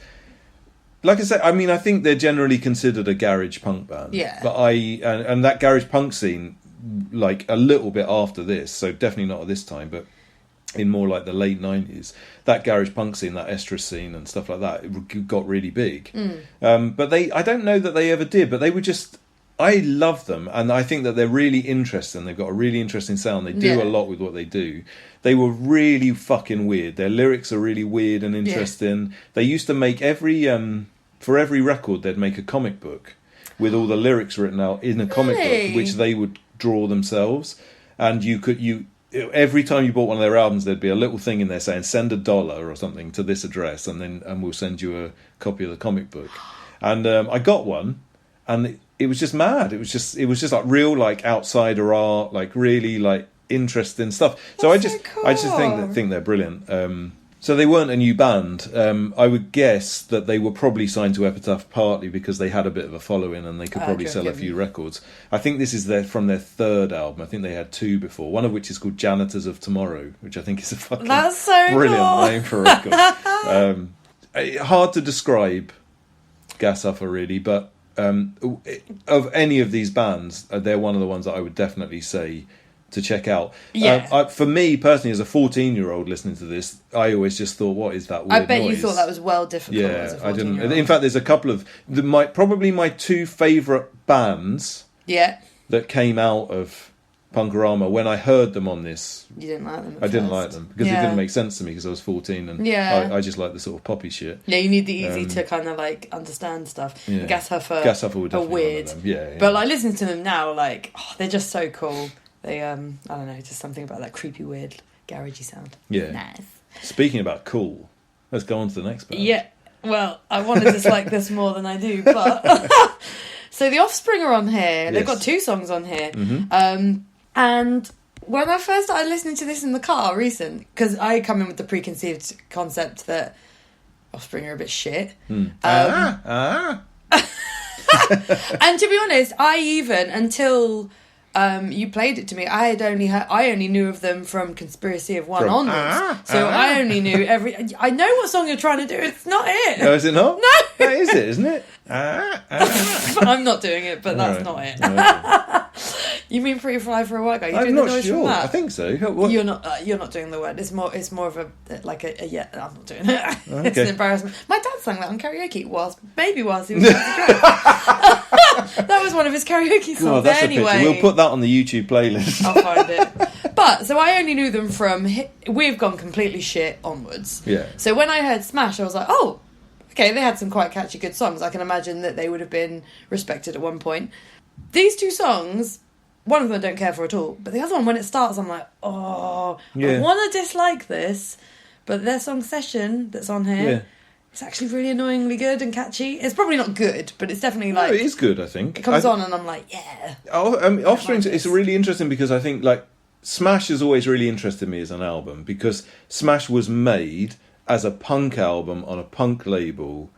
[SPEAKER 3] like I said, I mean, I think they're generally considered a garage punk band.
[SPEAKER 4] Yeah.
[SPEAKER 3] But and that garage punk scene, like a little bit after this, so definitely not at this time, but in more like the late 90s, that garage punk scene, that Estrus scene and stuff like that, it got really big. But I don't know that they ever did, but they were just, I love them, and I think that they're really interesting. They've got a really interesting sound. They do
[SPEAKER 4] Yeah.
[SPEAKER 3] a lot with what they do. They were really fucking weird. Their lyrics are really weird and interesting. They used to make for every record, they'd make a comic book with all the lyrics written out in a comic
[SPEAKER 4] Really?
[SPEAKER 3] book, which they would draw themselves, and you every time you bought one of their albums, there'd be a little thing in there saying send $1 or something to this address, and we'll send you a copy of the comic book. And I got one, and it was just mad. It was just like real like outsider art, like really like interesting stuff. So I just think they're brilliant. So they weren't a new band. I would guess that they were probably signed to Epitaph partly because they had a bit of a following and they could probably sell a few records. I think this is from their third album. I think they had two before, one of which is called Janitors of Tomorrow, which I think is a fucking brilliant name for a record. Hard to describe Gas Huffer really, but of any of these bands, they're one of the ones that I would definitely say to check out. For me personally, as a 14-year-old listening to this, I always just thought, what is that weird noise?
[SPEAKER 4] I bet you thought that was difficult as a 14-year-old.
[SPEAKER 3] I didn't. In fact, there's a couple of probably my two favourite bands that came out of Punk-O-Rama. When I heard them on this,
[SPEAKER 4] you didn't like them
[SPEAKER 3] I didn't like them because it didn't make sense to me because I was 14 and I just like the sort of poppy shit.
[SPEAKER 4] Yeah, you need the easy to kind of like understand stuff.
[SPEAKER 3] Yeah.
[SPEAKER 4] Gas Huffer
[SPEAKER 3] were definitely
[SPEAKER 4] weird.
[SPEAKER 3] One of them. Yeah.
[SPEAKER 4] But like listening to them now, like they're just so cool. They I don't know, just something about that creepy, weird, garagey sound.
[SPEAKER 3] Yeah.
[SPEAKER 4] Nice.
[SPEAKER 3] Speaking about cool, let's go on to the next band.
[SPEAKER 4] Yeah. Well, I want to dislike this more than I do, but so The Offspring are on here. They've got two songs on here.
[SPEAKER 3] Mm-hmm.
[SPEAKER 4] And when I first started listening to this in the car because I come in with the preconceived concept that Offspring are a bit shit.
[SPEAKER 3] Mm.
[SPEAKER 4] And to be honest, until you played it to me, I only knew of them from Conspiracy of One onwards. I only knew I know what song you're trying to do. It's not it.
[SPEAKER 3] No, is it not?
[SPEAKER 4] No.
[SPEAKER 3] That is it, isn't it?
[SPEAKER 4] I'm not doing it, but that's not it.
[SPEAKER 3] Okay.
[SPEAKER 4] You mean Pretty Fly for a White Guy? You're
[SPEAKER 3] I'm
[SPEAKER 4] doing
[SPEAKER 3] not
[SPEAKER 4] the noise
[SPEAKER 3] sure.
[SPEAKER 4] from that?
[SPEAKER 3] I think so. What?
[SPEAKER 4] You're not doing the word. It's more of a yeah. I'm not doing it.
[SPEAKER 3] Okay.
[SPEAKER 4] It's an embarrassment. My dad sang that on karaoke whilst he was trying to drink. That was one of his karaoke songs.
[SPEAKER 3] God, that's
[SPEAKER 4] anyway,
[SPEAKER 3] a picture. We'll put that on the YouTube playlist.
[SPEAKER 4] I'll find it. But so I only knew them from We've Gone Completely Shit onwards.
[SPEAKER 3] Yeah.
[SPEAKER 4] So when I heard Smash, I was like, oh, okay, they had some quite catchy, good songs. I can imagine that they would have been respected at one point. These two songs, one of them I don't care for at all, but the other one, when it starts, I'm like, I want to dislike this, but their song Session that's on here, it's actually really annoyingly good and catchy. It's probably not good, but it's definitely like...
[SPEAKER 3] No, it is good, I think.
[SPEAKER 4] It comes on and I'm like, yeah.
[SPEAKER 3] Offspring, it's really interesting because I think, like, Smash has always really interested me as an album because Smash was made as a punk album on a punk label,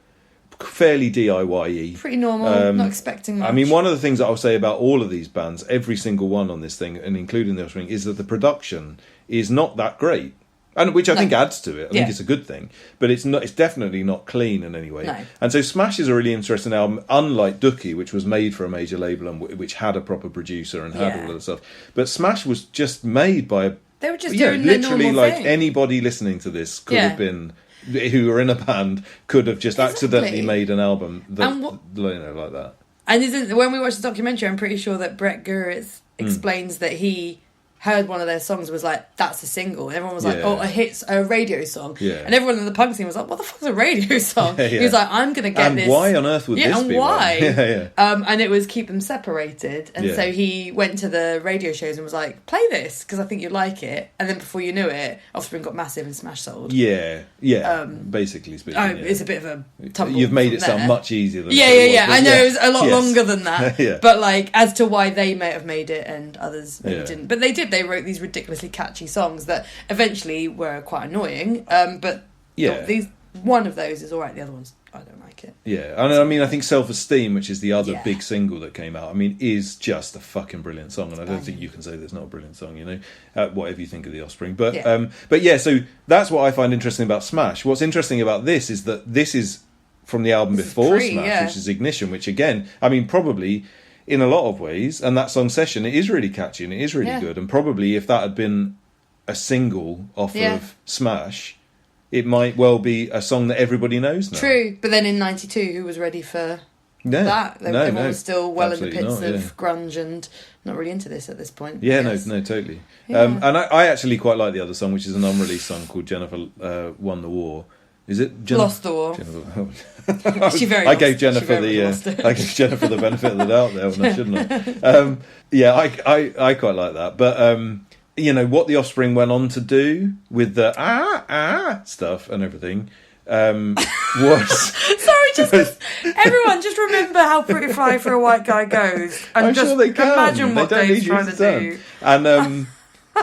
[SPEAKER 3] fairly DIY-y.
[SPEAKER 4] Pretty normal, not expecting much.
[SPEAKER 3] I mean, one of the things that I'll say about all of these bands, every single one on this thing, and including The Offspring, is that the production is not that great. And which I think adds to it. I think it's a good thing. But it's definitely not clean in any way.
[SPEAKER 4] No.
[SPEAKER 3] And so Smash is a really interesting album, unlike Dookie, which was made for a major label and which had a proper producer and had all of the stuff. But Smash was just made by
[SPEAKER 4] they were just doing their
[SPEAKER 3] literally
[SPEAKER 4] normal
[SPEAKER 3] like
[SPEAKER 4] thing.
[SPEAKER 3] Anybody listening to this could have been, who were in a band, could have just accidentally made an album that, like that.
[SPEAKER 4] And when we watched the documentary, I'm pretty sure that Brett Gurewitz explains that he heard one of their songs was like, that's a single. And everyone was like, a radio song. Yeah. And everyone in the punk scene was like, what the fuck's a radio song? He was like, I'm going to get this.
[SPEAKER 3] And why on earth would this be?
[SPEAKER 4] Why? And it was keep them separated. And so he went to the radio shows and was like, play this, because I think you'd like it. And then before you knew it, Offspring got massive and Smash sold.
[SPEAKER 3] Basically speaking.
[SPEAKER 4] It's a bit of a tumble.
[SPEAKER 3] You've made it sound much easier than
[SPEAKER 4] I know it was a lot longer than that. But like, as to why they may have made it and others maybe didn't. But they did. They wrote these ridiculously catchy songs that eventually were quite annoying. But one of those is all right. The other ones, I don't like it.
[SPEAKER 3] Yeah, and I mean, I think Self-Esteem, which is the other big single that came out, I mean, is just a fucking brilliant song, and I don't think you can say there's not a brilliant song, you know, whatever you think of The Offspring. But so that's what I find interesting about Smash. What's interesting about this is that this is from the album before Smash, which is Ignition, which again, I mean, probably in a lot of ways, and that song Session, it is really catchy and it is really good, and probably if that had been a single off of Smash, it might well be a song that everybody knows now. True,
[SPEAKER 4] but then in '92, who was ready for that? Everyone was still well in the pits of grunge and not really into this at this point.
[SPEAKER 3] Yeah, no, totally. Yeah. And I actually quite like the other song, which is an unreleased song called Jennifer Won the War, Is it
[SPEAKER 4] Lost the war. She very
[SPEAKER 3] I gave
[SPEAKER 4] lost-
[SPEAKER 3] Jennifer
[SPEAKER 4] she very
[SPEAKER 3] the
[SPEAKER 4] lost it.
[SPEAKER 3] I gave Jennifer the benefit of the doubt there, when I shouldn't have. Yeah, I quite like that, but you know what the Offspring went on to do with the stuff and everything was.
[SPEAKER 4] Sorry, everyone, just remember how Pretty Fly for a White Guy goes, and
[SPEAKER 3] I'm
[SPEAKER 4] just
[SPEAKER 3] sure they can.
[SPEAKER 4] imagine what
[SPEAKER 3] they don't
[SPEAKER 4] Dave's
[SPEAKER 3] need
[SPEAKER 4] trying
[SPEAKER 3] you
[SPEAKER 4] to
[SPEAKER 3] sound.
[SPEAKER 4] do.
[SPEAKER 3] And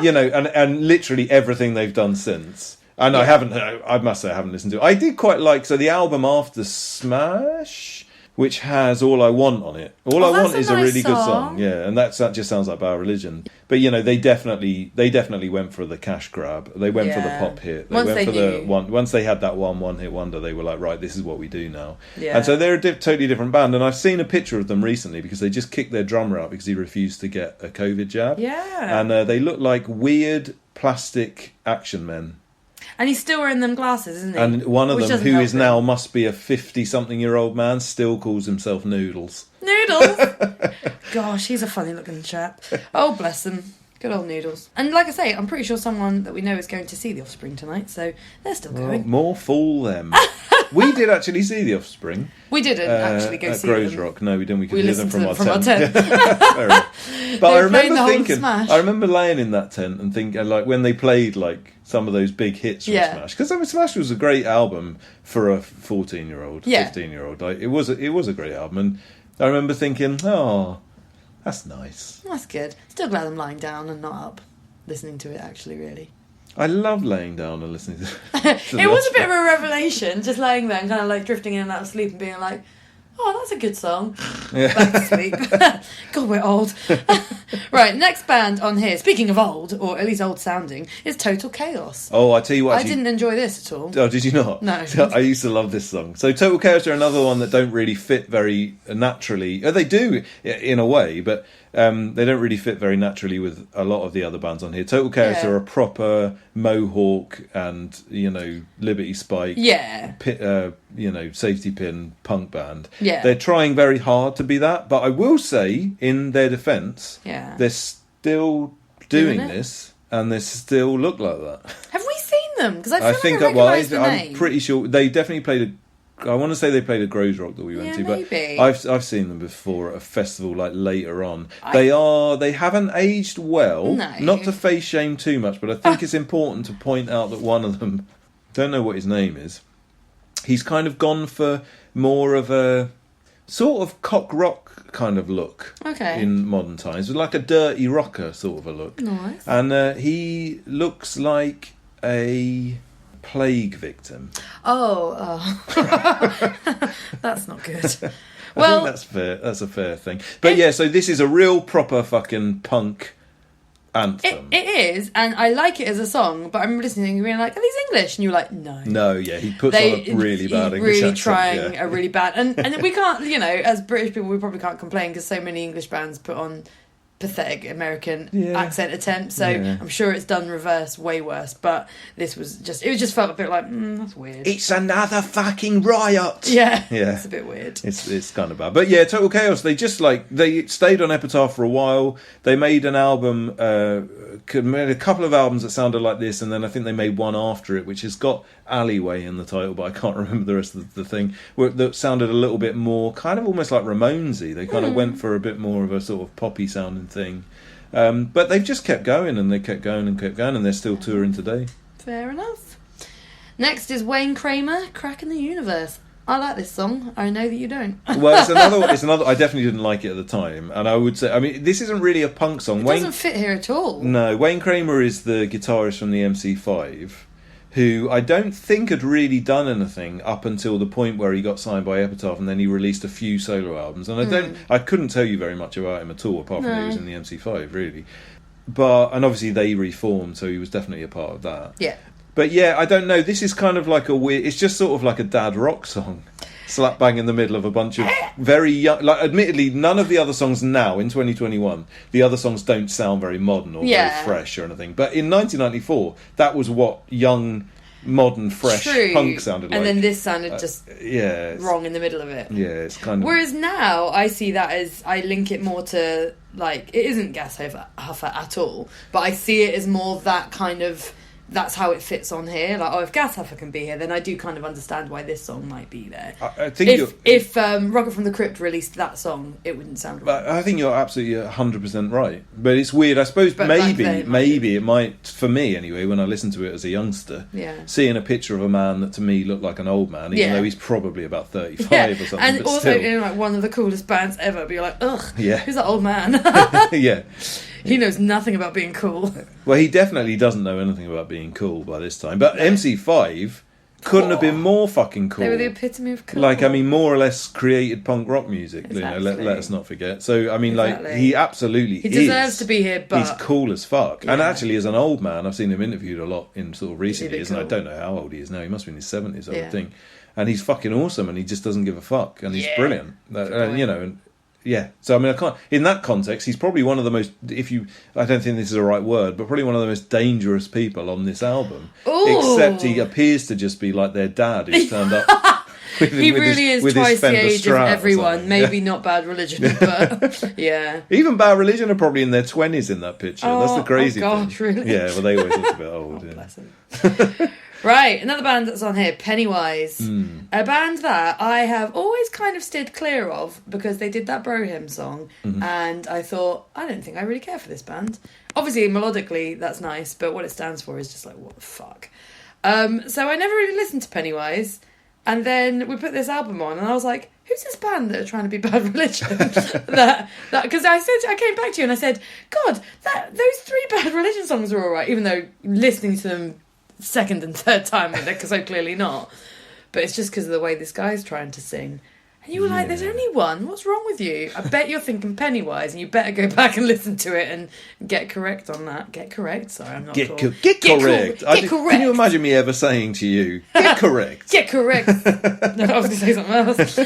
[SPEAKER 3] you know, and literally everything they've done since. And I must say I haven't listened to it. I did quite like, so the album after Smash, which has All I Want on it. All I Want is a really good song. Yeah, and that just sounds like Bad Religion. But, you know, they definitely went for the cash grab. They went for the pop hit. Once they had that one-hit wonder, they were like, right, this is what we do now.
[SPEAKER 4] Yeah.
[SPEAKER 3] And so they're a totally different band. And I've seen a picture of them recently because they just kicked their drummer out because he refused to get a COVID jab.
[SPEAKER 4] Yeah.
[SPEAKER 3] And they look like weird plastic action men.
[SPEAKER 4] And he's still wearing them glasses, isn't he?
[SPEAKER 3] And one of
[SPEAKER 4] Which
[SPEAKER 3] them,
[SPEAKER 4] doesn't
[SPEAKER 3] who is
[SPEAKER 4] help
[SPEAKER 3] now
[SPEAKER 4] him.
[SPEAKER 3] must be a 50-something-year-old man, still calls himself Noodles.
[SPEAKER 4] Noodles! Gosh, he's a funny-looking chap. Oh, bless him. Good old Noodles. And like I say, I'm pretty sure someone that we know is going to see The Offspring tonight, so they're still going.
[SPEAKER 3] More fool them. We did actually see The Offspring.
[SPEAKER 4] We didn't actually go
[SPEAKER 3] at
[SPEAKER 4] see
[SPEAKER 3] Groves
[SPEAKER 4] them.
[SPEAKER 3] Rock. No, we didn't. We could
[SPEAKER 4] We
[SPEAKER 3] hear them
[SPEAKER 4] listened
[SPEAKER 3] from
[SPEAKER 4] to
[SPEAKER 3] our
[SPEAKER 4] them
[SPEAKER 3] tent.
[SPEAKER 4] from our
[SPEAKER 3] Fair enough. But I
[SPEAKER 4] were playing the
[SPEAKER 3] remember
[SPEAKER 4] whole
[SPEAKER 3] thinking,
[SPEAKER 4] Smash.
[SPEAKER 3] I remember laying in that tent and thinking, like, when they played like some of those big hits from Smash, because Smash was a great album for a 14-year-old, 15-year-old. Like, it was a great album, and I remember thinking, oh, that's nice.
[SPEAKER 4] That's good. Still glad I'm lying down and not up listening to it, actually, really.
[SPEAKER 3] I love laying down and listening to
[SPEAKER 4] It was a bit of a revelation, just laying there and kind of like drifting in and out of sleep and being like, oh, that's a good song. Back to sleep. God, we're old. Right, next band on here, speaking of old, or at least old sounding, is Total Chaos.
[SPEAKER 3] Oh, I tell you what,
[SPEAKER 4] I didn't enjoy this at all.
[SPEAKER 3] Oh, did you not?
[SPEAKER 4] No.
[SPEAKER 3] I used to love this song. So Total Chaos are another one that don't really fit very naturally. They do in a way, but they don't really fit very naturally with a lot of the other bands on here. Total Chaos are a proper Mohawk and, you know, Liberty Spike, you know, safety pin punk band.
[SPEAKER 4] Yeah.
[SPEAKER 3] They're trying very hard to be that, but I will say, in their defence, they're still doing this, and they still look like that.
[SPEAKER 4] Have we seen them? Because I think I recognise the name.
[SPEAKER 3] I'm pretty sure they definitely played I want to say they played a Groves Rock that we went to,
[SPEAKER 4] maybe.
[SPEAKER 3] but I've seen them before at a festival like later on. They haven't aged well.
[SPEAKER 4] No.
[SPEAKER 3] Not to face shame too much, but I think it's important to point out that one of them, don't know what his name is. He's kind of gone for more of a sort of cock rock kind of look in modern times, like a dirty rocker sort of a look.
[SPEAKER 4] Nice.
[SPEAKER 3] And he looks like a plague victim.
[SPEAKER 4] That's not good.
[SPEAKER 3] Well, I think that's fair. That's a fair thing. But yeah, so this is a real proper fucking punk anthem.
[SPEAKER 4] It is, and I like it as a song, but I'm listening and being like, are these English? And you're like, no.
[SPEAKER 3] No, yeah, he puts on a really bad English
[SPEAKER 4] really
[SPEAKER 3] accent.
[SPEAKER 4] Trying a really bad... And we can't, you know, as British people, we probably can't complain because so many English bands put on pathetic American accent attempts, so I'm sure it's done reverse way worse, but this was just, it just felt a bit like, that's weird.
[SPEAKER 3] It's another fucking riot.
[SPEAKER 4] Yeah, it's a bit weird.
[SPEAKER 3] It's kind of bad, but yeah, Total Chaos, they stayed on Epitaph for a while. They made an album, made a couple of albums that sounded like this, and then I think they made one after it which has got Alleyway in the title, but I can't remember the rest of the thing, that sounded a little bit more kind of almost like Ramonesy. They kind of went for a bit more of a sort of poppy sounding thing, but they've just kept going, and they kept going, and they're still touring today.
[SPEAKER 4] Fair enough. Next is Wayne Kramer, Cracking the Universe. I like this song. I know that you don't.
[SPEAKER 3] Well, it's another. I definitely didn't like it at the time, and I would say, I mean, this isn't really a punk song.
[SPEAKER 4] It doesn't fit here at all.
[SPEAKER 3] No, Wayne Kramer is the guitarist from the MC5, who I don't think had really done anything up until the point where he got signed by Epitaph, and then he released a few solo albums. And I couldn't tell you very much about him at all, apart from he was in the MC5, really. And obviously they reformed, so he was definitely a part of that.
[SPEAKER 4] Yeah.
[SPEAKER 3] But yeah, I don't know. This is kind of like a weird... It's just sort of like a dad rock song. Slap bang in the middle of a bunch of very young... Like, admittedly, none of the other songs now, in 2021, the other songs don't sound very modern or very fresh or anything. But in 1994, that was what young, modern, fresh punk sounded like.
[SPEAKER 4] And then this sounded just wrong in the middle of it.
[SPEAKER 3] Yeah, it's kind of...
[SPEAKER 4] Whereas now, I see that as... I link it more to, like... It isn't Gas Huffer at all, but I see it as more that kind of that's how it fits on here. Like, oh, if Gas Heifer can be here, then I do kind of understand why this song might be there.
[SPEAKER 3] I think
[SPEAKER 4] if Rocket from the Crypt released that song, it wouldn't sound right.
[SPEAKER 3] I think you're absolutely 100% right. But it's weird. I suppose maybe it might, for me anyway, when I listened to it as a youngster, seeing a picture of a man that to me looked like an old man, even though he's probably about 35 or something.
[SPEAKER 4] And
[SPEAKER 3] but
[SPEAKER 4] also
[SPEAKER 3] still.
[SPEAKER 4] in like one of the coolest bands ever, but you're like, ugh, who's that old man?
[SPEAKER 3] Yeah.
[SPEAKER 4] He knows nothing about being cool.
[SPEAKER 3] Well, he definitely doesn't know anything about being cool by this time. But MC5 couldn't have been more fucking cool.
[SPEAKER 4] They were the epitome of cool.
[SPEAKER 3] Like, I mean, more or less created punk rock music.
[SPEAKER 4] Exactly.
[SPEAKER 3] You know, let us not forget. So, I mean, like, he absolutely
[SPEAKER 4] He deserves to be here, but...
[SPEAKER 3] He's cool as fuck. Yeah. And actually, as an old man, I've seen him interviewed a lot in sort of recent years, and I don't know how old he is now. He must be in his 70s, I would think. And he's fucking awesome, and he just doesn't give a fuck. And he's brilliant. You know, and... Yeah, so I mean, I can't. In that context, he's probably one of the most. I don't think this is the right word, but probably one of the most dangerous people on this album.
[SPEAKER 4] Ooh.
[SPEAKER 3] Except he appears to just be like their dad who's turned up.
[SPEAKER 4] He really is twice the age of everyone. Maybe not Bad Religion, but yeah.
[SPEAKER 3] Even Bad Religion are probably in their 20s in that picture. That's the crazy thing.
[SPEAKER 4] Really?
[SPEAKER 3] Yeah, well, they always look a bit old.
[SPEAKER 4] Bless him. Right, another band that's on here, Pennywise. A band that I have always kind of steered clear of because they did that Bro Hymn song, and I thought, I don't think I really care for this band. Obviously, melodically, that's nice, but what it stands for is just like, what the fuck? So I never really listened to Pennywise, and then we put this album on, and I was like, who's this band that are trying to be Bad Religion? Because I came back to you and I said, God, those 3 Bad Religion songs are all right, even though listening to them second and third time, they're so clearly not. But it's just because of the way this guy's trying to sing. And you were like, there's only one. What's wrong with you? I bet you're thinking Pennywise, and you better go back and listen to it and get correct on that. Get correct? Sorry, I'm not
[SPEAKER 3] Get
[SPEAKER 4] cool.
[SPEAKER 3] correct.
[SPEAKER 4] Get correct.
[SPEAKER 3] Can you imagine me ever saying to you, get correct?
[SPEAKER 4] Get correct. No, I was going to say something else.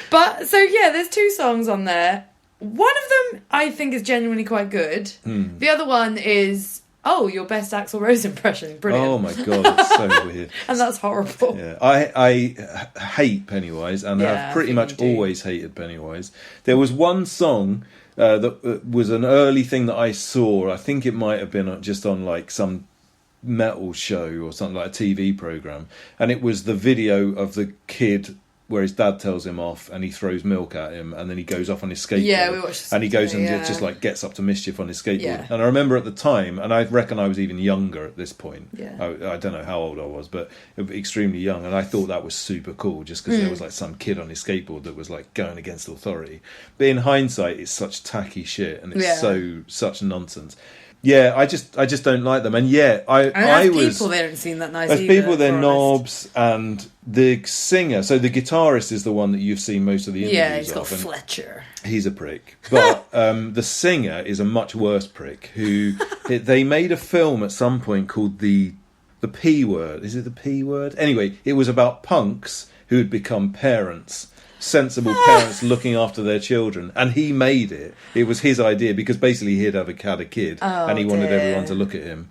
[SPEAKER 4] But, so yeah, there's 2 songs on there. One of them I think is genuinely quite good. The other one is... Oh, your best Axl Rose impression. Brilliant. Oh, my
[SPEAKER 3] God, it's so weird.
[SPEAKER 4] And that's horrible.
[SPEAKER 3] Yeah, I hate Pennywise, and have pretty much always hated Pennywise. There was one song that was an early thing that I saw. I think it might have been just on, like, some metal show or something, like a TV programme. And it was the video of the kid... where his dad tells him off and he throws milk at him and then he goes off on his skateboard.
[SPEAKER 4] Yeah, we watched this.
[SPEAKER 3] And he goes and just like gets up to mischief on his skateboard.
[SPEAKER 4] Yeah.
[SPEAKER 3] And I remember at the time, and I reckon I was even younger at this point.
[SPEAKER 4] Yeah.
[SPEAKER 3] I don't know how old I was, but extremely young. And I thought that was super cool just because there was like some kid on his skateboard that was like going against authority. But in hindsight, it's such tacky shit and it's such nonsense. Yeah, I just don't like them, and I was.
[SPEAKER 4] People, they don't seem that nice.
[SPEAKER 3] As
[SPEAKER 4] either,
[SPEAKER 3] people, they're knobs, and the singer. So the guitarist is the one that you've seen most of the interviews.
[SPEAKER 4] Yeah, he's got
[SPEAKER 3] of,
[SPEAKER 4] Fletcher.
[SPEAKER 3] He's a prick, but the singer is a much worse prick. Who they made a film at some point called the P Word. Is it the P Word? Anyway, it was about punks who had become parents. Sensible parents looking after their children, and he made it. It was his idea because basically he'd had a kid, and he wanted everyone to look at him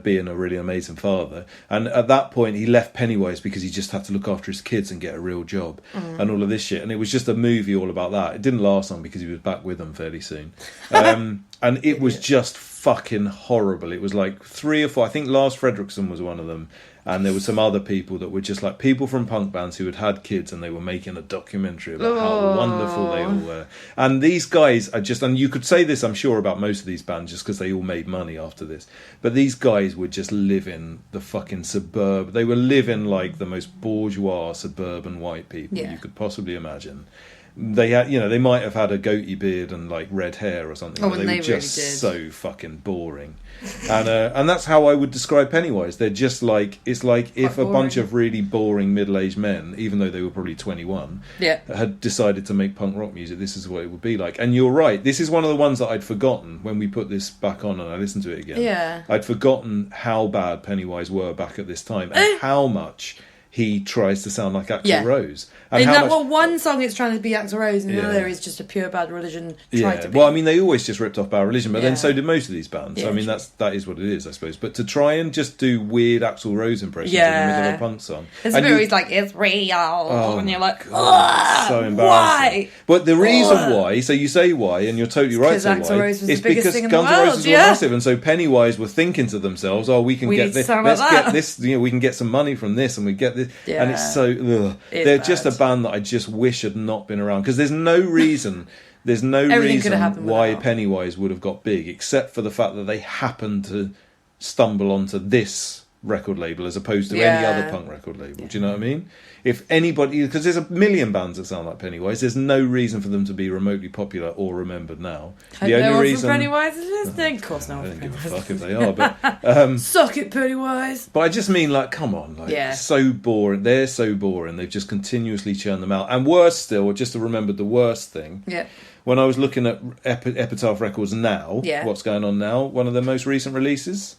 [SPEAKER 3] being a really amazing father. And at that point, he left Pennywise because he just had to look after his kids and get a real job and all of this shit. And it was just a movie all about that. It didn't last long because he was back with them fairly soon, and it was just fucking horrible. It was like 3 or 4. I think Lars Fredriksson was one of them. And there were some other people that were just like people from punk bands who had kids and they were making a documentary about how wonderful they all were. And these guys are just, and you could say this, I'm sure, about most of these bands just because they all made money after this. But these guys were just living the fucking suburb. They were living like the most bourgeois suburban white people you could possibly imagine. They had, they might have had a goatee beard and like red hair or something.
[SPEAKER 4] Oh,
[SPEAKER 3] but
[SPEAKER 4] they
[SPEAKER 3] were just
[SPEAKER 4] really did.
[SPEAKER 3] So fucking boring. And that's how I would describe Pennywise. They're just like, it's like quite if boring. A bunch of really boring middle-aged men, even though they were probably 21, had decided to make punk rock music. This is what it would be like. And you're right. This is one of the ones that I'd forgotten when we put this back on and I listened to it again.
[SPEAKER 4] Yeah.
[SPEAKER 3] I'd forgotten how bad Pennywise were back at this time and how much he tries to sound like Axl
[SPEAKER 4] Yeah.
[SPEAKER 3] Rose.
[SPEAKER 4] In
[SPEAKER 3] how
[SPEAKER 4] that
[SPEAKER 3] much-
[SPEAKER 4] well, one song it's trying to be Axl Rose, and
[SPEAKER 3] Yeah.
[SPEAKER 4] the other is just a pure Bad Religion.
[SPEAKER 3] Yeah,
[SPEAKER 4] To be.
[SPEAKER 3] well, I mean, they always just ripped off Bad Religion, but
[SPEAKER 4] Yeah.
[SPEAKER 3] then so did most of these bands.
[SPEAKER 4] Yeah,
[SPEAKER 3] I mean,
[SPEAKER 4] true.
[SPEAKER 3] that is what it is, I suppose. But to try and just do weird Axl Rose impressions in
[SPEAKER 4] Yeah.
[SPEAKER 3] the middle of a punk song,
[SPEAKER 4] There's a
[SPEAKER 3] and
[SPEAKER 4] bit
[SPEAKER 3] you-
[SPEAKER 4] where he's like, "It's real," and you're like,
[SPEAKER 3] God, so
[SPEAKER 4] "Ugh,
[SPEAKER 3] embarrassing.
[SPEAKER 4] why?"
[SPEAKER 3] But the reason why, so you say why, and you're totally right.
[SPEAKER 4] Because
[SPEAKER 3] to say
[SPEAKER 4] Axl
[SPEAKER 3] why.
[SPEAKER 4] Rose was the
[SPEAKER 3] It's
[SPEAKER 4] biggest
[SPEAKER 3] because
[SPEAKER 4] thing in the
[SPEAKER 3] Guns N'
[SPEAKER 4] world,
[SPEAKER 3] Roses were
[SPEAKER 4] yeah.
[SPEAKER 3] massive, and so Pennywise were thinking to themselves, "Oh, we can
[SPEAKER 4] We
[SPEAKER 3] get
[SPEAKER 4] need
[SPEAKER 3] this.
[SPEAKER 4] to sound
[SPEAKER 3] Let's
[SPEAKER 4] like
[SPEAKER 3] get
[SPEAKER 4] that."
[SPEAKER 3] this. We can get some money from this, and we get this."
[SPEAKER 4] Yeah.
[SPEAKER 3] And it's so. Ugh.
[SPEAKER 4] It's
[SPEAKER 3] They're just a
[SPEAKER 4] bad.
[SPEAKER 3] band that I just wish had not been around because there's no reason. There's no
[SPEAKER 4] Everything could have
[SPEAKER 3] reason
[SPEAKER 4] happened
[SPEAKER 3] why
[SPEAKER 4] without.
[SPEAKER 3] Pennywise would have got big, except for the fact that they happened to stumble onto this record label as opposed to any
[SPEAKER 4] Yeah.
[SPEAKER 3] other punk record label. Do you know what I mean? If anybody, because there's a million bands that sound like Pennywise, there's no reason for them to be remotely popular or remembered now.
[SPEAKER 4] Hope no one from Pennywise is listening. Of course, no
[SPEAKER 3] I
[SPEAKER 4] one
[SPEAKER 3] don't
[SPEAKER 4] from
[SPEAKER 3] give a
[SPEAKER 4] Pennywise.
[SPEAKER 3] fuck if they are, but
[SPEAKER 4] Suck it, Pennywise.
[SPEAKER 3] I just mean, like, come on, like,
[SPEAKER 4] Yeah.
[SPEAKER 3] so boring. They're so boring. They've just continuously churned them out. And worse still, just to remember the worst thing.
[SPEAKER 4] Yeah.
[SPEAKER 3] When I was looking at Epitaph Records now,
[SPEAKER 4] Yeah.
[SPEAKER 3] what's going on now? One of their most recent releases,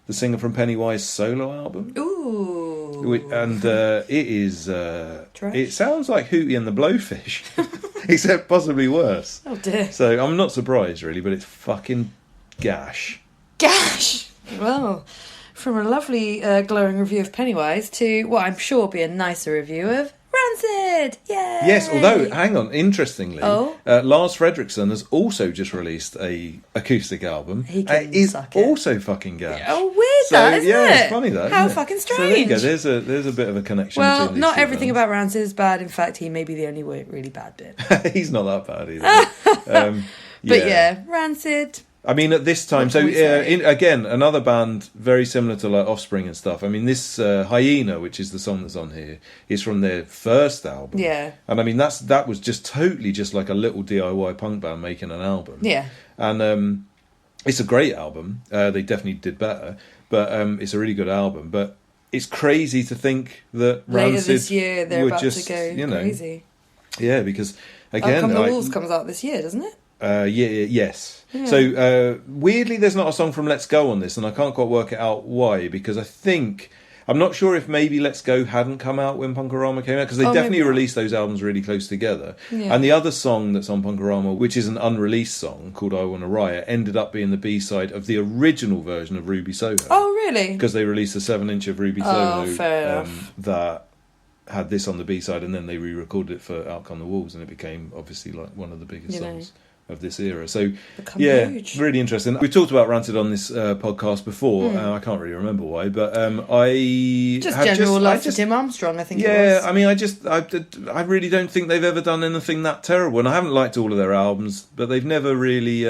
[SPEAKER 3] the singer from Pennywise solo album.
[SPEAKER 4] Ooh.
[SPEAKER 3] And it is.
[SPEAKER 4] Trash?
[SPEAKER 3] It sounds like Hootie and the Blowfish, except possibly worse.
[SPEAKER 4] Oh dear.
[SPEAKER 3] So I'm not surprised, really, but it's fucking gash.
[SPEAKER 4] Gash! Well, from a lovely glowing review of Pennywise to what I'm sure will be a nicer review of Rancid! Yay!
[SPEAKER 3] Yes, although, hang on, interestingly,
[SPEAKER 4] Oh?
[SPEAKER 3] Lars Fredriksson has also just released a acoustic album.
[SPEAKER 4] He can
[SPEAKER 3] is
[SPEAKER 4] suck it.
[SPEAKER 3] also fucking gash.
[SPEAKER 4] Oh, weird that, isn't
[SPEAKER 3] yeah,
[SPEAKER 4] it?
[SPEAKER 3] it's funny that.
[SPEAKER 4] How
[SPEAKER 3] isn't it?
[SPEAKER 4] fucking
[SPEAKER 3] So there you go.
[SPEAKER 4] strange.
[SPEAKER 3] There's a bit of a connection.
[SPEAKER 4] Well,
[SPEAKER 3] between these
[SPEAKER 4] not
[SPEAKER 3] two
[SPEAKER 4] everything
[SPEAKER 3] bands.
[SPEAKER 4] about Rancid is bad. In fact, he may be the only really bad bit.
[SPEAKER 3] He's not that bad either.
[SPEAKER 4] But yeah, Rancid.
[SPEAKER 3] I mean, at this time,
[SPEAKER 4] What
[SPEAKER 3] so
[SPEAKER 4] can we say?
[SPEAKER 3] again, another band very similar to like Offspring and stuff. I mean, this Hyena, which is the song that's on here, is from their first album.
[SPEAKER 4] Yeah.
[SPEAKER 3] And I mean, that was just totally just like a little DIY punk band making an album.
[SPEAKER 4] Yeah.
[SPEAKER 3] And it's a great album. They definitely did better, but it's a really good album. But it's crazy to think that
[SPEAKER 4] Later
[SPEAKER 3] Rancid
[SPEAKER 4] this year, they're
[SPEAKER 3] were
[SPEAKER 4] about
[SPEAKER 3] just,
[SPEAKER 4] to go
[SPEAKER 3] you know,
[SPEAKER 4] crazy.
[SPEAKER 3] yeah, because again,
[SPEAKER 4] Come the
[SPEAKER 3] like,
[SPEAKER 4] Wolves comes out this year, doesn't it?
[SPEAKER 3] yes.
[SPEAKER 4] Yeah.
[SPEAKER 3] So weirdly, there's not a song from Let's Go on this, and I can't quite work it out why. Because I'm not sure if maybe Let's Go hadn't come out when Punk-O-Rama came out, because they
[SPEAKER 4] Oh, maybe
[SPEAKER 3] definitely
[SPEAKER 4] not.
[SPEAKER 3] released those albums really close together.
[SPEAKER 4] Yeah.
[SPEAKER 3] And the other song that's on Punk-O-Rama, which is an unreleased song called I Wanna Riot, ended up being the B-side of the original version of Ruby Soho.
[SPEAKER 4] Oh, really?
[SPEAKER 3] Because they released a 7-inch of Ruby
[SPEAKER 4] Oh,
[SPEAKER 3] Soho
[SPEAKER 4] fair enough.
[SPEAKER 3] that had this on the B-side, and then they re-recorded it for Out Come the Wolves, and it became obviously like one of the biggest
[SPEAKER 4] You know.
[SPEAKER 3] songs of this era. So
[SPEAKER 4] Become
[SPEAKER 3] yeah,
[SPEAKER 4] huge.
[SPEAKER 3] really interesting. We've talked about Rancid on this podcast before. I can't really remember why, but I
[SPEAKER 4] Just
[SPEAKER 3] have
[SPEAKER 4] general love
[SPEAKER 3] just,
[SPEAKER 4] for Tim Armstrong, I think it
[SPEAKER 3] yeah,
[SPEAKER 4] was.
[SPEAKER 3] I mean, I really don't think they've ever done anything that terrible, and I haven't liked all of their albums, but they've never really,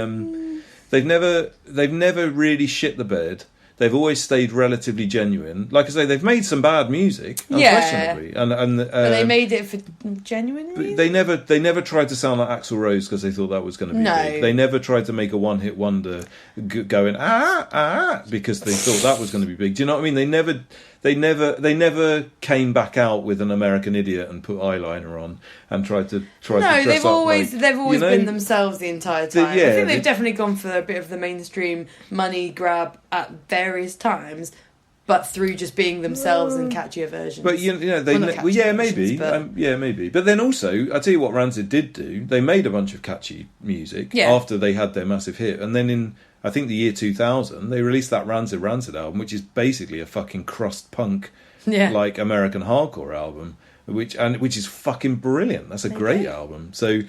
[SPEAKER 3] they've never really shit the bed. They've always stayed relatively genuine. Like I say, they've made some bad music,
[SPEAKER 4] Yeah.
[SPEAKER 3] unquestionably,
[SPEAKER 4] But they made it for genuine
[SPEAKER 3] but
[SPEAKER 4] reasons?
[SPEAKER 3] they never tried to sound like Axl Rose because they thought that was going to be
[SPEAKER 4] No.
[SPEAKER 3] big. They never tried to make a one-hit wonder going because they thought that was going to be big. Do you know what I mean? They never came back out with an American Idiot and put eyeliner on and tried to
[SPEAKER 4] No,
[SPEAKER 3] dress
[SPEAKER 4] they've
[SPEAKER 3] up
[SPEAKER 4] always
[SPEAKER 3] like,
[SPEAKER 4] they've always
[SPEAKER 3] you know?
[SPEAKER 4] been themselves the entire time.
[SPEAKER 3] yeah,
[SPEAKER 4] I think they've
[SPEAKER 3] they-
[SPEAKER 4] definitely gone for a bit of the mainstream money grab at various times, but through just being themselves and catchier versions.
[SPEAKER 3] But you know, they
[SPEAKER 4] Well, not catchy
[SPEAKER 3] yeah,
[SPEAKER 4] versions,
[SPEAKER 3] maybe,
[SPEAKER 4] but-
[SPEAKER 3] yeah, maybe. But then also, I tell you what, Rancid did do. They made a bunch of catchy music
[SPEAKER 4] Yeah.
[SPEAKER 3] after they had their massive hit, and then in I think the year 2000, they released that Rancid album, which is basically a fucking crust punk,
[SPEAKER 4] Yeah.
[SPEAKER 3] like American hardcore album, which is fucking brilliant. That's a great album. So.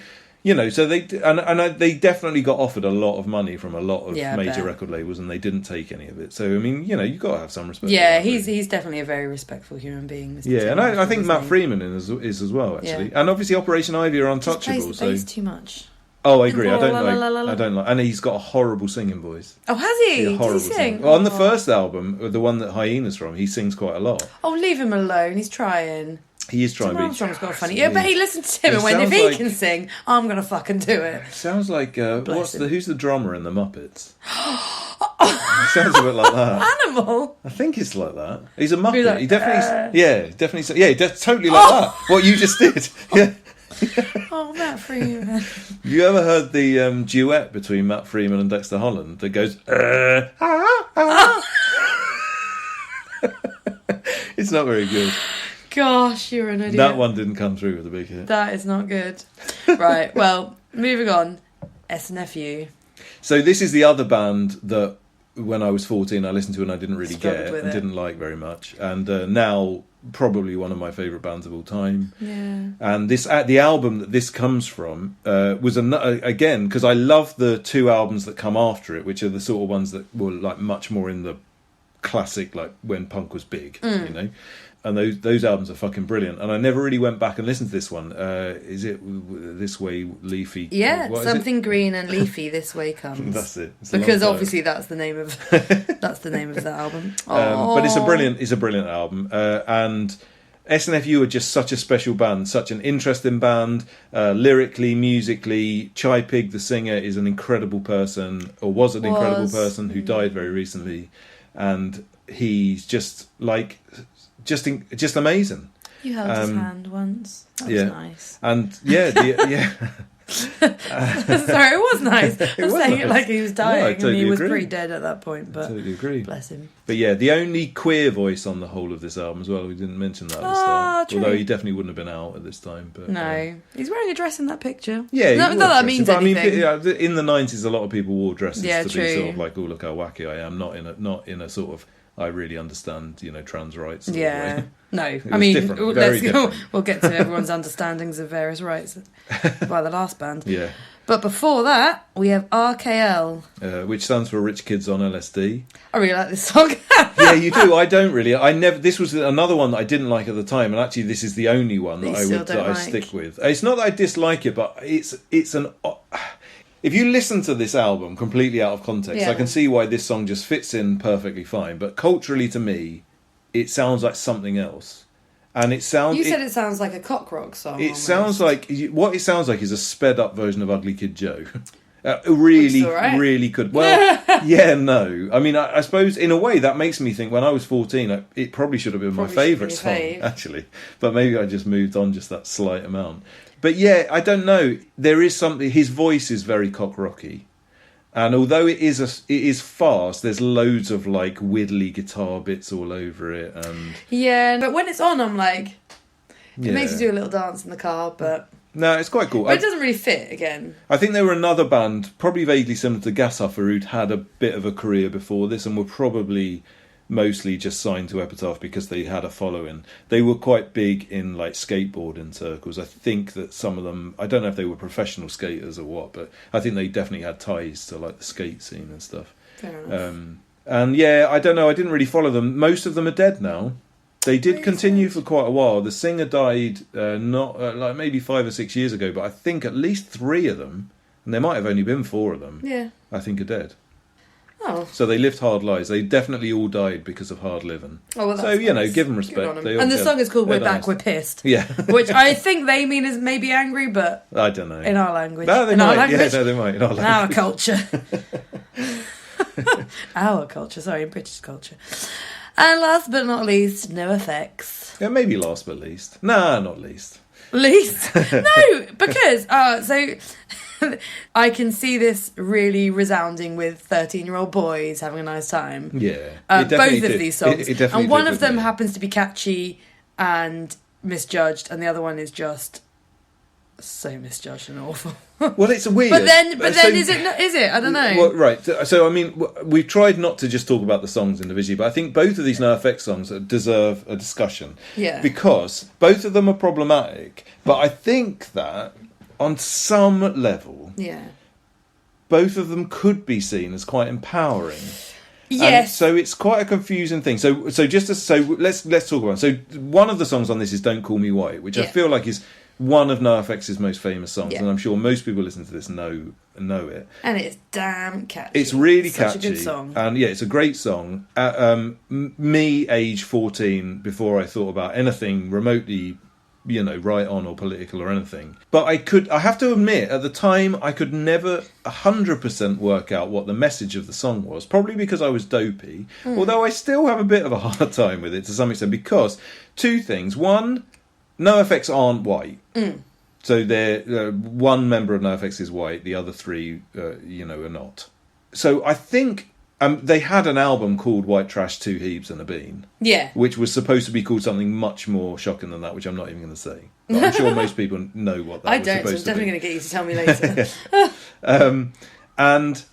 [SPEAKER 3] You know, so they they definitely got offered a lot of money from a lot of
[SPEAKER 4] Yeah, I
[SPEAKER 3] major
[SPEAKER 4] bet.
[SPEAKER 3] record labels, and they didn't take any of it. So I mean, you know, you've got to have some respect.
[SPEAKER 4] Yeah,
[SPEAKER 3] for that,
[SPEAKER 4] he's
[SPEAKER 3] really.
[SPEAKER 4] definitely a very respectful human being. Mr.
[SPEAKER 3] Yeah,
[SPEAKER 4] Tim
[SPEAKER 3] and I
[SPEAKER 4] Armstrong,
[SPEAKER 3] think
[SPEAKER 4] isn't
[SPEAKER 3] Matt
[SPEAKER 4] he?
[SPEAKER 3] Freeman is as well, actually.
[SPEAKER 4] Yeah.
[SPEAKER 3] And obviously Operation Ivy are
[SPEAKER 4] Just
[SPEAKER 3] untouchable.
[SPEAKER 4] plays the bass
[SPEAKER 3] So
[SPEAKER 4] too much.
[SPEAKER 3] oh, I agree. I
[SPEAKER 4] La,
[SPEAKER 3] don't
[SPEAKER 4] la,
[SPEAKER 3] like.
[SPEAKER 4] la, la, la.
[SPEAKER 3] I don't like. And he's got a horrible singing voice.
[SPEAKER 4] Oh, has he?
[SPEAKER 3] Yeah,
[SPEAKER 4] Did he
[SPEAKER 3] horrible
[SPEAKER 4] sing?
[SPEAKER 3] singing. Well, on the
[SPEAKER 4] Oh.
[SPEAKER 3] first album, the one that Hyena's from, he sings quite a lot.
[SPEAKER 4] Oh, leave him alone. He's trying.
[SPEAKER 3] He is trying
[SPEAKER 4] Tim
[SPEAKER 3] to be.
[SPEAKER 4] Armstrong's got funny. Yeah, but he listened to him
[SPEAKER 3] It
[SPEAKER 4] and went, if
[SPEAKER 3] sounds
[SPEAKER 4] he
[SPEAKER 3] like-
[SPEAKER 4] can sing, I'm gonna fucking do it.
[SPEAKER 3] Sounds like
[SPEAKER 4] Bless him.
[SPEAKER 3] who's the drummer in the Muppets? It sounds a bit like that.
[SPEAKER 4] Animal.
[SPEAKER 3] I think it's like that. He's a Muppet.
[SPEAKER 4] Be like,
[SPEAKER 3] he definitely, yeah, totally like that. What you just did. Yeah.
[SPEAKER 4] Oh, Matt Freeman.
[SPEAKER 3] Have you ever heard the duet between Matt Freeman and Dexter Holland that goes, It's not very good.
[SPEAKER 4] Gosh, you're an idiot.
[SPEAKER 3] That one didn't come through with a big hit.
[SPEAKER 4] That is not good. Right, well, moving on. SNFU.
[SPEAKER 3] So this is the other band that when I was 14 I listened to and I didn't really
[SPEAKER 4] Struggled
[SPEAKER 3] get
[SPEAKER 4] with
[SPEAKER 3] and
[SPEAKER 4] it.
[SPEAKER 3] didn't like very much. And now probably one of my favourite bands of all time.
[SPEAKER 4] Yeah.
[SPEAKER 3] And this the album that this comes from was again, because I love the two albums that come after it, which are the sort of ones that were like much more in the classic, like when punk was big, you know. And those albums are fucking brilliant. And I never really went back and listened to this one. Is it This Way Leafy?
[SPEAKER 4] Yeah,
[SPEAKER 3] What is
[SPEAKER 4] Something Green and Leafy This Way Comes.
[SPEAKER 3] That's it. It's a long
[SPEAKER 4] Because
[SPEAKER 3] time.
[SPEAKER 4] obviously that's the name of that album.
[SPEAKER 3] But it's a brilliant album. And SNFU are just such a special band, such an interesting band, lyrically, musically. Chai Pig, the singer, is an incredible person, or was an incredible person who died very recently, and he's just like just amazing.
[SPEAKER 4] You held his hand once. That was nice.
[SPEAKER 3] And yeah,
[SPEAKER 4] Sorry, it was nice. I'm saying
[SPEAKER 3] nice.
[SPEAKER 4] it like he was dying,
[SPEAKER 3] I totally
[SPEAKER 4] and he was
[SPEAKER 3] agree.
[SPEAKER 4] pretty dead at that point. But
[SPEAKER 3] totally agree.
[SPEAKER 4] bless him.
[SPEAKER 3] But yeah, the only queer voice on the whole of this album as well. We didn't mention that at the start.
[SPEAKER 4] True.
[SPEAKER 3] Although he definitely wouldn't have been out at this time. But
[SPEAKER 4] No, he's wearing a dress in that picture.
[SPEAKER 3] yeah,
[SPEAKER 4] not that means
[SPEAKER 3] but
[SPEAKER 4] anything.
[SPEAKER 3] I mean, in the 90s, a lot of people wore dresses
[SPEAKER 4] Yeah,
[SPEAKER 3] to
[SPEAKER 4] true.
[SPEAKER 3] be sort of like, oh, look how wacky I am. Not in a sort of, I really understand, trans rights. Sort of
[SPEAKER 4] Yeah.
[SPEAKER 3] way.
[SPEAKER 4] No,
[SPEAKER 3] It
[SPEAKER 4] I
[SPEAKER 3] was
[SPEAKER 4] mean,
[SPEAKER 3] different, very different.
[SPEAKER 4] We'll get to everyone's understandings of various rights by the last band.
[SPEAKER 3] Yeah.
[SPEAKER 4] But before that, we have RKL.
[SPEAKER 3] Which stands for Rich Kids on LSD.
[SPEAKER 4] I really like this song.
[SPEAKER 3] Yeah, you do. I don't really. This was another one that I didn't like at the time, and actually, this is the only one that I stick with. It's not that I dislike it, but it's an. If you listen to this album completely out of context,
[SPEAKER 4] Yeah.
[SPEAKER 3] I can see why this song just fits in perfectly fine. But culturally, to me, it sounds like something else, and it sounds.
[SPEAKER 4] You said it sounds like a cock rock song.
[SPEAKER 3] It
[SPEAKER 4] almost.
[SPEAKER 3] sounds like what it sounds like is a sped up version of Ugly Kid Joe. Really,
[SPEAKER 4] all right.
[SPEAKER 3] really good. Well, yeah, no. I mean, I suppose in a way that makes me think when I was 14, it probably should have been my favourite song, actually. But maybe I just moved on just that slight amount. But yeah, I don't know. There is something. His voice is very cock rocky, and although it is fast, there's loads of like widdly guitar bits all over it, and
[SPEAKER 4] Yeah, but when it's on, I'm like,
[SPEAKER 3] yeah.
[SPEAKER 4] it makes you do a little dance in the car, but
[SPEAKER 3] No, it's quite cool.
[SPEAKER 4] it doesn't really fit again.
[SPEAKER 3] I think they were another band, probably vaguely similar to Gashuffer, who'd had a bit of a career before this and were probably mostly just signed to Epitaph because they had a following. They were quite big in like skateboarding circles. I think that some of them, I don't know if they were professional skaters or what, but I think they definitely had ties to like the skate scene and stuff.
[SPEAKER 4] Fair enough.
[SPEAKER 3] And yeah, I don't know, I didn't really follow them. Most of them are dead now. They did continue for quite a while. The singer died like maybe 5 or 6 years ago, but I think at least 3 of them, and there might have only been 4 of them,
[SPEAKER 4] Yeah.
[SPEAKER 3] I think are dead.
[SPEAKER 4] Oh.
[SPEAKER 3] So they lived hard lives. They definitely all died because of hard living.
[SPEAKER 4] Oh, well, that's
[SPEAKER 3] so, you know,
[SPEAKER 4] nice.
[SPEAKER 3] give them
[SPEAKER 4] Good
[SPEAKER 3] respect.
[SPEAKER 4] on 'em.
[SPEAKER 3] They all
[SPEAKER 4] And the
[SPEAKER 3] get-
[SPEAKER 4] song is called
[SPEAKER 3] they're
[SPEAKER 4] We're Back,
[SPEAKER 3] nice.
[SPEAKER 4] We're Pissed.
[SPEAKER 3] Yeah.
[SPEAKER 4] Which I think they mean is maybe angry, but
[SPEAKER 3] I don't know.
[SPEAKER 4] in our language.
[SPEAKER 3] No, they
[SPEAKER 4] in
[SPEAKER 3] might.
[SPEAKER 4] our language.
[SPEAKER 3] Yeah, no, they might. In our
[SPEAKER 4] In our
[SPEAKER 3] language.
[SPEAKER 4] culture. Our culture, sorry, British culture. And last but not least, NoFX.
[SPEAKER 3] Yeah, maybe last but least. Nah, not least.
[SPEAKER 4] Least? No, because, so I can see this really resounding with 13-year-old boys having a nice time.
[SPEAKER 3] Yeah.
[SPEAKER 4] Both
[SPEAKER 3] It definitely
[SPEAKER 4] of
[SPEAKER 3] did.
[SPEAKER 4] these songs.
[SPEAKER 3] It definitely
[SPEAKER 4] and one
[SPEAKER 3] did
[SPEAKER 4] of them
[SPEAKER 3] with me.
[SPEAKER 4] happens to be catchy and misjudged, and the other one is just so misjudged and awful.
[SPEAKER 3] Well, it's weird.
[SPEAKER 4] But then,
[SPEAKER 3] So-
[SPEAKER 4] is it? Is it? I don't know.
[SPEAKER 3] Well, right. So, I mean, we've tried not to just talk about the songs individually, but I think both of these NoFX songs deserve a discussion.
[SPEAKER 4] Yeah.
[SPEAKER 3] Because both of them are problematic, but I think that on some level,
[SPEAKER 4] Yeah.
[SPEAKER 3] both of them could be seen as quite empowering. And
[SPEAKER 4] Yes.
[SPEAKER 3] so it's quite a confusing thing. So let's talk about it. So one of the songs on this is "Don't Call Me White," which I
[SPEAKER 4] Yeah.
[SPEAKER 3] feel like is one of NoFX's most famous songs,
[SPEAKER 4] Yeah.
[SPEAKER 3] and I'm sure most people listening to this know it.
[SPEAKER 4] And it's damn catchy.
[SPEAKER 3] It's really
[SPEAKER 4] Such
[SPEAKER 3] catchy,
[SPEAKER 4] a good song.
[SPEAKER 3] and yeah, it's a great song. Me, age 14, before I thought about anything remotely, right on or political or anything. But I have to admit, at the time, I could never 100% work out what the message of the song was. Probably because I was dopey, although I still have a bit of a hard time with it to some extent. Because two things: one, NoFX aren't white. So they're one member of NoFX is white, the other 3, are not. So I think they had an album called White Trash, Two Heaves and a Bean.
[SPEAKER 4] Yeah.
[SPEAKER 3] Which was supposed to be called something much more shocking than that, which I'm not even going to say. But I'm sure most people know what that
[SPEAKER 4] I
[SPEAKER 3] was
[SPEAKER 4] don't, so I'm
[SPEAKER 3] supposed to be.
[SPEAKER 4] definitely going to get you to tell me later.
[SPEAKER 3] And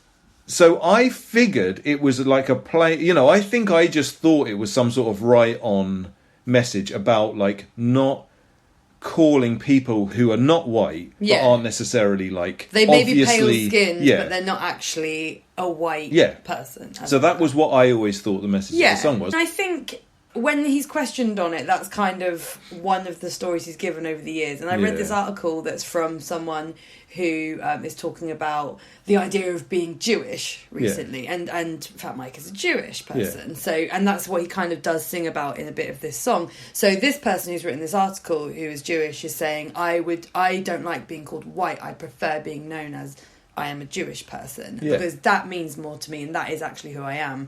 [SPEAKER 3] so I figured it was like a play. You know, I think I just thought it was some sort of right-on message about, like, not calling people who are not white but aren't necessarily, like,
[SPEAKER 4] they may be
[SPEAKER 3] obviously
[SPEAKER 4] pale-skinned, but they're not actually a white person.
[SPEAKER 3] So that was what I always thought the message of the song was.
[SPEAKER 4] And I think when he's questioned on it, that's kind of one of the stories he's given over the years. And I read this article that's from someone who is talking about the idea of being Jewish recently, and Fat Mike is a Jewish person, so, and that's what he kind of does sing about in a bit of this song. So this person who's written this article, who is Jewish, is saying, I don't like being called white, I prefer being known as I am a Jewish person, because that means more to me, and that is actually who I am.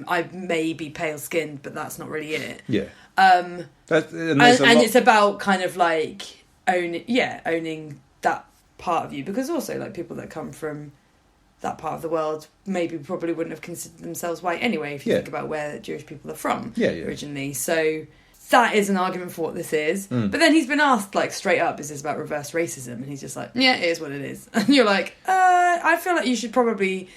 [SPEAKER 4] I may be pale skinned, but that's not really it. And it's about kind of like owning that part of you, because also, like, people that come from that part of the world maybe probably wouldn't have considered themselves white anyway, if you think about where Jewish people are from originally. So that is an argument for what this is. But then he's been asked, like, straight up, is this about reverse racism? And he's just like, yeah, it is what it is. And you're like, I feel like you should probably...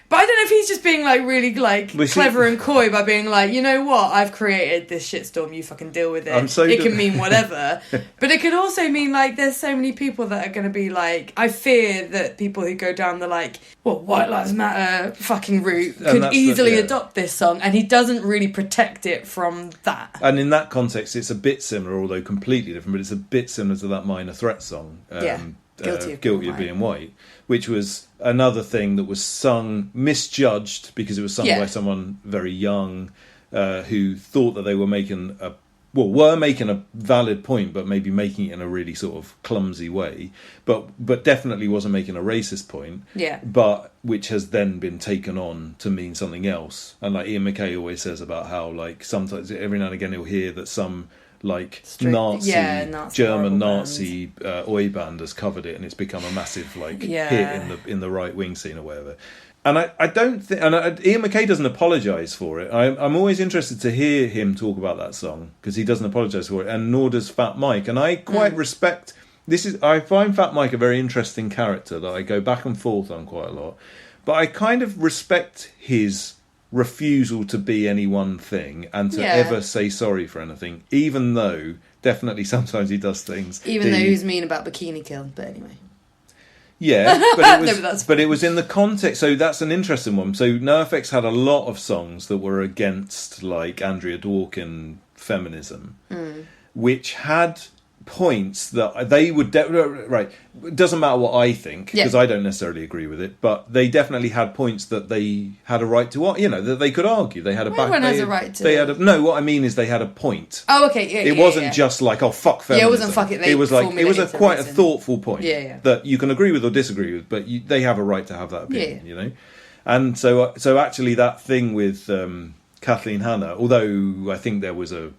[SPEAKER 4] But I don't know if he's just being, like, really, like, clever and coy by being like, you know what, I've created this shitstorm, you fucking deal with it. It can mean whatever. But it could also mean, like, there's so many people that are going to be like, I fear that people who go down the, like, White Lives Matter fucking route could easily adopt this song, and he doesn't really protect it from that.
[SPEAKER 3] And in that context, it's a bit similar, although completely different, but it's a bit similar to that Minor Threat song. Guilty of Being White, which was another thing that was sung, misjudged, because it was sung by someone very young who thought that they were making a valid point, but maybe making it in a really sort of clumsy way, but definitely wasn't making a racist point, but which has then been taken on to mean something else. And like Ian MacKaye always says about how, like, sometimes every now and again he'll hear that some, like, Nazi German Nazi oi band has covered it, and it's become a massive, like, hit in the right wing scene or whatever. And I don't think, and Ian MacKaye doesn't apologise for it. I'm always interested to hear him talk about that song, because he doesn't apologise for it, and nor does Fat Mike. And I quite respect I find Fat Mike a very interesting character that I go back and forth on quite a lot, but I kind of respect his refusal to be any one thing and to ever say sorry for anything, even though definitely sometimes he does things.
[SPEAKER 4] Even though he was mean about Bikini Kill, but anyway.
[SPEAKER 3] Yeah, but it was, but it was in the context. So that's an interesting one. So NoFX had a lot of songs that were against, like, Andrea Dworkin feminism, which had points that they would right. It doesn't matter what I think, because I don't necessarily agree with it, but they definitely had points that they had a right to, you know, that they could argue. They had a
[SPEAKER 4] Everyone has a right to.
[SPEAKER 3] They had no. What I mean is they had a point.
[SPEAKER 4] Oh, okay,
[SPEAKER 3] It wasn't just like, oh, fuck feminism.
[SPEAKER 4] Yeah, it wasn't fuck it.
[SPEAKER 3] It was like, it was quite a thoughtful point.
[SPEAKER 4] Yeah.
[SPEAKER 3] That you can agree with or disagree with, but they have a right to have that opinion. You know, and so actually that thing with Kathleen Hanna, although I think there was a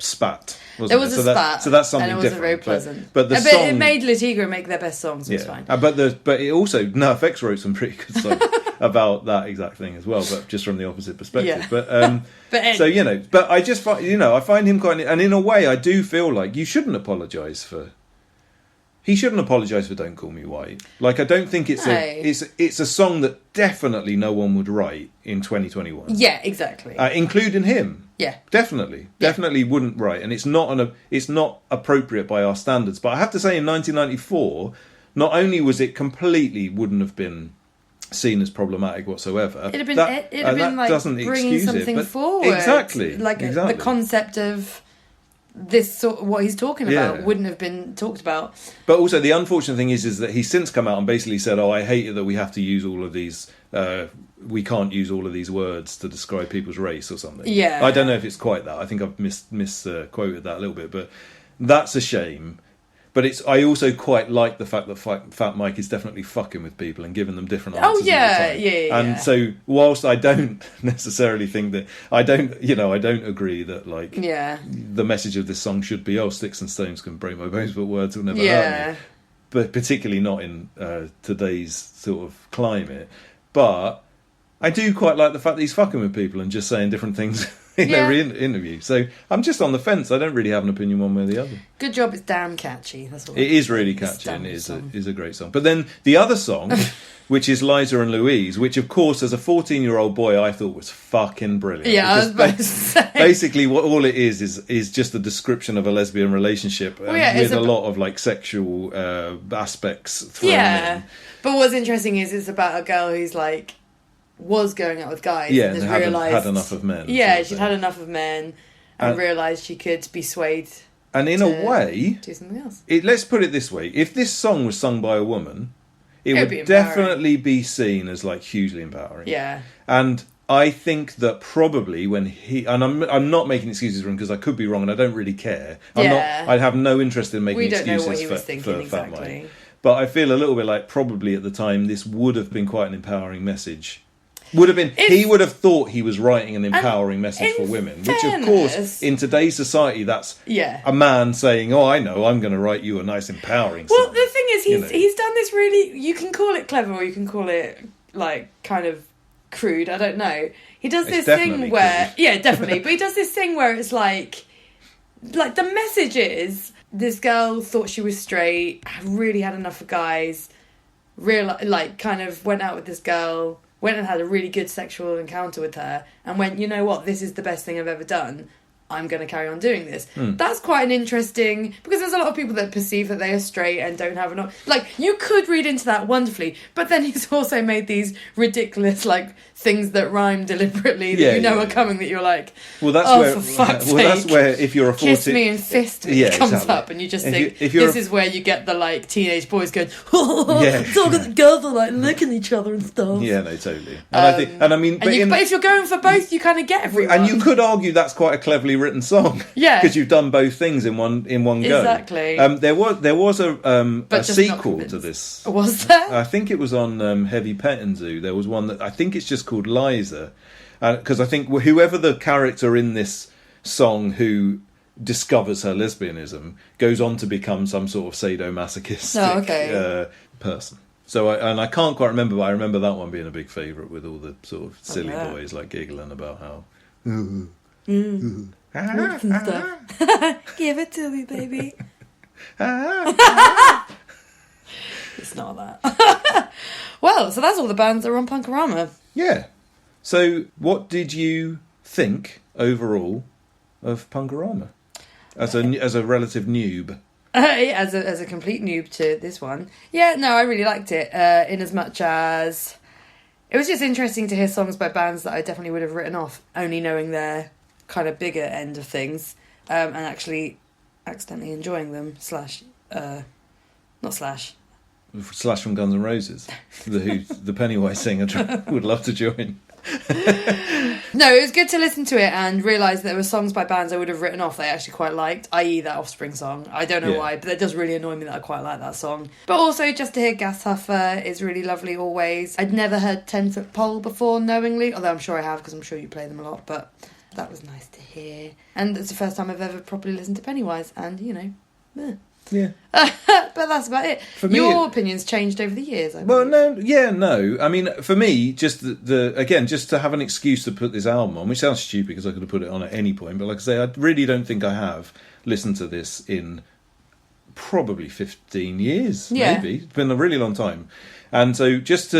[SPEAKER 3] spat.
[SPEAKER 4] There was a spat,
[SPEAKER 3] so that's something
[SPEAKER 4] and it wasn't
[SPEAKER 3] different.
[SPEAKER 4] very pleasant.
[SPEAKER 3] But
[SPEAKER 4] it made Latigra make their best songs. It was fine.
[SPEAKER 3] But it also, NoFX wrote some pretty good songs about that exact thing as well, but just from the opposite perspective. But so, you know, but I just find, you know, I find him quite, and in a way, I do feel like you shouldn't apologise for. He shouldn't apologise for "Don't Call Me White." Like, I don't think it's a song that definitely no one would write in 2021.
[SPEAKER 4] Yeah, exactly.
[SPEAKER 3] Including him.
[SPEAKER 4] Yeah,
[SPEAKER 3] definitely wouldn't write, and it's not appropriate by our standards. But I have to say, in 1994, not only was it completely wouldn't have been seen as problematic whatsoever.
[SPEAKER 4] It'd have been like bringing something forward,
[SPEAKER 3] exactly,
[SPEAKER 4] the concept of this sort of what he's talking about wouldn't have been talked about.
[SPEAKER 3] But also, the unfortunate thing is that he's since come out and basically said, "Oh, I hate it that we have to use all of these." We can't use all of these words to describe people's race or something.
[SPEAKER 4] Yeah,
[SPEAKER 3] I don't know if it's quite that. I think I've misquoted that a little bit, but that's a shame. But I also quite like the fact that Fat Mike is definitely fucking with people and giving them different answers.
[SPEAKER 4] Oh yeah.
[SPEAKER 3] And so, whilst I don't necessarily think that I don't agree that, like, the message of this song should be, oh, sticks and stones can break my bones, but words will never hurt me. But particularly not in today's sort of climate. But I do quite like the fact that he's fucking with people and just saying different things in every interview. So I'm just on the fence. I don't really have an opinion one way or the other.
[SPEAKER 4] Good job, it's damn catchy. That's all.
[SPEAKER 3] It is really catchy and it is a great song. But then the other song, which is Liza and Louise, which of course as a 14-year-old boy I thought was fucking brilliant.
[SPEAKER 4] Yeah, I was about to say.
[SPEAKER 3] Basically what all it is just a description of a lesbian relationship with a lot of like sexual aspects thrown in.
[SPEAKER 4] But what's interesting is it's about a girl who's like was going out with guys
[SPEAKER 3] and
[SPEAKER 4] and
[SPEAKER 3] realised had enough of men.
[SPEAKER 4] Yeah, she'd had enough of men and realised she could be swayed.
[SPEAKER 3] And in a way,
[SPEAKER 4] do something else.
[SPEAKER 3] Let's put it this way: if this song was sung by a woman, it would definitely be seen as like hugely empowering.
[SPEAKER 4] Yeah,
[SPEAKER 3] and I think that probably when I'm not making excuses for him because I could be wrong and I don't really care. I have no interest in making excuses
[SPEAKER 4] know what he was thinking
[SPEAKER 3] Fat Mike. But I feel a little bit like probably at the time this would have been quite an empowering message. He would have thought he was writing an empowering message for women, which of course in today's society that's a man saying, "Oh, I know, I'm going to write you a nice empowering song."
[SPEAKER 4] Well, the thing is, he's done this really. You can call it clever, or you can call it like kind of crude. I don't know. He does this thing where, definitely, but he does this thing where it's like the message is this girl thought she was straight, really had enough of guys, kind of went out with this girl. Went and had a really good sexual encounter with her and went, you know what, this is the best thing I've ever done. I'm going to carry on doing this. That's quite an interesting... Because there's a lot of people that perceive that they are straight and don't have enough... Like, you could read into that wonderfully, but then he's also made these ridiculous, like, things that rhyme deliberately that are coming that you're like,
[SPEAKER 3] well, that's
[SPEAKER 4] for fuck's sake.
[SPEAKER 3] That's where if you're a 14...
[SPEAKER 4] Kiss me and fist me comes up and you just think, this is where you get the, like, teenage boys going, talking to girls are, like, licking each other and stuff.
[SPEAKER 3] Yeah, no, totally. And
[SPEAKER 4] but if you're going for both, you kind of get everyone.
[SPEAKER 3] And you could argue that's quite a cleverly written song, because you've done both things in one go.
[SPEAKER 4] Exactly.
[SPEAKER 3] There was a sequel to this.
[SPEAKER 4] Was there?
[SPEAKER 3] I think it was on Heavy Petting Zoo. There was one that I think it's just called Liza, because I think whoever the character in this song who discovers her lesbianism goes on to become some sort of sadomasochistic person. So I can't quite remember, but I remember that one being a big favourite with all the sort of silly boys like giggling about how.
[SPEAKER 4] And stuff. Give it to me, baby. It's not that. Well, so that's all the bands that are on Punk-O-Rama.
[SPEAKER 3] Yeah. So what did you think overall of Punk-O-Rama as a relative noob?
[SPEAKER 4] As a complete noob to this one. Yeah, no, I really liked it. In as much as it was just interesting to hear songs by bands that I definitely would have written off, only knowing their kind of bigger end of things, and actually accidentally enjoying them. Slash
[SPEAKER 3] from Guns N' Roses, the Pennywise singer would love to join.
[SPEAKER 4] No, it was good to listen to it and realise that there were songs by bands I would have written off that I actually quite liked, i.e. that Offspring song. I don't know why, but it does really annoy me that I quite like that song. But also, just to hear Gas Huffer is really lovely always. I'd never heard 10 Foot Pole before knowingly, although I'm sure I have because I'm sure you play them a lot, but that was nice to hear. And it's the first time I've ever properly listened to Pennywise, and,
[SPEAKER 3] Yeah.
[SPEAKER 4] But that's about it. For me, your opinion's changed over the years, I believe.
[SPEAKER 3] No. I mean, for me, just just to have an excuse to put this album on, which sounds stupid because I could have put it on at any point, but like I say, I really don't think I have listened to this in probably 15 years, maybe. It's been a really long time. And so just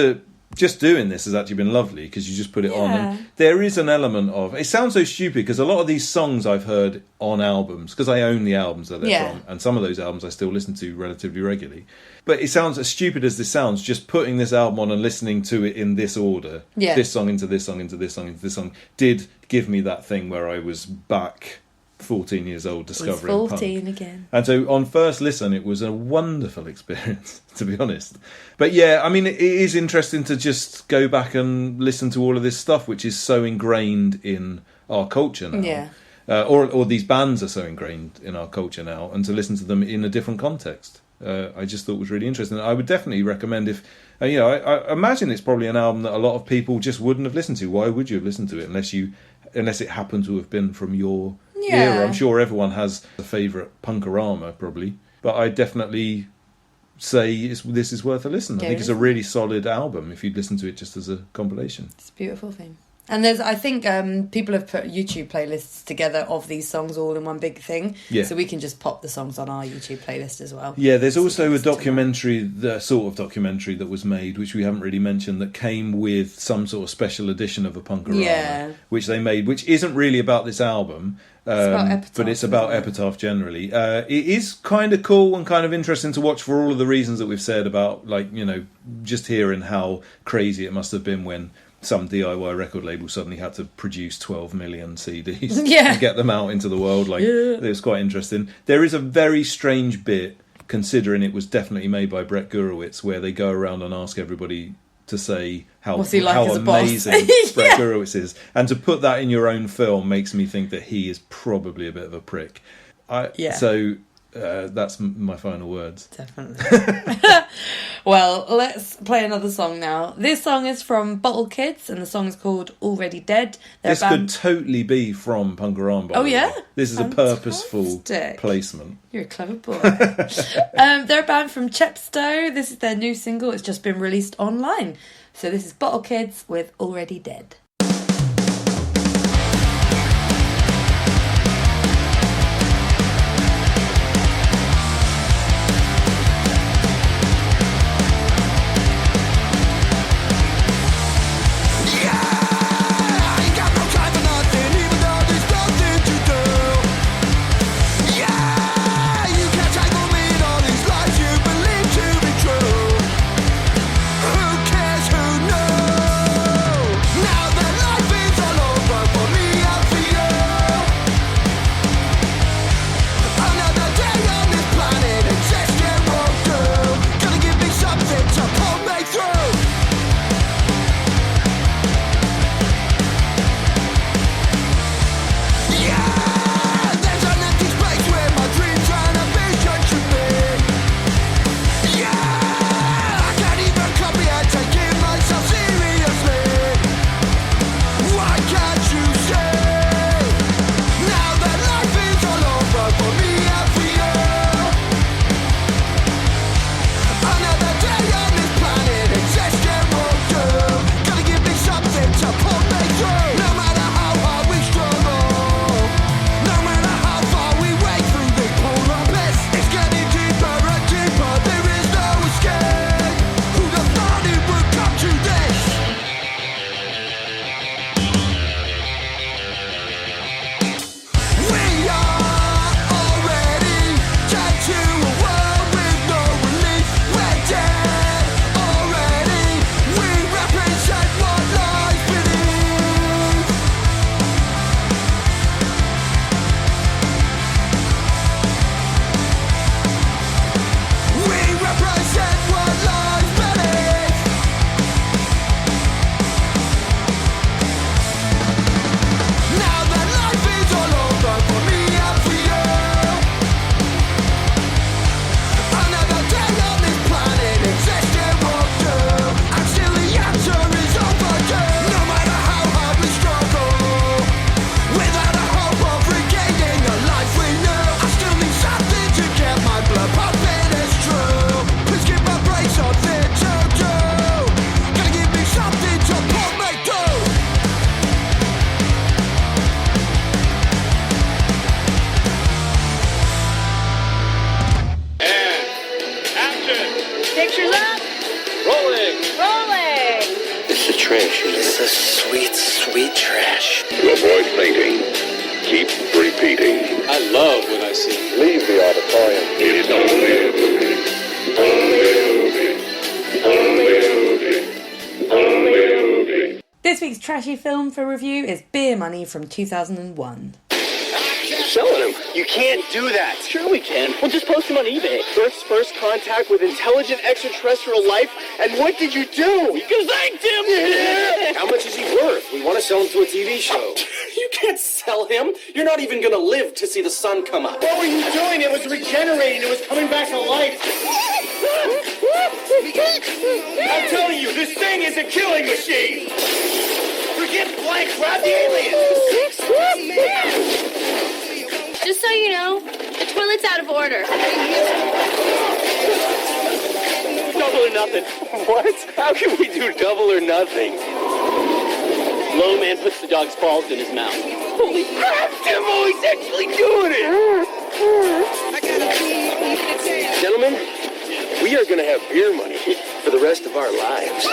[SPEAKER 3] doing this has actually been lovely because you just put it on, and there is an element of, it sounds so stupid because a lot of these songs I've heard on albums, because I own the albums that they're from, and some of those albums I still listen to relatively regularly, but it sounds, as stupid as this sounds, just putting this album on and listening to it in this order, this song into this song into this song into this song, did give me that thing where I was back 14 years old discovering
[SPEAKER 4] 14
[SPEAKER 3] punk.
[SPEAKER 4] again.
[SPEAKER 3] And so on first listen it was a wonderful experience, to be honest. But yeah, I mean, it is interesting to just go back and listen to all of this stuff which is so ingrained in our culture now. Or these bands are so ingrained in our culture now, and to listen to them in a different context. I just thought was really interesting. I would definitely recommend if I imagine it's probably an album that a lot of people just wouldn't have listened to. Why would you have listened to it unless it happened to have been from your era? I'm sure everyone has a favourite Punk-O-Rama probably, but I definitely say this is worth a listen. I
[SPEAKER 4] Yeah,
[SPEAKER 3] think
[SPEAKER 4] it
[SPEAKER 3] it's
[SPEAKER 4] is.
[SPEAKER 3] a really solid album if you'd listen to it just as a compilation.
[SPEAKER 4] It's a beautiful thing. And I think people have put YouTube playlists together of these songs all in one big thing.
[SPEAKER 3] Yeah.
[SPEAKER 4] So we can just pop the songs on our YouTube playlist as well.
[SPEAKER 3] Yeah, there's
[SPEAKER 4] So
[SPEAKER 3] also
[SPEAKER 4] you
[SPEAKER 3] a
[SPEAKER 4] can listen to
[SPEAKER 3] documentary, the sort of documentary that was made, which we haven't really mentioned, that came with some sort of special edition of a Punk-O-Rama,
[SPEAKER 4] Yeah.
[SPEAKER 3] which they made, which isn't really about this album,
[SPEAKER 4] about Epitaph,
[SPEAKER 3] but it's about
[SPEAKER 4] isn't it?
[SPEAKER 3] Epitaph generally. It is kind of cool and kind of interesting to watch for all of the reasons that we've said about, like, you know, just hearing how crazy it must have been when some DIY record label suddenly had to produce 12 million CDs
[SPEAKER 4] Yeah.
[SPEAKER 3] and get them out into the world. Like,
[SPEAKER 4] Yeah.
[SPEAKER 3] it was quite interesting. There is a very strange bit, considering it was definitely made by Brett Gurewitz, where they go around and ask everybody to say how
[SPEAKER 4] What's he like as a boss?
[SPEAKER 3] amazing
[SPEAKER 4] Yeah.
[SPEAKER 3] Brett Gurewitz is. And to put that in your own film makes me think that he is probably a bit of a prick.
[SPEAKER 4] Yeah.
[SPEAKER 3] So that's my final words.
[SPEAKER 4] Definitely. Well, let's play another song now. This song is from Bottlekids, and the song is called Already Dead. They're
[SPEAKER 3] This
[SPEAKER 4] a
[SPEAKER 3] could
[SPEAKER 4] band...
[SPEAKER 3] totally be from Punk-O-Rama.
[SPEAKER 4] Oh, yeah?
[SPEAKER 3] This is a purposeful
[SPEAKER 4] Fantastic.
[SPEAKER 3] placement.
[SPEAKER 4] You're a clever boy. They're a band from Chepstow. This is their new single. It's just been released online. So this is Bottlekids with Already Dead.
[SPEAKER 6] Pictures up.
[SPEAKER 5] Rolling.
[SPEAKER 6] Rolling.
[SPEAKER 2] This is trash. This is sweet, sweet trash.
[SPEAKER 5] To avoid fainting, keep repeating.
[SPEAKER 1] I love what I see.
[SPEAKER 5] Leave the auditorium. It's only a movie. Only a movie.
[SPEAKER 4] This week's trashy film for review is Beer Money from 2001.
[SPEAKER 8] Selling them. You can't do that. Sure we can. We'll just post them on eBay. Earth's first contact with intelligent extraterrestrial life. And what did you do? You thanked him. Yeah. How much is he worth? We want to sell him to a TV show. You can't sell him. You're not even going to live to see the sun come up. What were you doing? It was regenerating. It was coming back to life. I'm telling you, this thing is a killing machine. Forget blank. Grab the aliens.
[SPEAKER 6] Just so you know, the toilet's out of order.
[SPEAKER 8] double or nothing. What? How can we do double or nothing? Low man puts the dog's balls in his mouth. Holy crap, Timbo, he's actually doing it! Gentlemen, we are going to have beer money for the rest of our lives.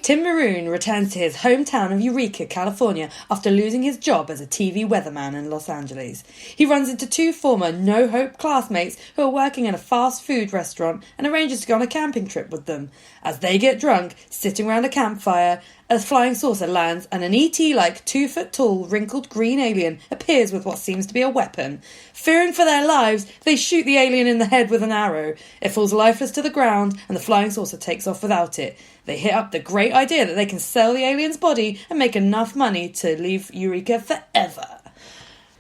[SPEAKER 4] Tim Maroon returns to his hometown of Eureka, California, after losing his job as a TV weatherman in Los Angeles. He runs into two former no-hope classmates who are working in a fast food restaurant and arranges to go on a camping trip with them. As they get drunk, sitting around a campfire, a flying saucer lands and an ET-like 2-foot-tall, wrinkled green alien appears with what seems to be a weapon. Fearing for their lives, they shoot the alien in the head with an arrow. It falls lifeless to the ground and the flying saucer takes off without it. They hit up the great idea that they can sell the alien's body and make enough money to leave Eureka forever.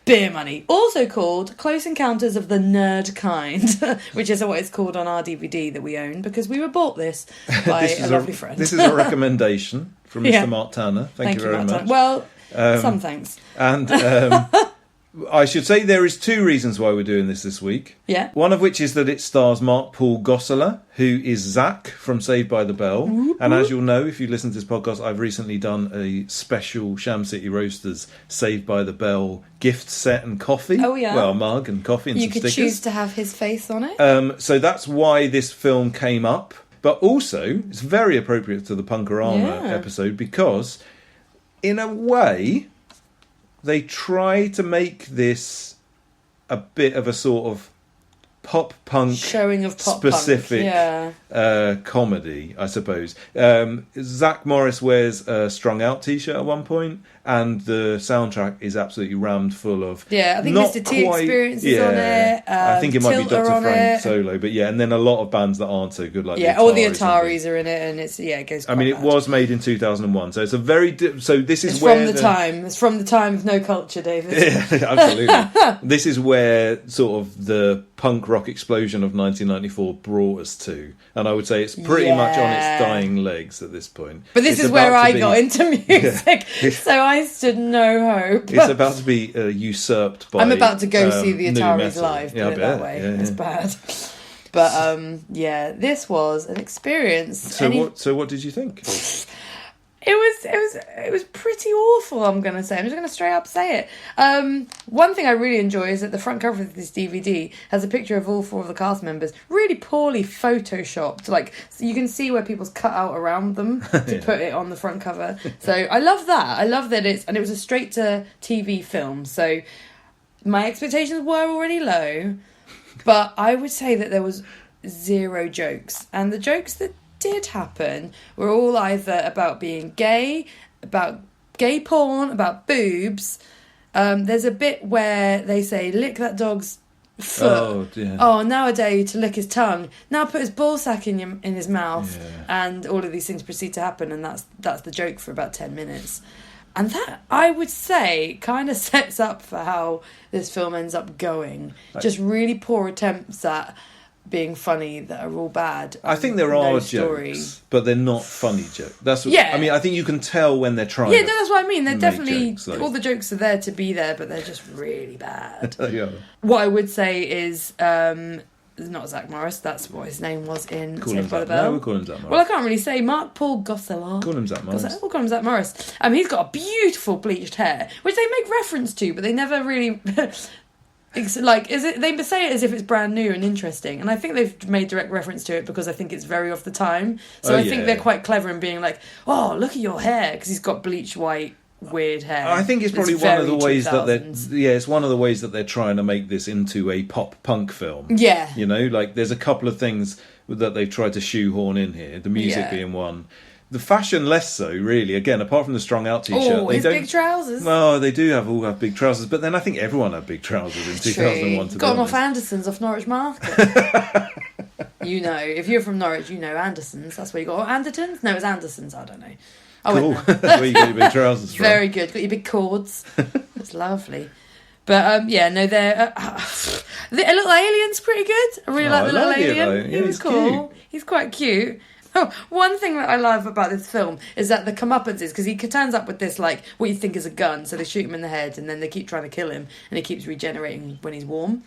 [SPEAKER 4] Beer money, also called Close Encounters of the Nerd Kind, which is what it's called on our DVD that we own because we were bought this by a lovely friend.
[SPEAKER 3] This is a recommendation from Mr. Mark Tanner. Thank you very
[SPEAKER 4] Mark
[SPEAKER 3] much.
[SPEAKER 4] Tanner. Well, some thanks.
[SPEAKER 3] And I should say there is two reasons why we're doing this week.
[SPEAKER 4] Yeah.
[SPEAKER 3] One of which is that it stars Mark Paul Gosselaar, who is Zach from Saved by the Bell. And as you'll know, if you listen to this podcast, I've recently done a special Sham City Roasters Saved by the Bell gift set and coffee.
[SPEAKER 4] Oh, yeah.
[SPEAKER 3] Well, a mug and coffee and
[SPEAKER 4] You
[SPEAKER 3] some
[SPEAKER 4] could
[SPEAKER 3] stickers.
[SPEAKER 4] choose to have his face on it.
[SPEAKER 3] So that's why this film came up. But also, it's very appropriate to the Punk-O-Rama episode because, in a way, they try to make this a bit of a sort of pop-punk
[SPEAKER 4] Showing of pop
[SPEAKER 3] specific comedy, I suppose. Zach Morris wears a Strung Out t-shirt at one point, and the soundtrack is absolutely rammed full of...
[SPEAKER 4] Yeah, I think
[SPEAKER 3] not
[SPEAKER 4] Mr. T
[SPEAKER 3] quite,
[SPEAKER 4] Experience is on it.
[SPEAKER 3] I think it might be
[SPEAKER 4] Tilter
[SPEAKER 3] Dr.
[SPEAKER 4] on
[SPEAKER 3] Frank
[SPEAKER 4] it.
[SPEAKER 3] Solo, but yeah, and then a lot of bands that aren't so good, like
[SPEAKER 4] all the
[SPEAKER 3] Ataris and
[SPEAKER 4] Ataris are in it, and it goes quite
[SPEAKER 3] I mean, it
[SPEAKER 4] bad.
[SPEAKER 3] was made in 2001, so it's a very... so this is
[SPEAKER 4] It's
[SPEAKER 3] where...
[SPEAKER 4] from the time. It's from the time of no culture, David.
[SPEAKER 3] Yeah, absolutely. This is where sort of the punk rock explosion of 1994 brought us to. And I would say it's pretty much on its dying legs at this point.
[SPEAKER 4] But this
[SPEAKER 3] It's
[SPEAKER 4] is where
[SPEAKER 3] about to
[SPEAKER 4] I
[SPEAKER 3] be-
[SPEAKER 4] got into music, so I stood no hope.
[SPEAKER 3] It's about to be usurped by...
[SPEAKER 4] I'm about to go see the
[SPEAKER 3] new
[SPEAKER 4] Ataris
[SPEAKER 3] metal.
[SPEAKER 4] live,
[SPEAKER 3] Yeah, I
[SPEAKER 4] put it that
[SPEAKER 3] bet.
[SPEAKER 4] way.
[SPEAKER 3] Yeah, yeah.
[SPEAKER 4] It's bad. But, this was an experience.
[SPEAKER 3] So what did you think?
[SPEAKER 4] It was pretty awful, I'm going to say. I'm just going to straight up say it. One thing I really enjoy is that the front cover of this DVD has a picture of all four of the cast members, really poorly photoshopped. Like, so you can see where people's cut out around them to put it on the front cover. So I love that. I love that it was a straight to TV film. So my expectations were already low, but I would say that there was zero jokes. And the jokes that did happen were all either about being gay, about gay porn, about boobs. There's a bit where they say, lick that dog's foot.
[SPEAKER 3] Oh, dear.
[SPEAKER 4] Oh, now I dare you to lick his tongue. Now put his ballsack in his mouth.
[SPEAKER 3] Yeah.
[SPEAKER 4] And all of these things proceed to happen, and that's the joke for about 10 minutes. And that, I would say, kind of sets up for how this film ends up going. Just really poor attempts at being funny that are all bad.
[SPEAKER 3] I think there
[SPEAKER 4] no
[SPEAKER 3] are
[SPEAKER 4] story.
[SPEAKER 3] jokes, but they're not funny jokes. That's what,
[SPEAKER 4] Yeah.
[SPEAKER 3] I mean, I think you can tell when they're trying
[SPEAKER 4] Yeah,
[SPEAKER 3] to
[SPEAKER 4] no, that's what I mean. They're
[SPEAKER 3] make
[SPEAKER 4] definitely...
[SPEAKER 3] jokes, like-
[SPEAKER 4] all the jokes are there to be there, but they're just really bad.
[SPEAKER 3] Yeah.
[SPEAKER 4] What I would say is... not Zach Morris, that's what his name was in
[SPEAKER 3] Call him
[SPEAKER 4] Saved by the
[SPEAKER 3] Zach.
[SPEAKER 4] Bell.
[SPEAKER 3] No, we'll call him Zach Morris.
[SPEAKER 4] Well, I can't really say. Mark Paul Gosselaar.
[SPEAKER 3] Call him Zach Morris.
[SPEAKER 4] We'll call him Zach Morris. He's got a beautiful bleached hair, which they make reference to, but they never really... they say it as if it's brand new and interesting, and I think they've made direct reference to it because I think it's very off the time. So I think they're quite clever in being like, oh, look at your hair, because he's got bleached white weird hair.
[SPEAKER 3] I think it's probably
[SPEAKER 4] It's
[SPEAKER 3] one of the
[SPEAKER 4] very
[SPEAKER 3] ways that
[SPEAKER 4] 2000s.
[SPEAKER 3] it's one of the ways that they're trying to make this into a pop punk film.
[SPEAKER 4] Yeah.
[SPEAKER 3] You know, like there's a couple of things that they've tried to shoehorn in here, the music
[SPEAKER 4] Yeah.
[SPEAKER 3] being one. The fashion less so, really. Again, apart from the Strung Out t-shirt.
[SPEAKER 4] Oh,
[SPEAKER 3] they
[SPEAKER 4] his
[SPEAKER 3] don't,
[SPEAKER 4] big trousers.
[SPEAKER 3] well, they do all have big trousers, but then I think everyone had big trousers in 2001, to be
[SPEAKER 4] Got them
[SPEAKER 3] honest.
[SPEAKER 4] off Anderson's off Norwich Market. You know, if you're from Norwich, you know Anderson's. That's where you got Andertons. No, it's Anderson's. I don't know. I
[SPEAKER 3] Cool.
[SPEAKER 4] went there.
[SPEAKER 3] That's where you get your big trousers from.
[SPEAKER 4] Very good. Got your big cords. It's lovely. But they're the little alien's pretty good. I really like the little
[SPEAKER 3] like it,
[SPEAKER 4] alien.
[SPEAKER 3] though.
[SPEAKER 4] He
[SPEAKER 3] Yeah,
[SPEAKER 4] was
[SPEAKER 3] he's
[SPEAKER 4] cool.
[SPEAKER 3] cute.
[SPEAKER 4] He's quite cute. Oh, one thing that I love about this film is that the comeuppance is because he turns up with this, like, what you think is a gun, so they shoot him in the head and then they keep trying to kill him and he keeps regenerating when he's warm.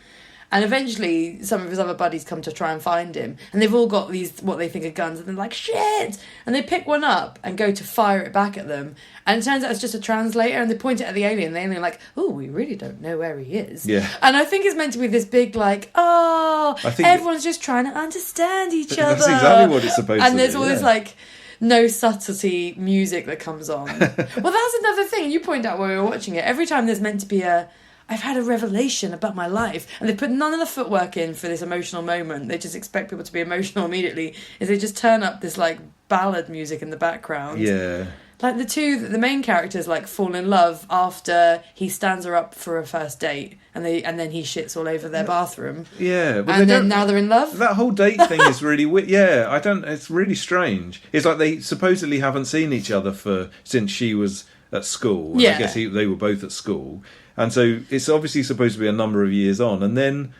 [SPEAKER 4] And eventually some of his other buddies come to try and find him. And they've all got these, what they think are guns. And they're like, shit! And they pick one up and go to fire it back at them. And it turns out it's just a translator. And they point it at the alien. And the alien are like, oh, we really don't know where he is.
[SPEAKER 3] Yeah.
[SPEAKER 4] And I think it's meant to be this big, like, oh, everyone's just trying to understand each other.
[SPEAKER 3] That's exactly what it's supposed to be.
[SPEAKER 4] And there's all this, like, no subtlety music that comes on. Well, that's another thing. You point out while we were watching it. Every time there's meant to be I've had a revelation about my life. And they put none of the footwork in for this emotional moment. They just expect people to be emotional immediately. Is they just turn up this, like, ballad music in the background.
[SPEAKER 3] Yeah.
[SPEAKER 4] Like the main characters, like, fall in love after he stands her up for a first date. And then he shits all over their bathroom.
[SPEAKER 3] Yeah.
[SPEAKER 4] And then now they're in love.
[SPEAKER 3] That whole date thing is really weird. Yeah, it's really strange. It's like they supposedly haven't seen each other since she was at school.
[SPEAKER 4] Yeah.
[SPEAKER 3] I guess they were both at school. And so it's obviously supposed to be a number of years on. And then,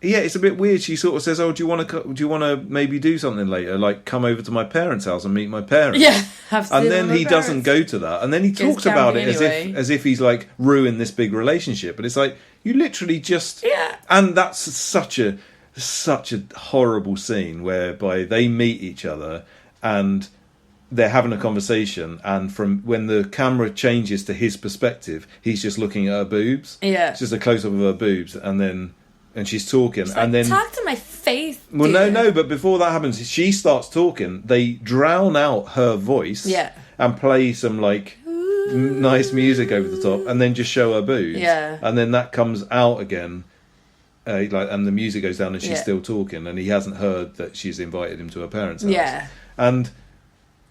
[SPEAKER 3] yeah, it's a bit weird. She sort of says, "Oh, do you want to maybe do something later? Like come over to my parents' house and meet my parents."
[SPEAKER 4] Yeah.
[SPEAKER 3] And then he doesn't go to that. And then he talks about it
[SPEAKER 4] anyway.
[SPEAKER 3] as if he's like ruined this big relationship. But it's like you literally just And that's such a horrible scene whereby they meet each other and they're having a conversation, and from when the camera changes to his perspective, he's just looking at her boobs.
[SPEAKER 4] Yeah.
[SPEAKER 3] It's just a close up of her boobs, and she's talking,
[SPEAKER 4] It's
[SPEAKER 3] and
[SPEAKER 4] like,
[SPEAKER 3] then
[SPEAKER 4] talk to my face.
[SPEAKER 3] well,
[SPEAKER 4] dude.
[SPEAKER 3] no, but before that happens, she starts talking. They drown out her voice, and play some like nice music over the top, and then just show her boobs, and then that comes out again. And the music goes down, and she's still talking, and he hasn't heard that she's invited him to her parents' house.
[SPEAKER 4] Yeah,
[SPEAKER 3] and.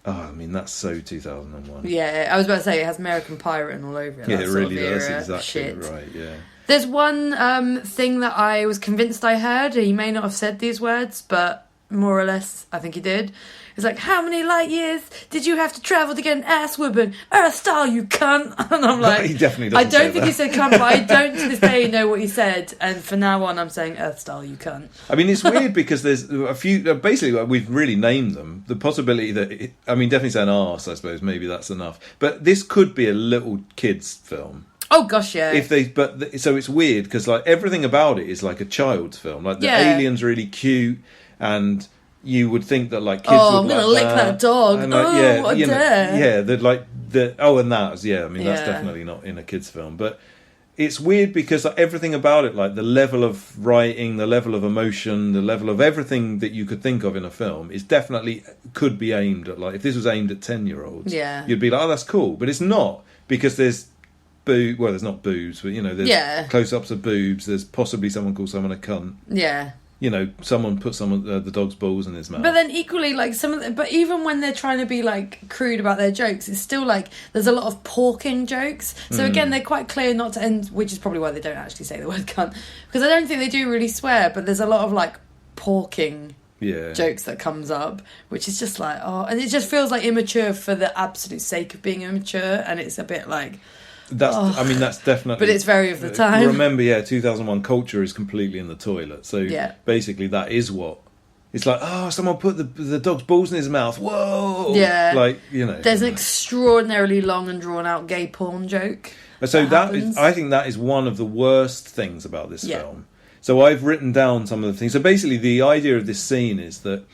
[SPEAKER 3] Oh, I mean, that's so 2001.
[SPEAKER 4] Yeah, I was about to say, it has American Pie written all over it.
[SPEAKER 3] Yeah, it really does.
[SPEAKER 4] Era.
[SPEAKER 3] Exactly
[SPEAKER 4] Shit.
[SPEAKER 3] right, yeah.
[SPEAKER 4] There's one thing that I was convinced I heard. He may not have said these words, but more or less, I think he did. It's like, how many light years did you have to travel to get an ass whooping? Earth style, you cunt. And I'm like,
[SPEAKER 3] he definitely doesn't
[SPEAKER 4] I don't think he said cunt, but I don't to this day know what he said. And from now on, I'm saying Earth style, you cunt.
[SPEAKER 3] I mean, it's weird because there's a few. Basically, we've really named them. The possibility that definitely saying arse, I suppose maybe that's enough. But this could be a little kids film.
[SPEAKER 4] Oh gosh, yeah.
[SPEAKER 3] So it's weird because like everything about it is like a child's film. Like the alien's really cute, and you would think that like kids would
[SPEAKER 4] I'm gonna lick that dog.
[SPEAKER 3] And, like,
[SPEAKER 4] what a dare.
[SPEAKER 3] That's definitely not in a kids film. But it's weird because like, everything about it, like the level of writing, the level of emotion, the level of everything that you could think of in a film is definitely could be aimed at like if this was aimed at 10-year-olds, you'd be like, oh, that's cool. But it's not because there's there's not boobs, but there's close-ups of boobs. There's possibly someone calls someone a cunt.
[SPEAKER 4] Yeah.
[SPEAKER 3] Someone put the dog's balls in his mouth.
[SPEAKER 4] But then equally, like but even when they're trying to be like crude about their jokes, it's still like there's a lot of porking jokes. So again, they're quite clear not to end, which is probably why they don't actually say the word cunt, because I don't think they do really swear. But there's a lot of like porking jokes that comes up, which is just like and it just feels like immature for the absolute sake of being immature, and it's a bit like. That's definitely. But it's very of the time.
[SPEAKER 3] Remember, 2001 culture is completely in the toilet. So basically, that is what it's like. Oh, someone put the dog's balls in his mouth. Whoa!
[SPEAKER 4] Yeah,
[SPEAKER 3] There's
[SPEAKER 4] an extraordinarily long and drawn out gay porn joke.
[SPEAKER 3] So I think that is one of the worst things about this film. So I've written down some of the things. So basically, the idea of this scene is that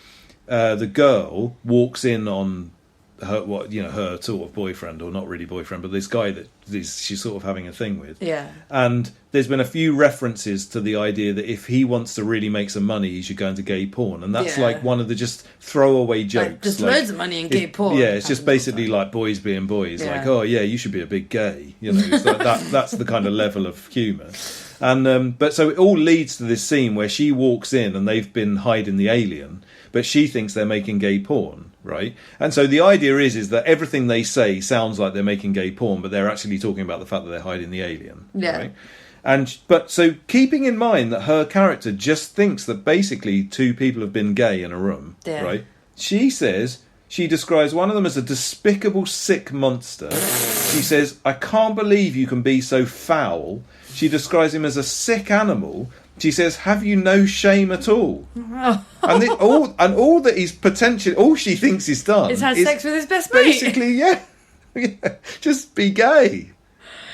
[SPEAKER 3] the girl walks in on. Her sort of boyfriend, or not really boyfriend, but this guy that she's sort of having a thing with.
[SPEAKER 4] Yeah.
[SPEAKER 3] And there's been a few references to the idea that if he wants to really make some money, he should go into gay porn, and that's like one of the just throwaway jokes.
[SPEAKER 4] Like, there's loads of money in gay porn.
[SPEAKER 3] Yeah, it's just basically like boys being boys. Yeah. Like, oh yeah, you should be a big gay. It's like that's the kind of level of humour. And but so it all leads to this scene where she walks in and they've been hiding the alien, but she thinks they're making gay porn, right? And so the idea is that everything they say sounds like they're making gay porn, but they're actually talking about the fact that they're hiding the alien, right? But so keeping in mind that her character just thinks that basically two people have been gay in a room, right? She says she describes one of them as a despicable, sick monster. She says, "I can't believe you can be so foul." She describes him as a sick animal. She says, "Have you no shame at all?" And all that he's potentially, all she thinks he's done
[SPEAKER 4] is had sex with his best mate.
[SPEAKER 3] Basically, yeah, just be gay.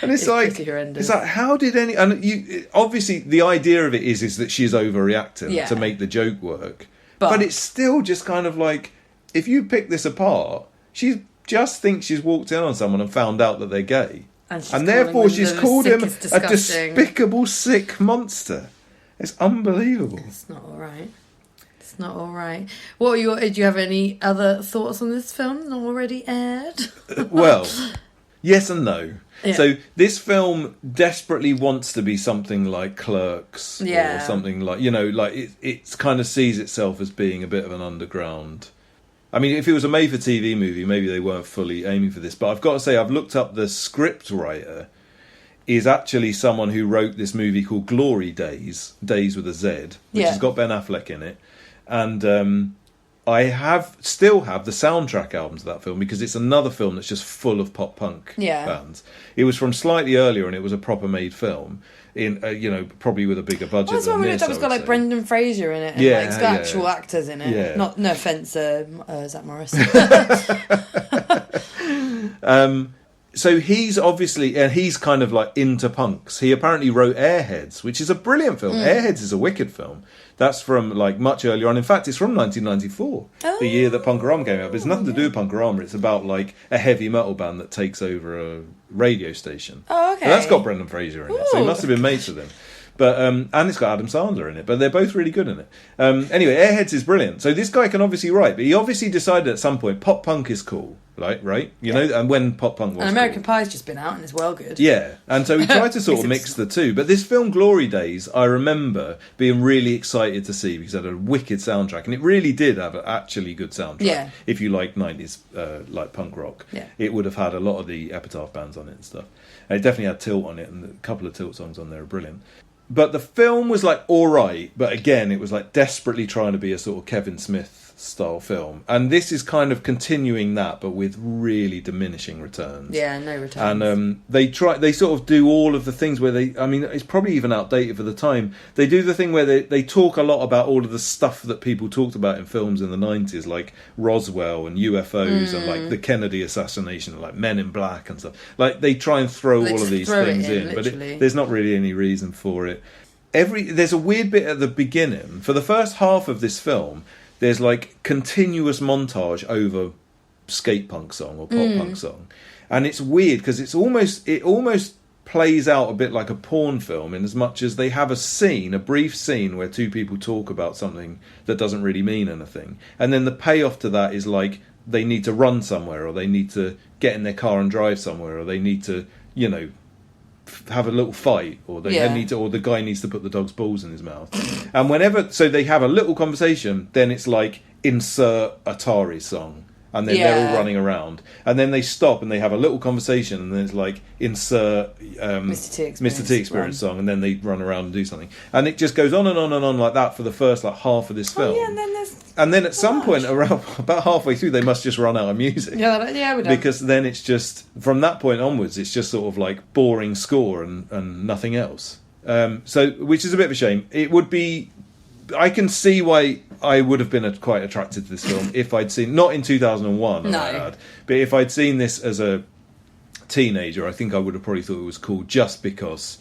[SPEAKER 3] And it's
[SPEAKER 4] pretty horrendous.
[SPEAKER 3] it's like, how did any? And you obviously the idea of it is that she's overreacting to make the joke work, but it's still just kind of like, if you pick this apart, she just thinks she's walked in on someone and found out that they're gay, and therefore she's called him a despicable, sick monster. It's unbelievable.
[SPEAKER 4] It's not all right. It's not all right. What are do you have any other thoughts on this film not already aired?
[SPEAKER 3] Well, yes and no.
[SPEAKER 4] Yeah.
[SPEAKER 3] So this film desperately wants to be something like Clerks, or something like, like it kind of sees itself as being a bit of an underground. I mean, if it was a made-for-TV movie, maybe they weren't fully aiming for this. But I've got to say, I've looked up the script writer. Is actually someone who wrote this movie called Glory Days, Days with a Z, which has got Ben Affleck in it. And I still have the soundtrack album to that film, because it's another film that's just full of pop punk bands. It was from slightly earlier, and it was a proper made film, in probably with a bigger budget.
[SPEAKER 4] That's what we looked up. It's got like Brendan Fraser in it, and it's got actual actors in it.
[SPEAKER 3] Yeah.
[SPEAKER 4] No offense, Zach Morris.
[SPEAKER 3] So he's obviously, and he's kind of like into punks. He apparently wrote Airheads, which is a brilliant film. Airheads is a wicked film. That's from like much earlier on. In fact, it's from 1994, the year that Punk-O-Rama came out. But it's nothing to do with Punk-O-Rama. It's about like a heavy metal band that takes over a radio station.
[SPEAKER 4] Oh, okay.
[SPEAKER 3] And that's got Brendan Fraser in it, so he must have been mates with him. But and it's got Adam Sandler in it, but they're both really good in it. Anyway, Airheads is brilliant. So this guy can obviously write, but he obviously decided at some point pop punk is cool, right? You know, and when pop punk was
[SPEAKER 4] and American
[SPEAKER 3] cool.
[SPEAKER 4] Pie's just been out and it's well good.
[SPEAKER 3] Yeah, and so he tried to sort of mix the two. But this film, Glory Days, I remember being really excited to see, because it had a wicked soundtrack, and it really did have an actually good soundtrack.
[SPEAKER 4] Yeah.
[SPEAKER 3] If you like 90s like punk rock, it would have had a lot of the Epitaph bands on it and stuff. And it definitely had Tilt on it, and a couple of Tilt songs on there are brilliant. But the film was like all right, but again, it was like desperately trying to be a sort of Kevin Smith style film, and this is kind of continuing that, but with really diminishing returns.
[SPEAKER 4] Yeah, no returns.
[SPEAKER 3] And they sort of do all of the things where it's probably even outdated for the time. They do the thing where they talk a lot about all of the stuff that people talked about in films in the 90s, like Roswell and UFOs and like the Kennedy assassination, like Men in Black and stuff. Like they try and throw all of these things in, but there's not really any reason for it. There's a weird bit at the beginning. For the first half of this film, there's like continuous montage over skate punk song or pop punk song, and it's weird because it almost plays out a bit like a porn film, in as much as they have a brief scene where two people talk about something that doesn't really mean anything, and then the payoff to that is like they need to run somewhere, or they need to get in their car and drive somewhere, or they need to have a little fight, or or the guy needs to put the dog's balls in his mouth. And so they have a little conversation, then it's like insert Atari song, and then they're all running around, and then they stop and they have a little conversation, and then it's like insert Mr. T Experience song, and then they run around and do something, and it just goes on and on and on like that for the first like half of this film. And then at some point, around about halfway through, they must just run out of music.
[SPEAKER 4] Yeah, we do.
[SPEAKER 3] Because then it's just, from that point onwards, it's just sort of like boring score and nothing else. Which is a bit of a shame. It would be, I can see why I would have been quite attracted to this film if I'd seen, not in 2001, but if I'd seen this as a teenager, I think I would have probably thought it was cool, just because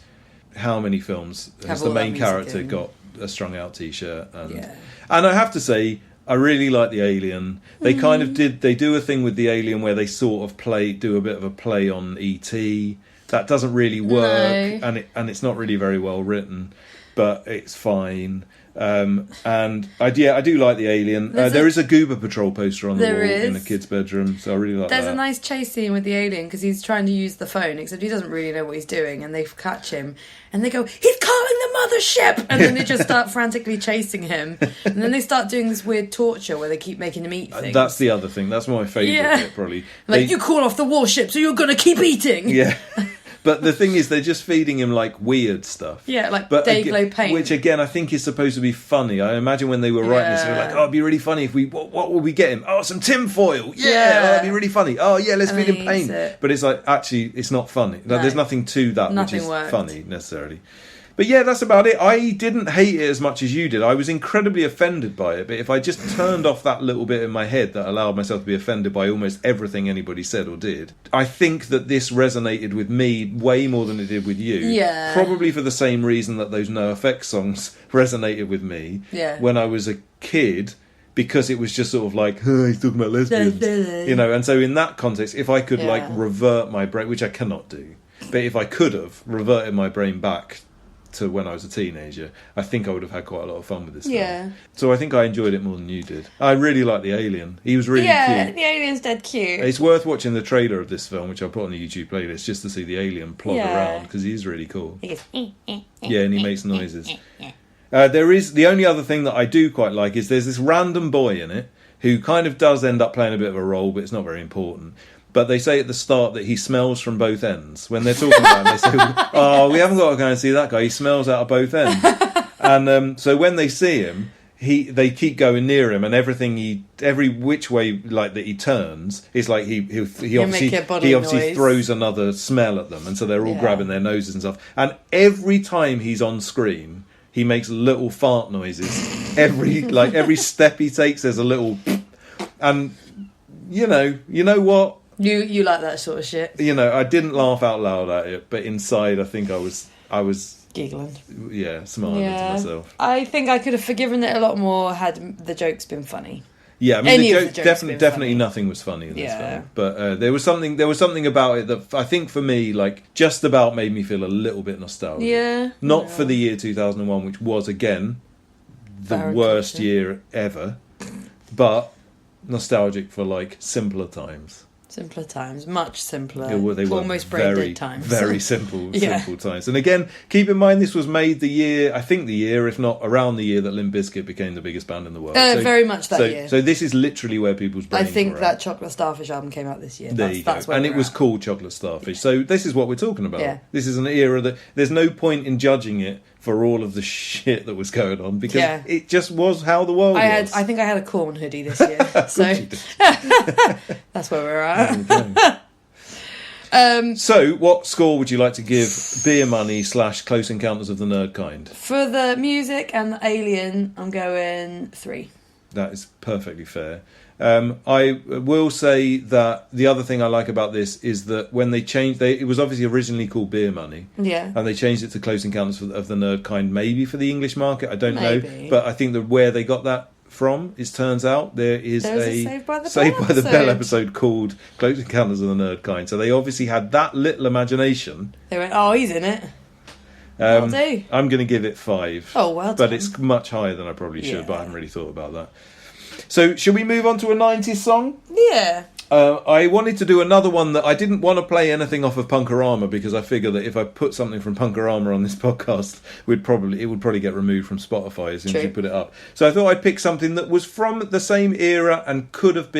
[SPEAKER 3] how many films has the main character got a strung out t-shirt? And I have to say, I really like the Alien. They kind of they do a thing with the Alien where they sort of do a bit of a play on E.T. That doesn't really work, and it's not really very well written, but it's fine. And I do like the Alien. There is a Goober Patrol poster on the wall in the kid's bedroom, so I really like that.
[SPEAKER 4] There's a nice chase scene with the alien because he's trying to use the phone, except he doesn't really know what he's doing, and they catch him and they go, "He's calling the mothership!" And then they just start frantically chasing him, and then they start doing this weird torture where they keep making him eat things.
[SPEAKER 3] That's the other thing. That's my favourite bit, probably.
[SPEAKER 4] Like, you call off the warship, so you're gonna keep eating.
[SPEAKER 3] Yeah. But the thing is, they're just feeding him like weird stuff.
[SPEAKER 4] Yeah, like Dayglow paint.
[SPEAKER 3] Which again, I think is supposed to be funny. I imagine when they were writing this, they were like, "Oh, it'd be really funny if what will we get him? Oh, some tinfoil. Yeah, that'd be really funny. Oh, yeah, let's feed him paint." But it's like, actually, it's not funny. No. There's nothing to that which is funny necessarily. But yeah, that's about it. I didn't hate it as much as you did. I was incredibly offended by it. But if I just turned off that little bit in my head that allowed myself to be offended by almost everything anybody said or did, I think that this resonated with me way more than it did with you.
[SPEAKER 4] Yeah.
[SPEAKER 3] Probably for the same reason that those NoFX songs resonated with me when I was a kid. Because it was just sort of like, oh, he's talking about lesbians. You know, and so in that context, if I could like revert my brain, which I cannot do, but if I could have reverted my brain back to when I was a teenager, I think I would have had quite a lot of fun with this film. So I think I enjoyed it more than you did. I really like the alien. He was really cute.
[SPEAKER 4] The alien's dead cute.
[SPEAKER 3] It's worth watching the trailer of this film, which I'll put on the YouTube playlist, just to see the alien plod around, because he's really cool.
[SPEAKER 4] He goes,
[SPEAKER 3] yeah, and he makes noises. There is the only other thing that I do quite like is there's this random boy in it who kind of does end up playing a bit of a role, but it's not very important. But they say at the start that he smells from both ends. When they're talking about him, they say, "Oh, we haven't got to go and see that guy. He smells out of both ends." And so when they see him, they keep going near him, and every which way like that he turns, it's like he obviously throws another smell at them, and so they're all grabbing their noses and stuff. And every time he's on screen, he makes little fart noises. Every step he takes, there's a little, and you know what?
[SPEAKER 4] You like that sort of shit.
[SPEAKER 3] You know, I didn't laugh out loud at it, but inside, I think I was
[SPEAKER 4] giggling.
[SPEAKER 3] Yeah, smiling to myself.
[SPEAKER 4] I think I could have forgiven it a lot more had the jokes been funny.
[SPEAKER 3] Yeah, I mean, the jokes definitely nothing was funny in this film, but there was something about it that I think for me, like, just about made me feel a little bit nostalgic.
[SPEAKER 4] Yeah,
[SPEAKER 3] not for the year 2001, which was again the worst year ever, but nostalgic for like simpler times.
[SPEAKER 4] Simpler times, much simpler.
[SPEAKER 3] Yeah, they were
[SPEAKER 4] almost brain dead times.
[SPEAKER 3] Very simple times. And again, keep in mind this was made the year, if not around the year that Limp Bizkit became the biggest band in the world.
[SPEAKER 4] Very much that year.
[SPEAKER 3] So this is literally where people's brains
[SPEAKER 4] I think
[SPEAKER 3] were
[SPEAKER 4] that
[SPEAKER 3] at.
[SPEAKER 4] Chocolate Starfish album came out this year.
[SPEAKER 3] There you
[SPEAKER 4] that's
[SPEAKER 3] go.
[SPEAKER 4] where
[SPEAKER 3] And it was called Chocolate Starfish. So this is what we're talking about. Yeah. This is an era that there's no point in judging it for all of the shit that was going on, because it just was how the world was.
[SPEAKER 4] I think I had a Corn hoodie this year. So that's where we're at.
[SPEAKER 3] So what score would you like to give Beer Money / Close Encounters of the Nerd Kind?
[SPEAKER 4] For the music and the alien, I'm going 3.
[SPEAKER 3] That is perfectly fair. I will say that the other thing I like about this is that when they changed, it was obviously originally called Beer Money, and they changed it to Close Encounters of the Nerd Kind, maybe for the English market. I don't know, but I think that where they got that from, it turns out there is a Saved by the Bell episode called Close Encounters of the Nerd Kind. So they obviously had that little imagination.
[SPEAKER 4] They went, "Oh, he's in it." I'll do.
[SPEAKER 3] I'm going to give it 5.
[SPEAKER 4] Oh, well done.
[SPEAKER 3] But it's much higher than I probably should. But I haven't really thought about that. So, should we move on to a 90s song?
[SPEAKER 4] Yeah.
[SPEAKER 3] I wanted to do another one that I didn't want to play anything off of Punk-O-Rama, because I figure that if I put something from Punk-O-Rama on this podcast, it would probably get removed from Spotify as soon as you put it up. So I thought I'd pick something that was from the same era and could have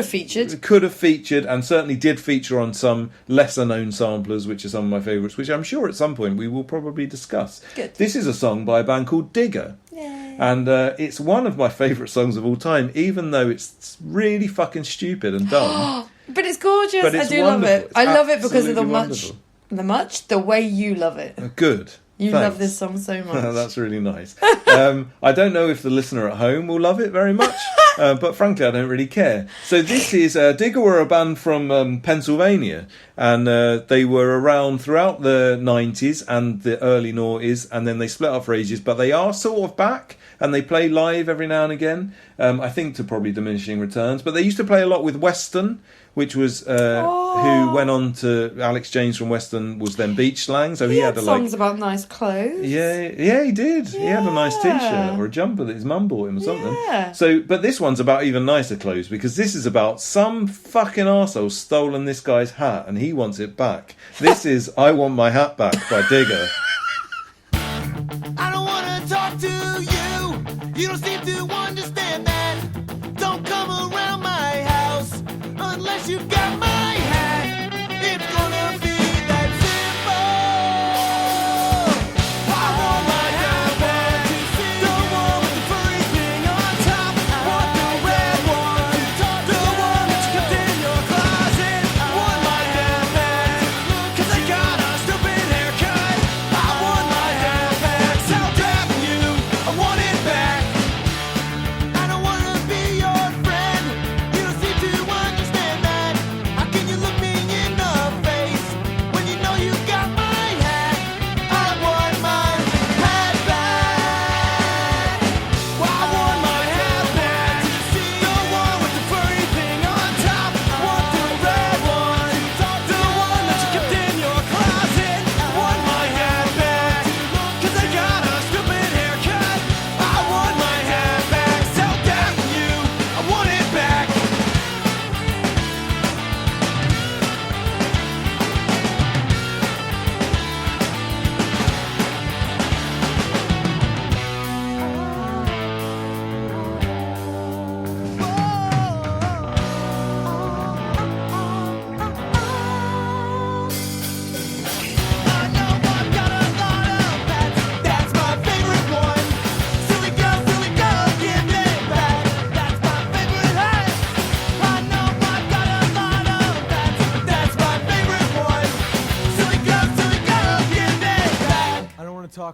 [SPEAKER 3] featured, and certainly did feature on some lesser known samplers, which are some of my favourites, which I'm sure at some point we will probably discuss.
[SPEAKER 4] Good.
[SPEAKER 3] This is a song by a band called Digger.
[SPEAKER 4] Yay.
[SPEAKER 3] And it's one of my favourite songs of all time, even though it's really fucking stupid and dumb.
[SPEAKER 4] But it's gorgeous.
[SPEAKER 3] But it's
[SPEAKER 4] I do
[SPEAKER 3] wonderful.
[SPEAKER 4] love it. I love it because of the way you love it.
[SPEAKER 3] Good.
[SPEAKER 4] You
[SPEAKER 3] Thanks.
[SPEAKER 4] love this song so much.
[SPEAKER 3] That's really nice. I don't know if the listener at home will love it very much, but frankly, I don't really care. So this is Digger were a band from Pennsylvania, and they were around throughout the 90s and the early noughties, and then they split up for ages, but they are sort of back, and they play live every now and again, I think to probably diminishing returns, but they used to play a lot with Weston, which was who went on to Alex James from Weston was then Beach Slang, so he had
[SPEAKER 4] songs about nice clothes.
[SPEAKER 3] Yeah, he did. Yeah. He had a nice t-shirt or a jumper that his mum bought him or something. Yeah. So, but this one's about even nicer clothes, because this is about some fucking arsehole stolen this guy's hat and he wants it back. This is I Want My Hat Back by Digger.
[SPEAKER 7] I don't want to talk to you. You don't seem to understand that. Don't come around my house unless you've got my hat. It's gonna be that simple. I want my hat back. The one with the furry thing on top. I want the red one. The one that you kept in your closet. I want my hat back, 'cause I got a stupid haircut. I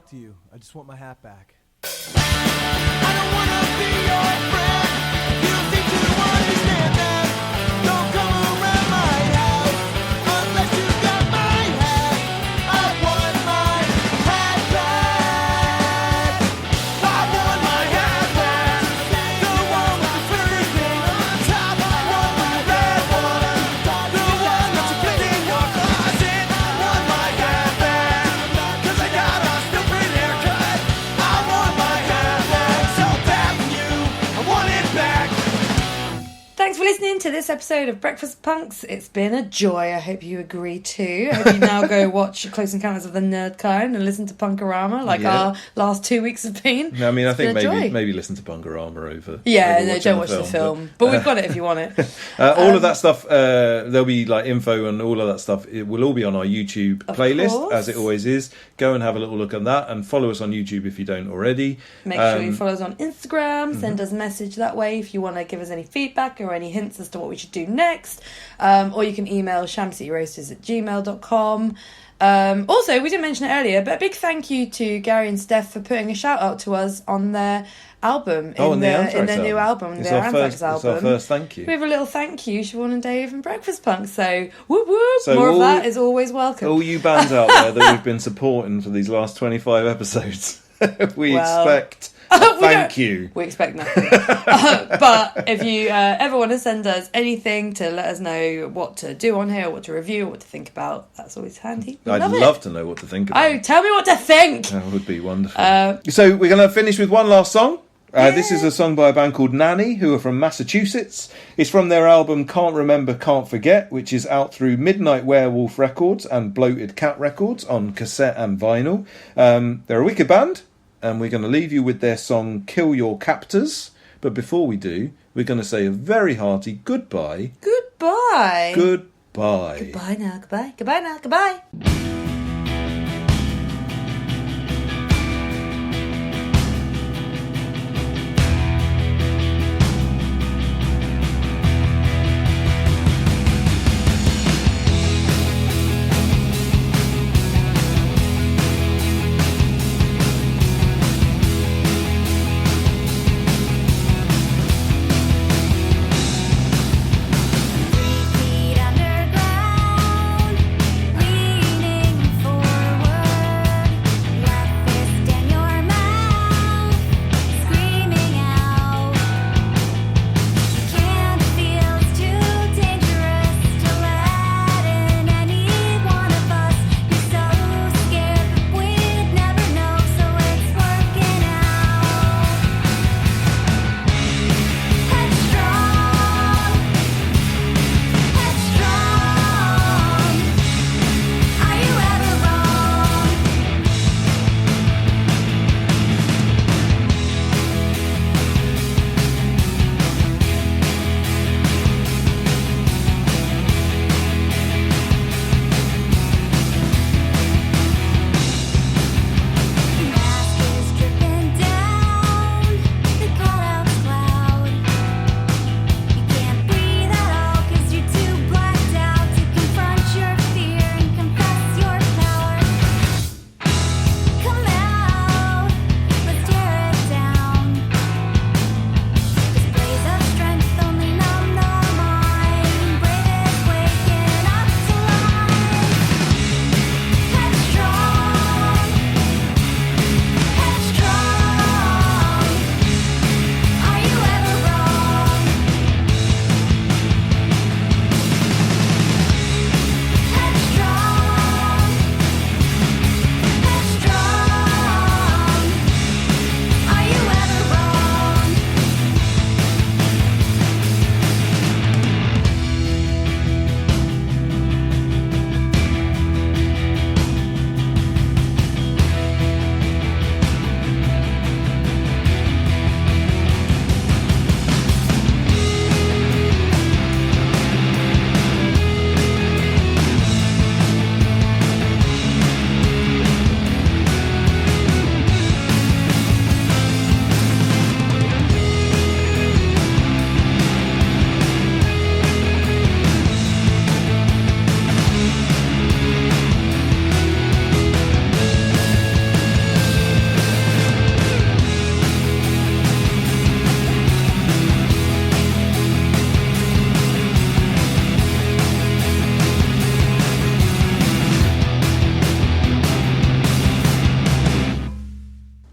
[SPEAKER 9] talk to you. I just want my hat back.
[SPEAKER 7] I don't wanna be your friend. You don't seem to understand that. Don't come around my house unless you got my hat. I want my hat back. I want my hat back. The one with the furry thing on top. I want my red one. The one that's fitting your closet. I want my hat back. 'Cause I got a stupid haircut. I want my hat back. So bad for you. I want it back.
[SPEAKER 4] Thanks for listening to this episode of Breakfast Punks. It's been a joy. I hope you agree too. I hope you now go watch Close Encounters of the Nerd Kind and listen to Punk-O-Rama like our last 2 weeks have been.
[SPEAKER 3] I mean, I think
[SPEAKER 4] been a joy.
[SPEAKER 3] maybe listen to Punk-O-Rama over.
[SPEAKER 4] Yeah,
[SPEAKER 3] over
[SPEAKER 4] no,
[SPEAKER 3] watching
[SPEAKER 4] don't watch the film. But we've got it if you want it.
[SPEAKER 3] All of that stuff, there'll be like info and all of that stuff. It will all be on our YouTube playlist,
[SPEAKER 4] course.
[SPEAKER 3] as it always is. Go and have a little look at that and follow us on YouTube if you don't already.
[SPEAKER 4] Make sure you follow us on Instagram. Send us a message that way if you want to give us any feedback or any hints as to what we should do next. Or you can email shamcityroasters@gmail.com. Also, we didn't mention it earlier, but a big thank you to Gary and Steph for putting a shout out to us on their album, in their new album,
[SPEAKER 3] It's
[SPEAKER 4] their
[SPEAKER 3] our
[SPEAKER 4] Anthrax
[SPEAKER 3] first,
[SPEAKER 4] album.
[SPEAKER 3] It's our first thank you.
[SPEAKER 4] We have a little thank you, Siobhan and Dave and Breakfast Punk. So, whoop whoop,
[SPEAKER 3] So
[SPEAKER 4] more of
[SPEAKER 3] all-
[SPEAKER 4] that is always welcome.
[SPEAKER 3] All you bands out there that we've been supporting for these last 25 episodes, we expect a thank you.
[SPEAKER 4] We expect nothing. But if you ever want to send us anything to let us know what to do on here, or what to review, or what to think about, that's always handy. We
[SPEAKER 3] I'd
[SPEAKER 4] love
[SPEAKER 3] love
[SPEAKER 4] it.
[SPEAKER 3] to know what to think about.
[SPEAKER 4] Oh, tell me what to think.
[SPEAKER 3] That would be wonderful. So we're going to finish with one last song. This is a song by a band called Nanny, who are from Massachusetts. It's from their album Can't Remember, Can't Forget, which is out through Midnight Werewolf Records and Bloated Cat Records on cassette and vinyl. They're a wicked band, and we're going to leave you with their song Kill Your Captors. But before we do, we're going to say a very hearty goodbye.
[SPEAKER 4] Goodbye.
[SPEAKER 3] Goodbye.
[SPEAKER 4] Goodbye now. Goodbye. Goodbye now. Goodbye.
[SPEAKER 10] Feet underground, leaning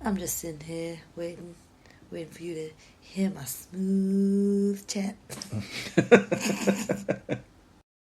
[SPEAKER 4] I'm just sitting here waiting for you to hear my smooth chat.